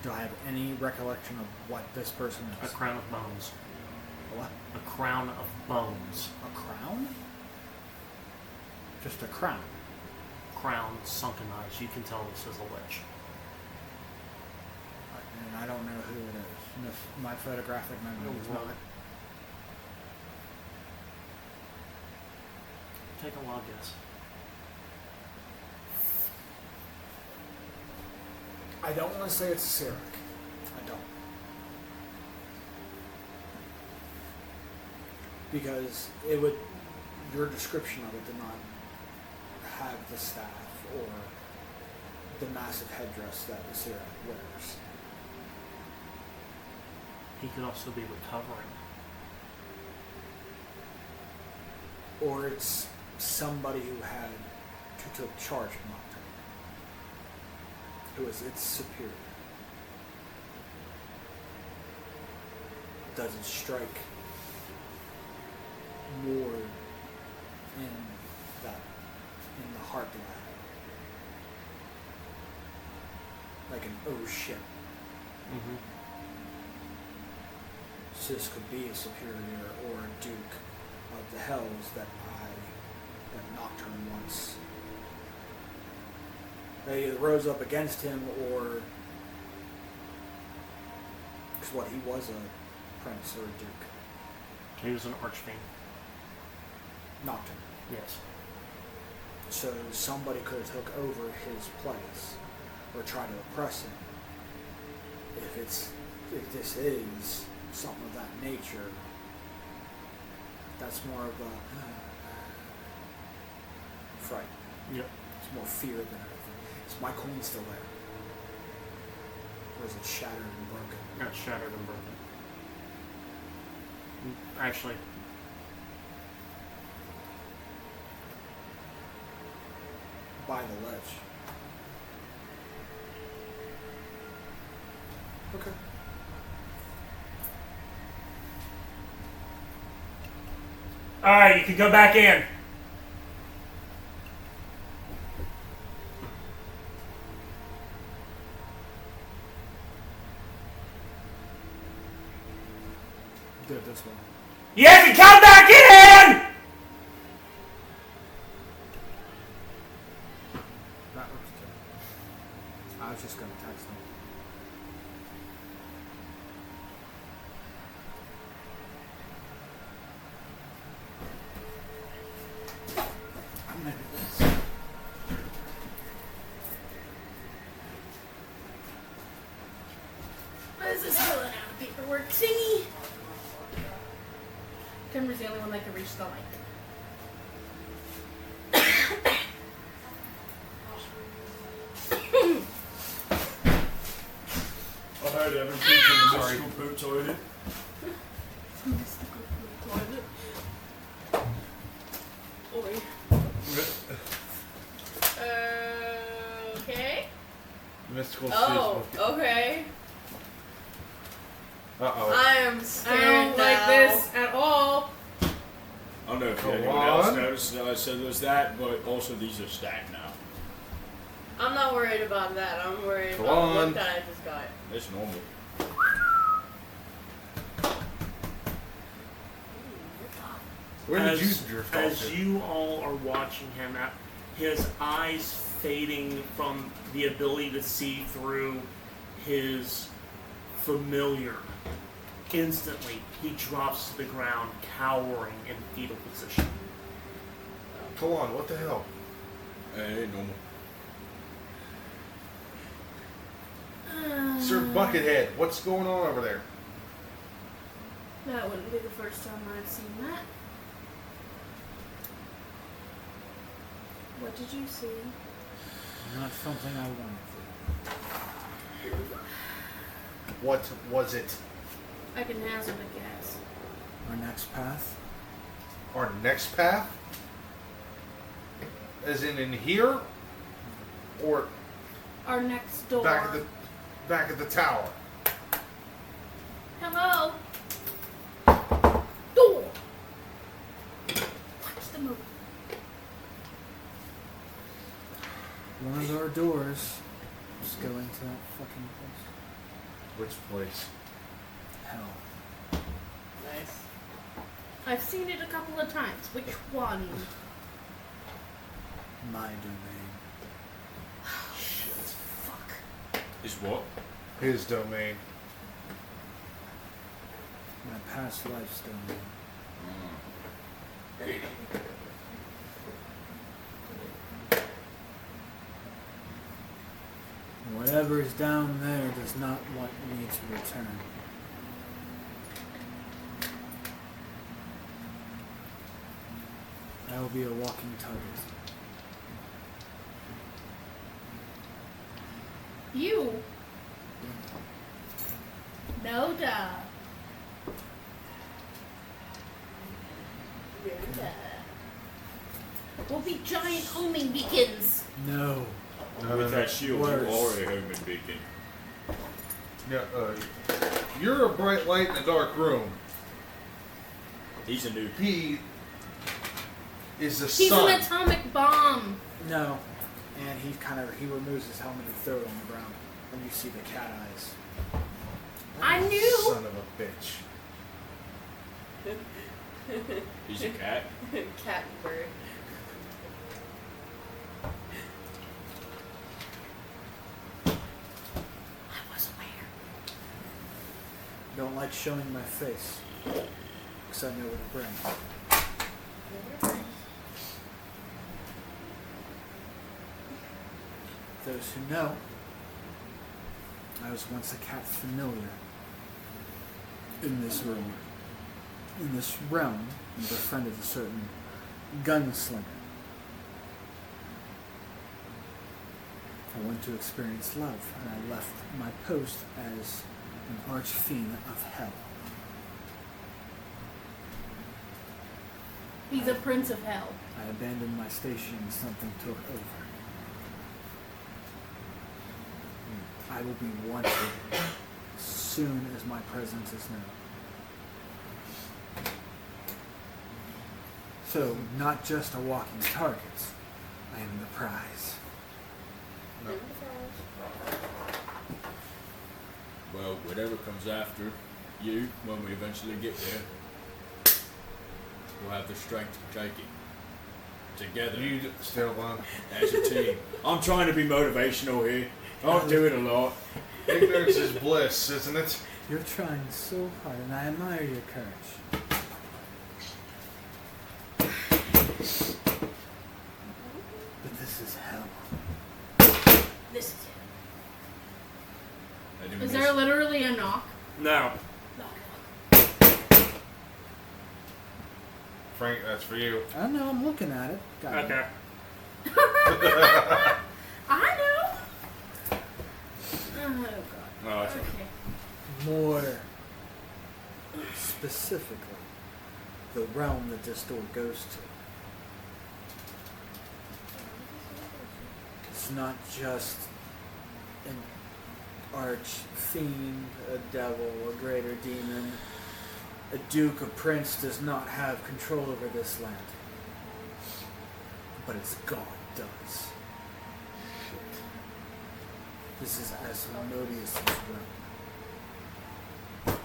Do I have any recollection of what this person A is? crown of bones. What? A crown of bones. A crown? Just a crown. Crown, sunken eyes. You can tell this is a lich. And I don't know who it is. My photographic memory is not. Take a wild guess. I don't want to say it's a Cyric. I don't. Because it would, your description of it did not have the staff or the massive headdress that the Cyric wears. He could also be recovering. Or it's somebody who took charge of Nocturne. Who is its superior. Does it strike more in the heart that I have? Like an oh shit. Mm-hmm. So this could be a superior or a duke of the hells that Nocturne once. They either rose up against him or, because what, he was a prince or a duke. He was an archfiend. Nocturne. Yes. So somebody could have took over his place or tried to oppress him. If this is something of that nature, that's more of a fright. Yep. It's more fear than anything. Is my coin still there? Or is it shattered and broken? Got shattered and broken. Actually, by the ledge. Okay. alright, you can go back in. Do it this way. You can come back in! That works too. I was just gonna text him. I'm gonna do this. What is this filling out of paperwork thingy? Timber's the only one that can reach the mic. I heard everything from the mystical poop toilet. Mystical toilet. Oi. Okay. Mystical Oh, sleep. okay. Uh-oh. I am scared. I don't like this at all. I don't know if Come anyone else on. noticed. So there's that, but also these are stacked now. I'm not worried about that. I'm worried Come about on. what that I just got. It's normal. Where did you jerk off as to? you all are watching him, his eyes fading from the ability to see through his familiar, instantly he drops to the ground, cowering in fetal position. Come on, what the hell? Hey, normal. Sir Buckethead, what's going on over there? That wouldn't be the first time I've seen that. What did you see? Not something I wanted What was it? I can hazard a guess. for. Our next path? Our next path? As in here? Or Our next door. back at the tower? Hello? Door. doors just go into that fucking place. Which place? Hell. Nice. I've seen it a couple of times. Which one? My domain. Fuck. Is what? His domain. My past life's domain. And whatever is down there does not want me to return. I will be a walking target. You. No duh. We'll be giant homing beacons. No. With that shield, you Worse. are a human beacon. Yeah, you're a bright light in a dark room. He's a new. He is the He's sun. an atomic bomb. No. And he removes his helmet and throws it on the ground. And you see the cat eyes. I knew. Son of a bitch. He's a cat. Cat and bird. I was aware. Don't like showing my face. Because I know what it brings. Those who know, I was once a cat familiar in this room. In this realm, I befriended a certain gunslinger. I went to experience love, and I left my post as an archfiend of hell. He's a prince of hell. I abandoned my station and something took over. I will be wanted as soon as my presence is known. So, not just a walking target, I am the prize. No. Well, whatever comes after you, when we eventually get there, we'll have the strength to take it. Together. You still on. As a team. I'm trying to be motivational here. I don't do it a lot. Ignorance is bliss, isn't it? You're trying so hard, and I admire your courage. But this is hell. This is I it. didn't Is miss- there literally a knock? No. Frank, that's for you. I don't know, I'm looking at it. Got it. Okay. I know. Oh god. Oh, that's right. Okay. More specifically, the realm that this door goes to. It's not just an arch-fiend, a devil, a greater demon. A duke, a prince does not have control over this land. But its God does. This is Asmodeus' realm.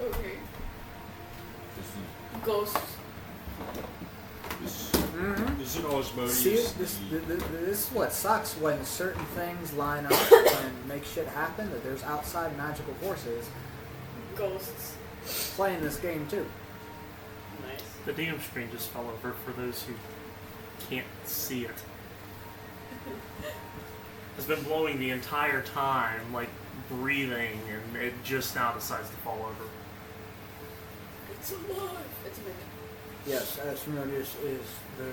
Okay. This Ghosts. is an osmosis. See, this is what sucks when certain things line up and make shit happen, that there's outside magical forces Ghosts. playing this game too. Nice. The DM screen just fell over for those who can't see it. It's been blowing the entire time, like breathing, and it just now decides to fall over. It's alive. It's amazing. Yes, Asmodeus is the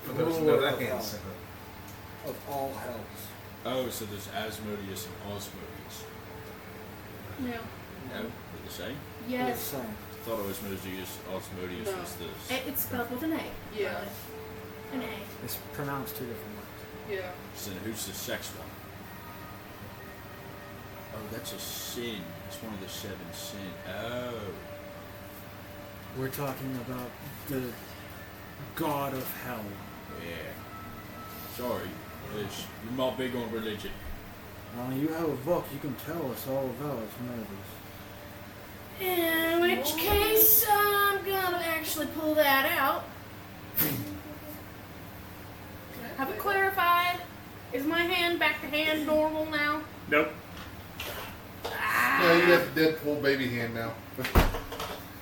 For those who ruler know that of, can't hell, say that. of all hells. Oh, so there's Asmodeus and Osmodeus. No. No, they're the same. It's Yes. the same. I thought Osmodeus was No. this. It's spelled with an A. Yeah. An A. It's pronounced two different ways. Yeah. So then who's the sex one? Oh, that's a sin. It's one of the 7 sins. Oh. We're talking about the god of hell. Yeah. Sorry. Is you're not big on religion. You have a book. You can tell us all about its motives. In which case, I'm gonna actually pull that out. Have it clarified. Is my hand back to hand normal now? Nope. Yeah, you have the Deadpool baby hand now.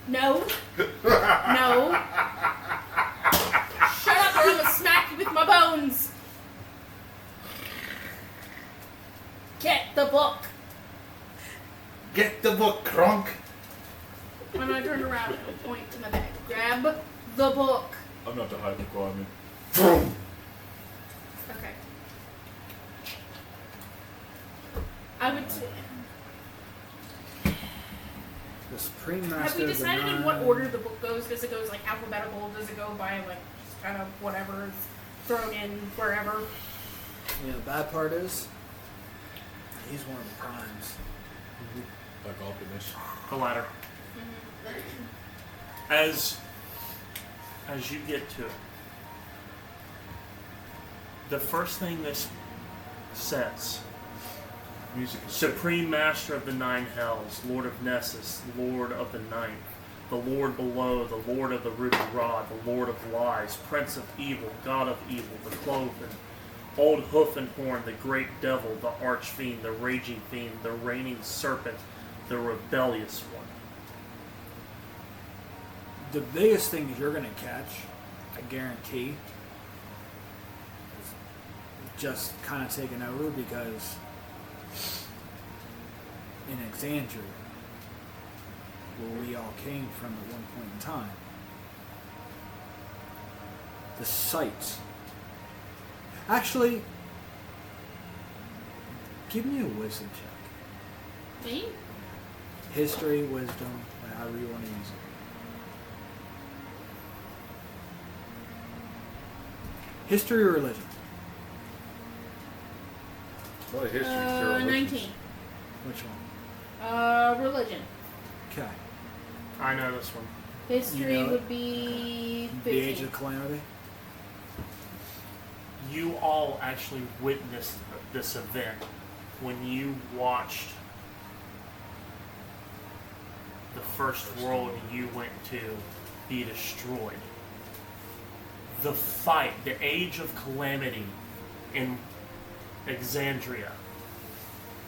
No. No. Shut up or I'm gonna smack you with my bones. Get the book. Get the book, Kronk. When I turn around, I'll point to my bag. Grab the book. I'm not the height requirement. Boom. Okay. I would. The Supreme Have Master we of the decided in Nine. what order the book goes? Does it go like alphabetical? Does it go by like just kind of whatever is thrown in wherever? Yeah, the bad part is, he's one of the primes. Like Optimus. The latter. As you get to it, the first thing this says, Music is Supreme Master of the Nine Hells, Lord of Nessus, Lord of the Ninth, the Lord below, the Lord of the Ruby Rod, the Lord of Lies, Prince of Evil, God of Evil, the Cloven, Old Hoof and Horn, the Great Devil, the Archfiend, the Raging Fiend, the Reigning Serpent, the Rebellious One. The biggest thing you're going to catch, I guarantee, is just kind of taking over because in Exandria, where we all came from at one point in time, the sites. Actually, give me a wisdom check. Me? History, wisdom, however you want to use it. History or religion? What a history. Sarah. 19. Which one? Religion. Okay. I know this one. History You know it? would be 15. The Age of Calamity? You all actually witnessed this event when you watched the first world you went to be destroyed. The fight, the Age of Calamity in Exandria,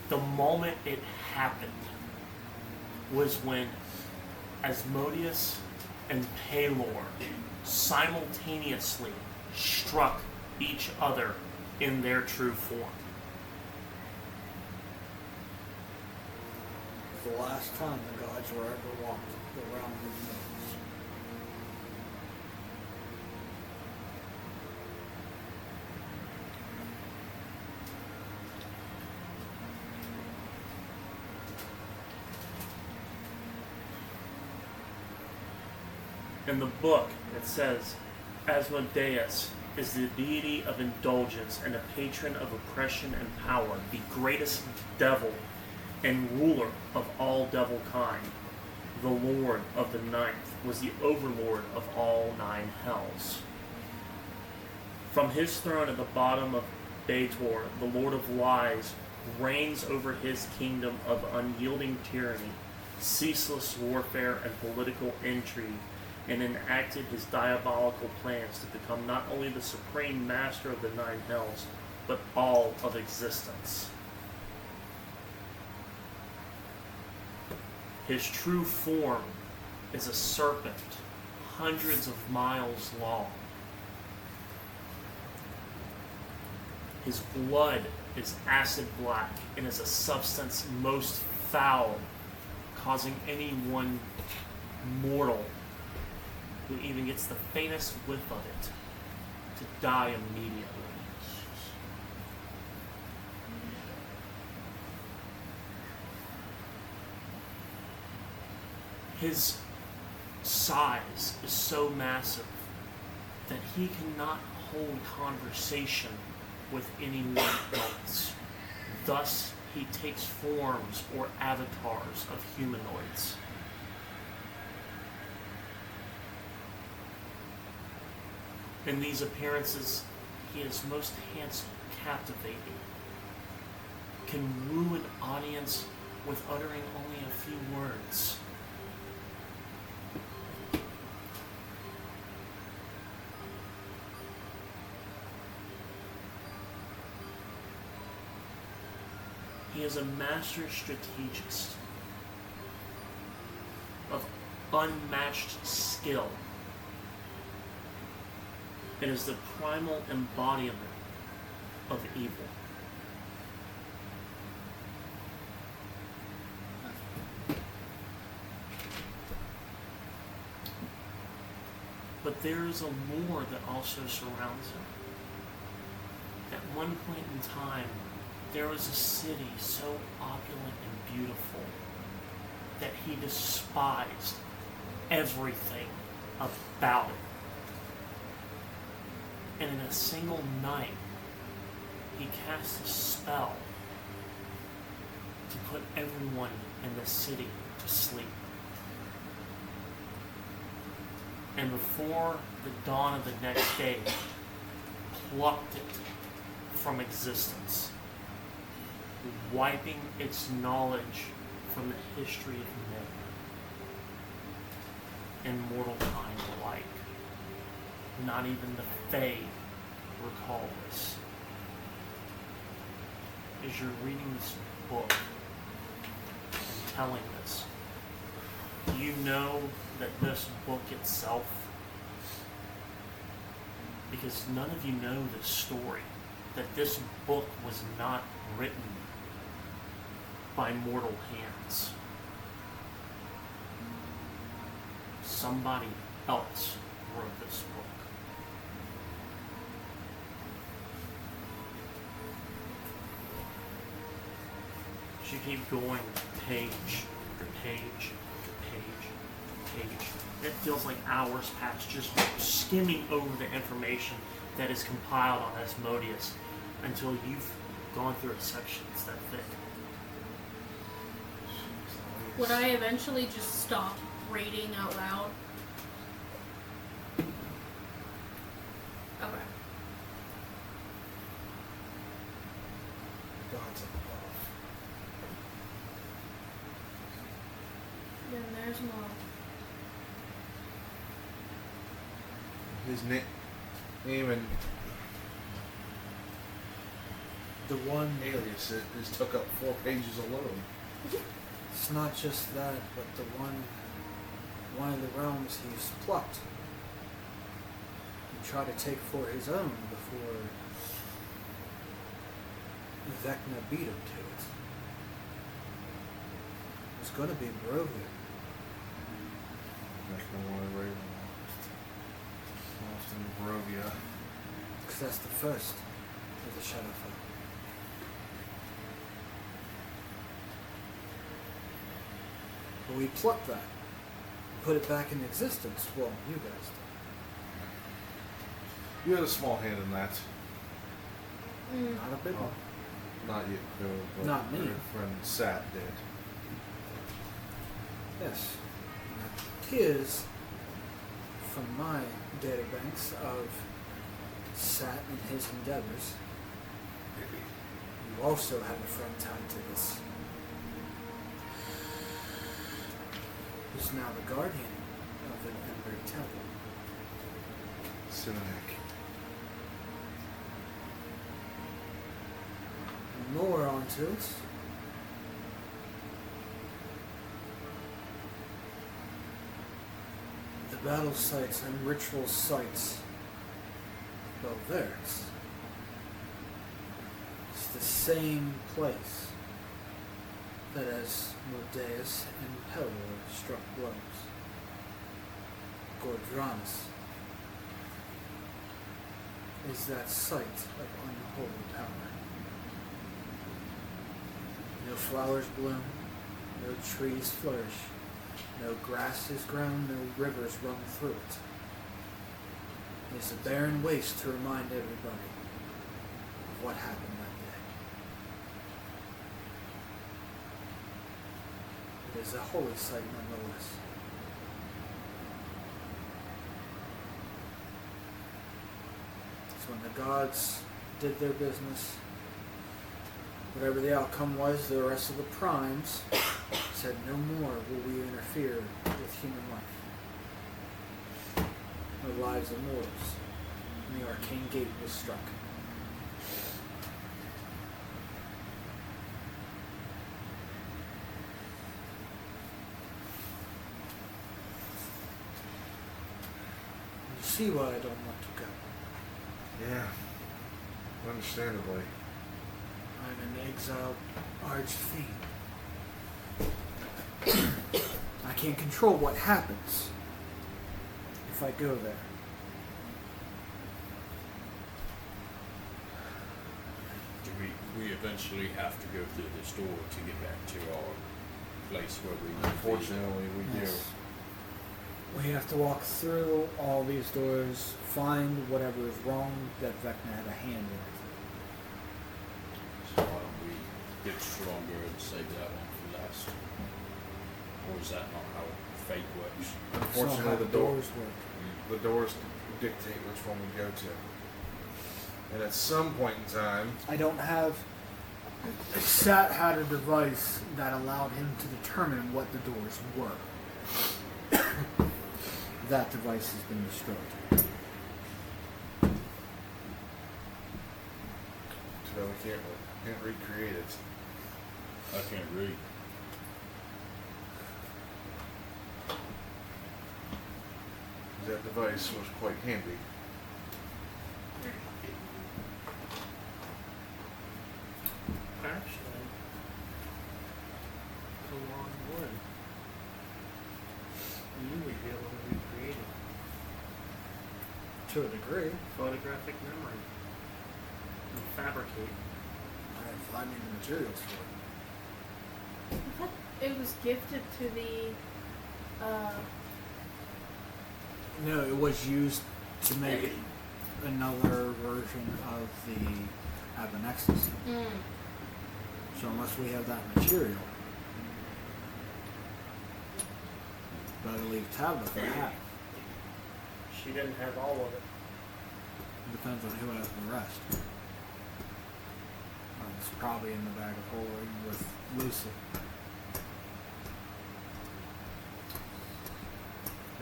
the moment it happened was when Asmodeus and Pelor simultaneously struck each other in their true form. It's the last time the gods were ever walked the realm of the North. In the book, it says, Asmodeus is the deity of indulgence and a patron of oppression and power, the greatest devil and ruler of all devil kind. The Lord of the Ninth was the overlord of all 9 hells. From his throne at the bottom of Bator, the Lord of Lies reigns over his kingdom of unyielding tyranny, ceaseless warfare, and political intrigue, and enacted his diabolical plans to become not only the supreme master of the 9 hells, but all of existence. His true form is a serpent, hundreds of miles long. His blood is acid black and is a substance most foul, causing anyone mortal who even gets the faintest whiff of it to die immediately. His size is so massive that he cannot hold conversation with anyone else. Thus, he takes forms or avatars of humanoids. In these appearances, He is most handsome, captivating, can woo an audience with uttering only a few words. He is a master strategist of unmatched skill. It is the primal embodiment of evil. But there is a lore that also surrounds him. At one point in time, there was a city so opulent and beautiful that he despised everything about it. And in a single night, he cast a spell to put everyone in the city to sleep. And before the dawn of the next day, plucked it from existence, wiping its knowledge from the history of men and mortal kind alike. Not even the Fae recall this. As you're reading this book and telling this, you know that this book itself, because none of you know this story, that this book was not written by mortal hands. Somebody else wrote this book. As you keep going page after page after page after page, it feels like hours pass just skimming over the information that is compiled on Asmodeus until you've gone through a section that's that thick. Would I eventually just stop reading out loud? Okay. Gods above. Then there's more. His name and The one, alias is took up 4 pages alone. it's not just that, but the one of the realms he's plucked and tried to take for his own before Vecna beat him to it. It was going to be Barovia. Lost in Barovia. Because that's the first of the Shadowfell. But we plucked that, put it back in existence. Well, you guys You had a small hand in that. did. Not a big Oh. one. Not you, but Not me. your friend Sat did. Yes. Here's from my databanks of Sat and his endeavors. You also have a friend tied to this. Who's now the guardian of an Ember temple. Simonek. And more onto it. The battle sites and ritual sites of theirs. It's the same place that as Mordeus and Pelor struck blows. Gordranus is that site of unholy power. No flowers bloom, no trees flourish, no grass is grown, no rivers run through it. It is a barren waste to remind everybody of what happened that day. It is a holy site nonetheless. when the gods did their business, whatever the outcome was, the rest of the primes said no more will we interfere with human life. The lives of mortals. And the arcane gate was struck. You see why I don't want to go. Yeah. Understandably. I'm an exiled archfiend. I can't control what happens if I go there. Do we eventually have to go through this door to get back to our place where we need to be? Unfortunately, we do. Yes. We have to walk through all these doors, find whatever is wrong that Vecna had a hand in it. So why don't we get stronger and save that one for last? Or is that not how fate works? Unfortunately, Somehow the doors work. The doors dictate which one we go to. And at some point in time, I don't have. Sat had a device that allowed him to determine what the doors were. That device has been destroyed. so we can't recreate it. I can't read. That device was quite handy. Actually, it's a long wood. You would be able to recreate it. To a degree. Photographic memory. And fabricate. I need the materials for it. I thought it was gifted to the. No, it was used to make another version of the Abenexus. So unless we have that material, but I believe Tabitha had it. She didn't have all of it. Depends on who has the rest. It's probably in the bag of holding with Lucy.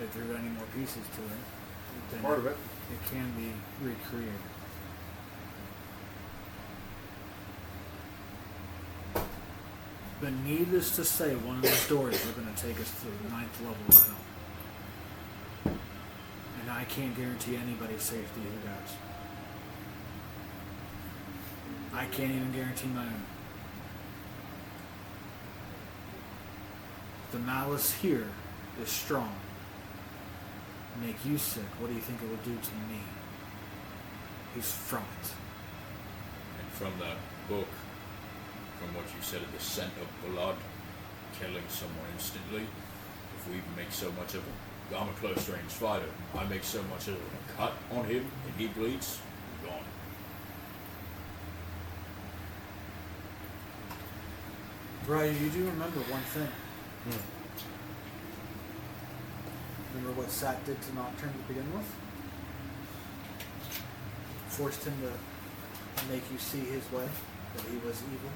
If there are any more pieces to it, then Part of it. it can be recreated. But needless to say, one of those doors are going to take us to the 9th level of hell. And I can't guarantee anybody's safety who does. I can't even guarantee my own. The malice here is strong. Make you sick. What do you think it would do to me? Who's from it? And from that book, from what you said of the scent of blood, killing someone instantly, if we even make so much of it, I'm a close range fighter. I make so much of a cut on him and he bleeds, I'm gone. Brian, you do remember one thing. Remember what Sat did to Nocturne to begin with? Forced him to make you see his way, that he was evil.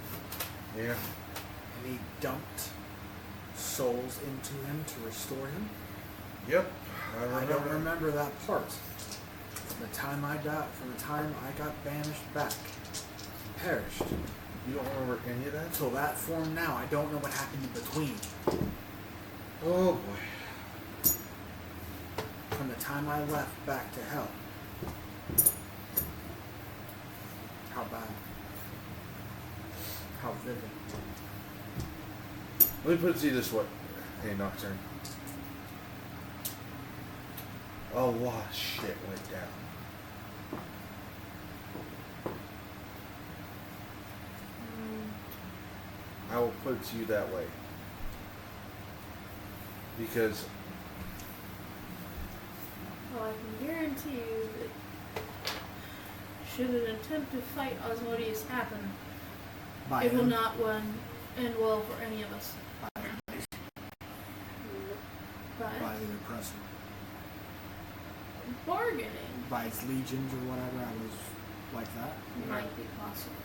Yeah. And he dumped souls into him to restore him. Yep. I don't remember that part. From the time I died, from the time I got banished back, perished. You don't remember any of that? Until that form now, I don't know what happened in between. Oh boy. From the time I left back to hell. How bad. How vivid. Let me put it to you this way. Hey, Nocturne. A lot of shit went down. I will put it to you that way. Because Well, I can guarantee you that should an attempt to fight Osmodeus happen, By it will him. not end well for any of us. But By the oppressor. Bargaining by its legions or whatever. I was like that. might be possible.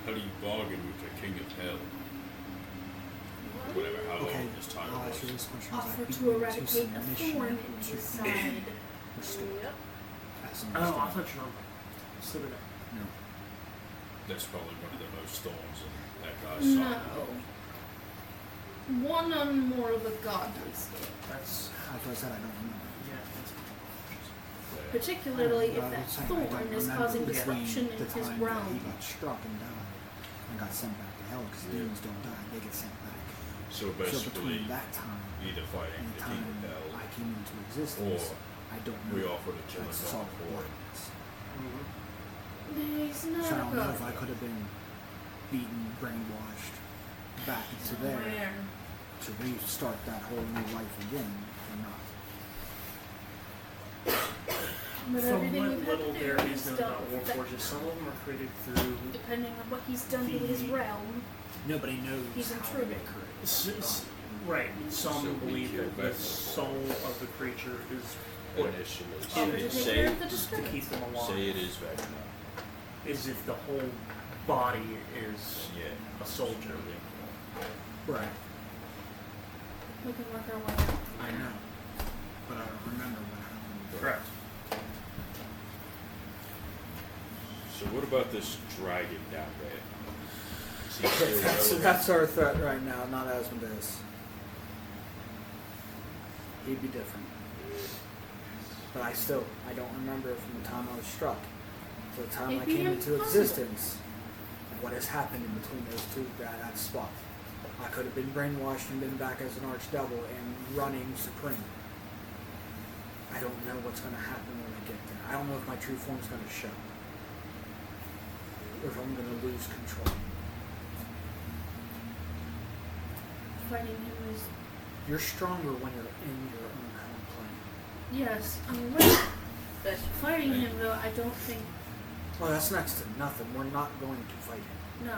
How do you bargain with the King of Hell? Whatever, how Okay, long this time I'll was. ask you this question. Offer Was I to beaten eradicate a submission thorn in to his be side. restored? Yep. As Oh, an I understanding? thought you were slipping it. No. That's probably one of the most thorns in that guy's No. side. One on more of a godly scale. That's That's what I said. I don't remember. yeah. That's, Particularly if I that was saying, I don't thorn is remember causing between disruption in the his time that he realm. got struck and died and got sent back to hell because demons don't die; they get sent back. So So basically, between that time either fighting and the the King time of Hell, I came into existence, I don't know. we offer to kill That's him solid for it. blindness. He's not So I a don't know if I god. could have been beaten, brainwashed back into there Where? to restart that whole new life again or not. But from everything what we've had little to there do is is known done about with that. Warforges, some of them are created through Depending on what he's done to his The- realm. Nobody knows He's how intruded. they create. right. So Some we believe kill that the back. soul of the creature is put Initially, Offer to say, take care of the to disturbance. keep them alive. say it is Vecna. Is if the whole body is Yeah. a soldier. Right. We can work our way out. I know. But I don't remember what happened. Correct. So what about this dragon down there? Is he still That's, relevant? that's our threat right now, not Asmodeus. He'd be different. But I don't remember from the time I was struck to the time It'd I be came into impossible. existence what has happened in between those two, that spot. I could have been brainwashed and been back as an archdevil and running supreme. I don't know what's going to happen when I get there. I don't know if my true form's going to show. Or if I'm going to lose control. Fighting him is. You're stronger when you're in your own home plane. Yes, I'm right. That's Fighting him, though, I don't think. Well, that's next to nothing. We're not going to fight him. No.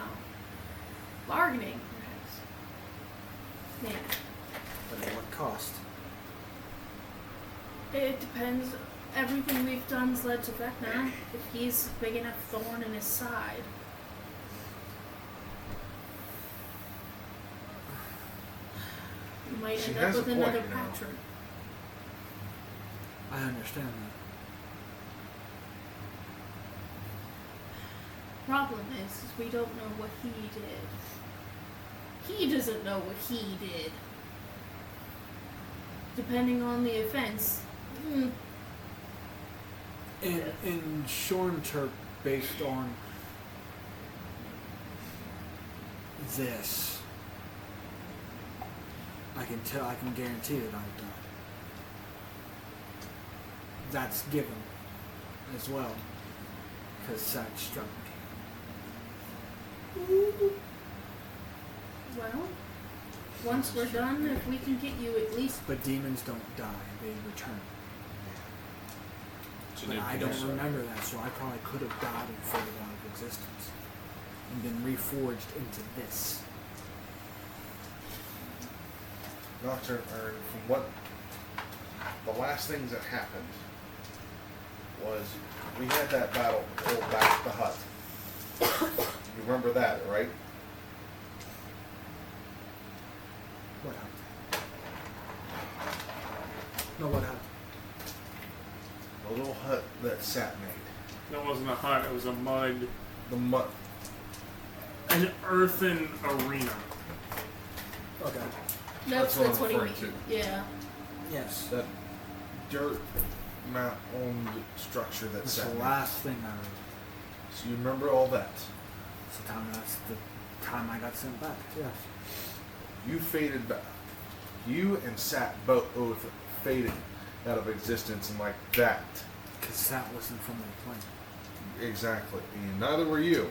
Bargaining, perhaps. Yeah. But at what cost? It depends. Everything we've done's led to Vecna. If he's a big enough thorn in his side. You might She end has up with a point, another you know. patron. I understand that. Problem is we don't know what he did. He doesn't know what he did. Depending on the offense. In Shornturk, based on this, I can guarantee that I've died. That's given as well, because Sat struck me. Well, once we're done, if we can get you at least. But demons don't die; they return. It's an But I infamous- don't remember that, so I probably could have died and faded out of existence and been reforged into this. Nocturne earned from what the last things that happened was we had that battle pulled back the hut. You remember that, right? What happened? No, what happened? The little hut that Sat made. That wasn't a hut, it was a mud, The mud. an earthen arena. Okay. That's what I'm what he referring means. Yeah. Yes. That dirt mount owned structure that That's Sat the made. last thing I read. So you remember all that. That's the time I got sent back. Yes. You faded back. You and Sat both faded out of existence and like that. Because Sat wasn't from that plane. Exactly. And neither were you.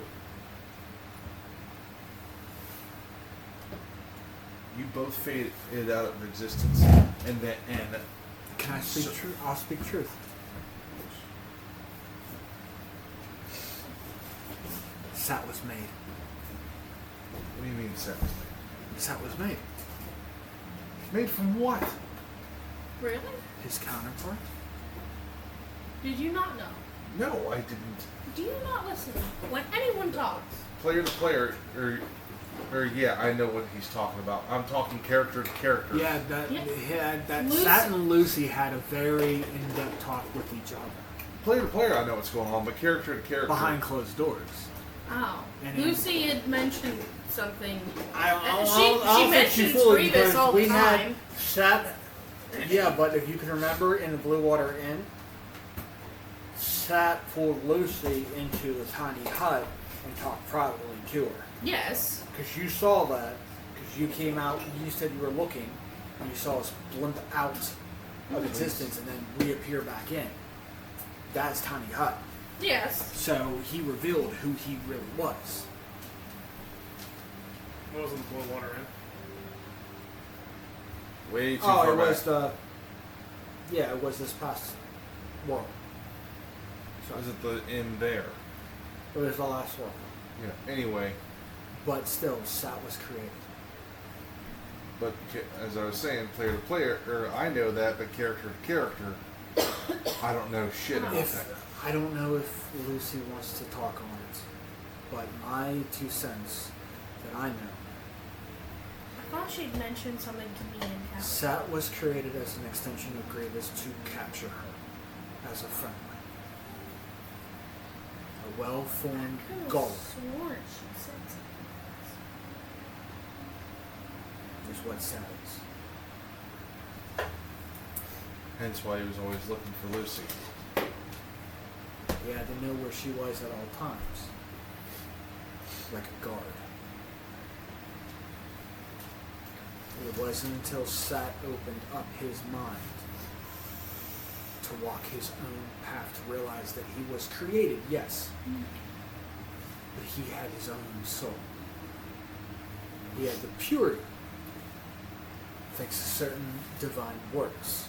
You both faded out of existence. And then Can I speak So- truth? I'll speak truth. Sat was made. what do you mean Sat was made? Sat was made. Made from what? Really? His counterpart. Did you not know? No, I didn't. Do you not listen when anyone talks? Player to player, or yeah, I know what he's talking about. I'm talking character to character. Yeah, Lucy- Sat and Lucy had a very in-depth talk with each other Player to player, I know what's going on, but character to character. behind closed doors. Oh. And Lucy had mentioned something. I She don't think she mentions fully Grievous because all we the had time. Sat. Yeah, but if you can remember in the Blue Water Inn, Sat pulled Lucy into the tiny hut and talked privately to her. Yes. Because you saw that, because you came out, you said you were looking, and you saw us blimp out of existence and then reappear back in. That's Tiny Hut. Yes. So he revealed who he really was. What was in the Blue Water Inn? Way too Oh, far it back. was it was this past world. So Was it the inn there? it was the last world. Yeah. Anyway, But still, Sat was created. but as I was saying, player to player, or I know that, but character to character, I don't know shit about that. I don't know if Lucy wants to talk on it, but my 2 cents that I know, I thought she'd mentioned something to me in town. Sat was created as an extension of Grievous to capture her as a friendly. A well-formed I could've goal sworn she said something. is what Sat is. Hence why he was always looking for Lucy. He had to know where she was at all times, like a guard. It wasn't until Sat opened up his mind to walk his own path to realize that he was created, yes, but he had his own soul. He had the purity, thanks to certain divine works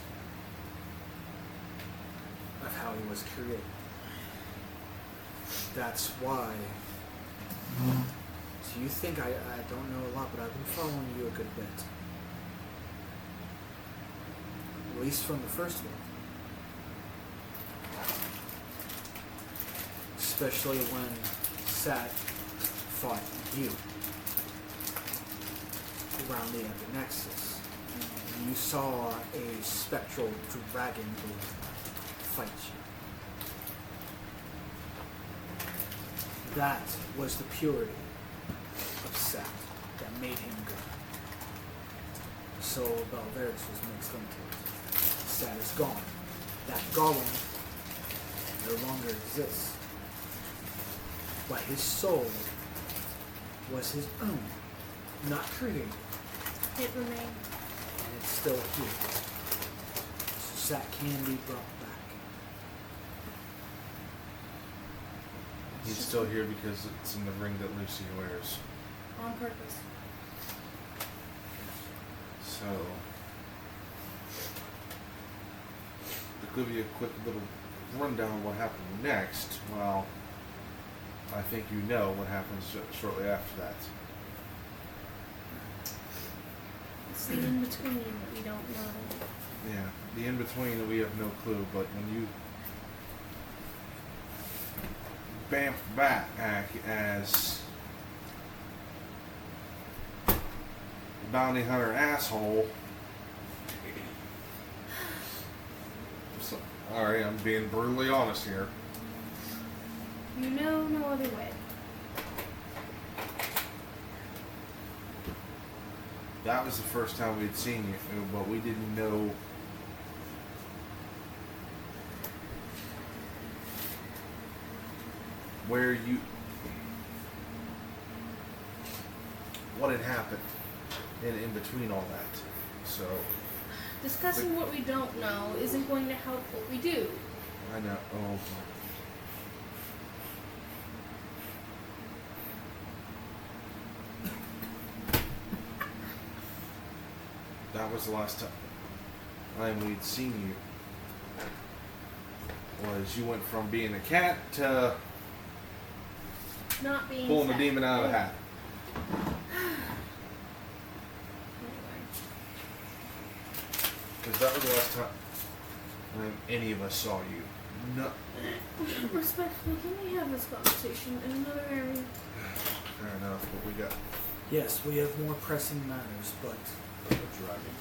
of how he was created. That's why. So you think I don't know a lot, but I've been following you a good bit. At least from the first one. Especially when Sat fought you around the Epinexus. You saw a spectral dragon fight you. That was the purity of Sat that made him good. The soul of Vader was mixed into it. Sat is gone. That golem no longer exists. But his soul was his own, not created, It remained. and it's still here. So Sat can be brought back. He's still here because it's in the ring that Lucy wears. On purpose. So, to give you a quick little rundown of what happened next, well, I think you know what happens shortly after that. It's the in-between that we don't know. Yeah, the in-between we have no clue, but when you bamf back as bounty hunter asshole. So, alright, I'm being brutally honest here. You know no other way. That was the first time we'd seen you, but we didn't know where you, what had happened in between all that. So, Discussing what we don't know isn't going to help what we do. I know. Oh. That was the last time we'd seen you. Was you went from being a cat to Not being pulling the fat. demon out of the hat. Anyway. Because that was the last time any of us saw you. No. Respectfully, can we have this conversation in another area? Fair enough. What we got? Yes, we have more pressing matters, but Dragon.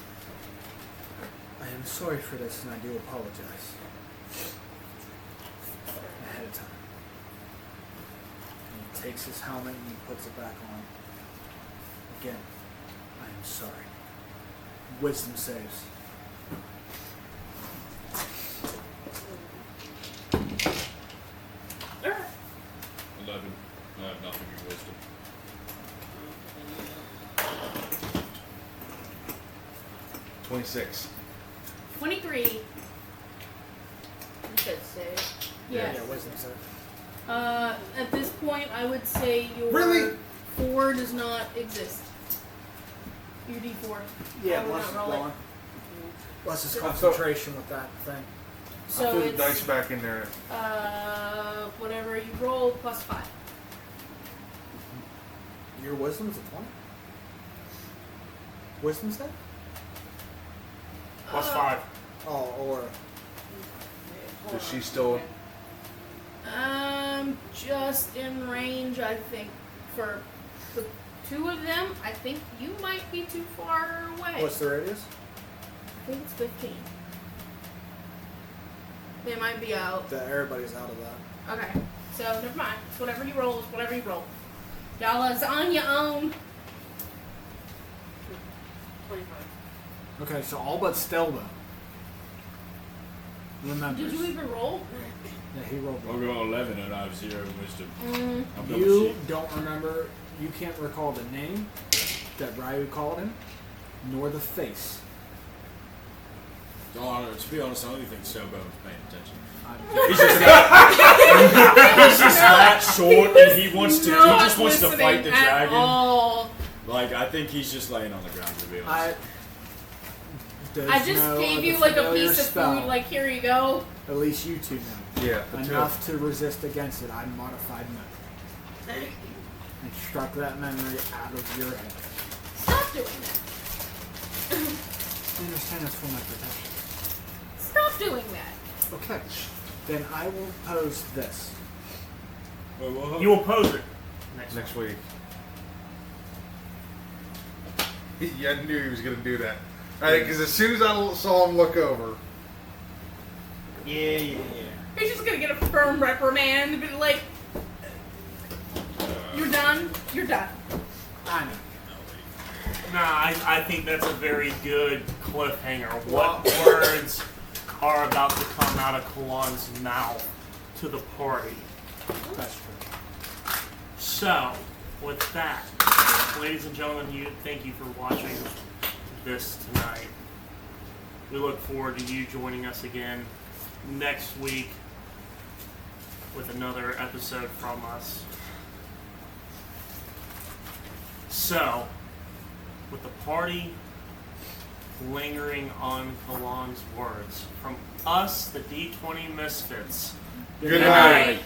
I am sorry for this, and I do apologize ahead of time. And he takes his helmet and he puts it back on. Again, I am sorry. Wisdom saves. Alright. 11. I have nothing in wisdom. 26. 23. You said save. Yes. Yeah, wisdom saves. At this point, I would say your Really? 4 does not exist. Your D4. Yeah, I would once it's not roll it. gone. Less his concentration with that thing. I So threw the it's dice back in there. whatever you roll plus 5. Your wisdom's a 20? Wisdom save? Plus 5. Oh, or Is she still? Just in range, I think. For the 2 of them, I think you might be too far away. what's the radius? I think it's 15. They might be out. That everybody's out of that. Okay, so never mind. It's whatever you roll. It's whatever you roll. Y'all is on your own. 25. Okay, so all but Stelbo. Remember. Did you even roll? Yeah, he rolled. I'll go 11 and I have 0 wisdom. I'm double You sheep. don't remember, you can't recall the name that Ryu called him, nor the face. Oh, to be honest, I don't think Sailbone's paying attention. He's He's just that short and he wants to. He just wants to fight the dragon. All. Like, I think he's just laying on the ground, to be honest. I just gave you like a piece of food. Like, here you go. At least you two know. Yeah. The two. Enough to resist against it. I modified memory. And struck that memory out of your head. Stop doing that. I understand that's for my protection. Stop doing that. Okay. Then I will pose this. Wait, what? You will pose it Next week. Yeah, I knew he was gonna do that. Because as soon as I saw him look over, Yeah. He's just gonna get a firm reprimand and be like, "You're done. You're done." I know. Nah, I think that's a very good cliffhanger. What words are about to come out of Kalan's mouth to the party? That's true. So, with that, ladies and gentlemen, thank you for watching this tonight. We look forward to you joining us again next week with another episode from us. So, with the party lingering on Kalan's words, from us, the D20 Misfits. good night. Bye.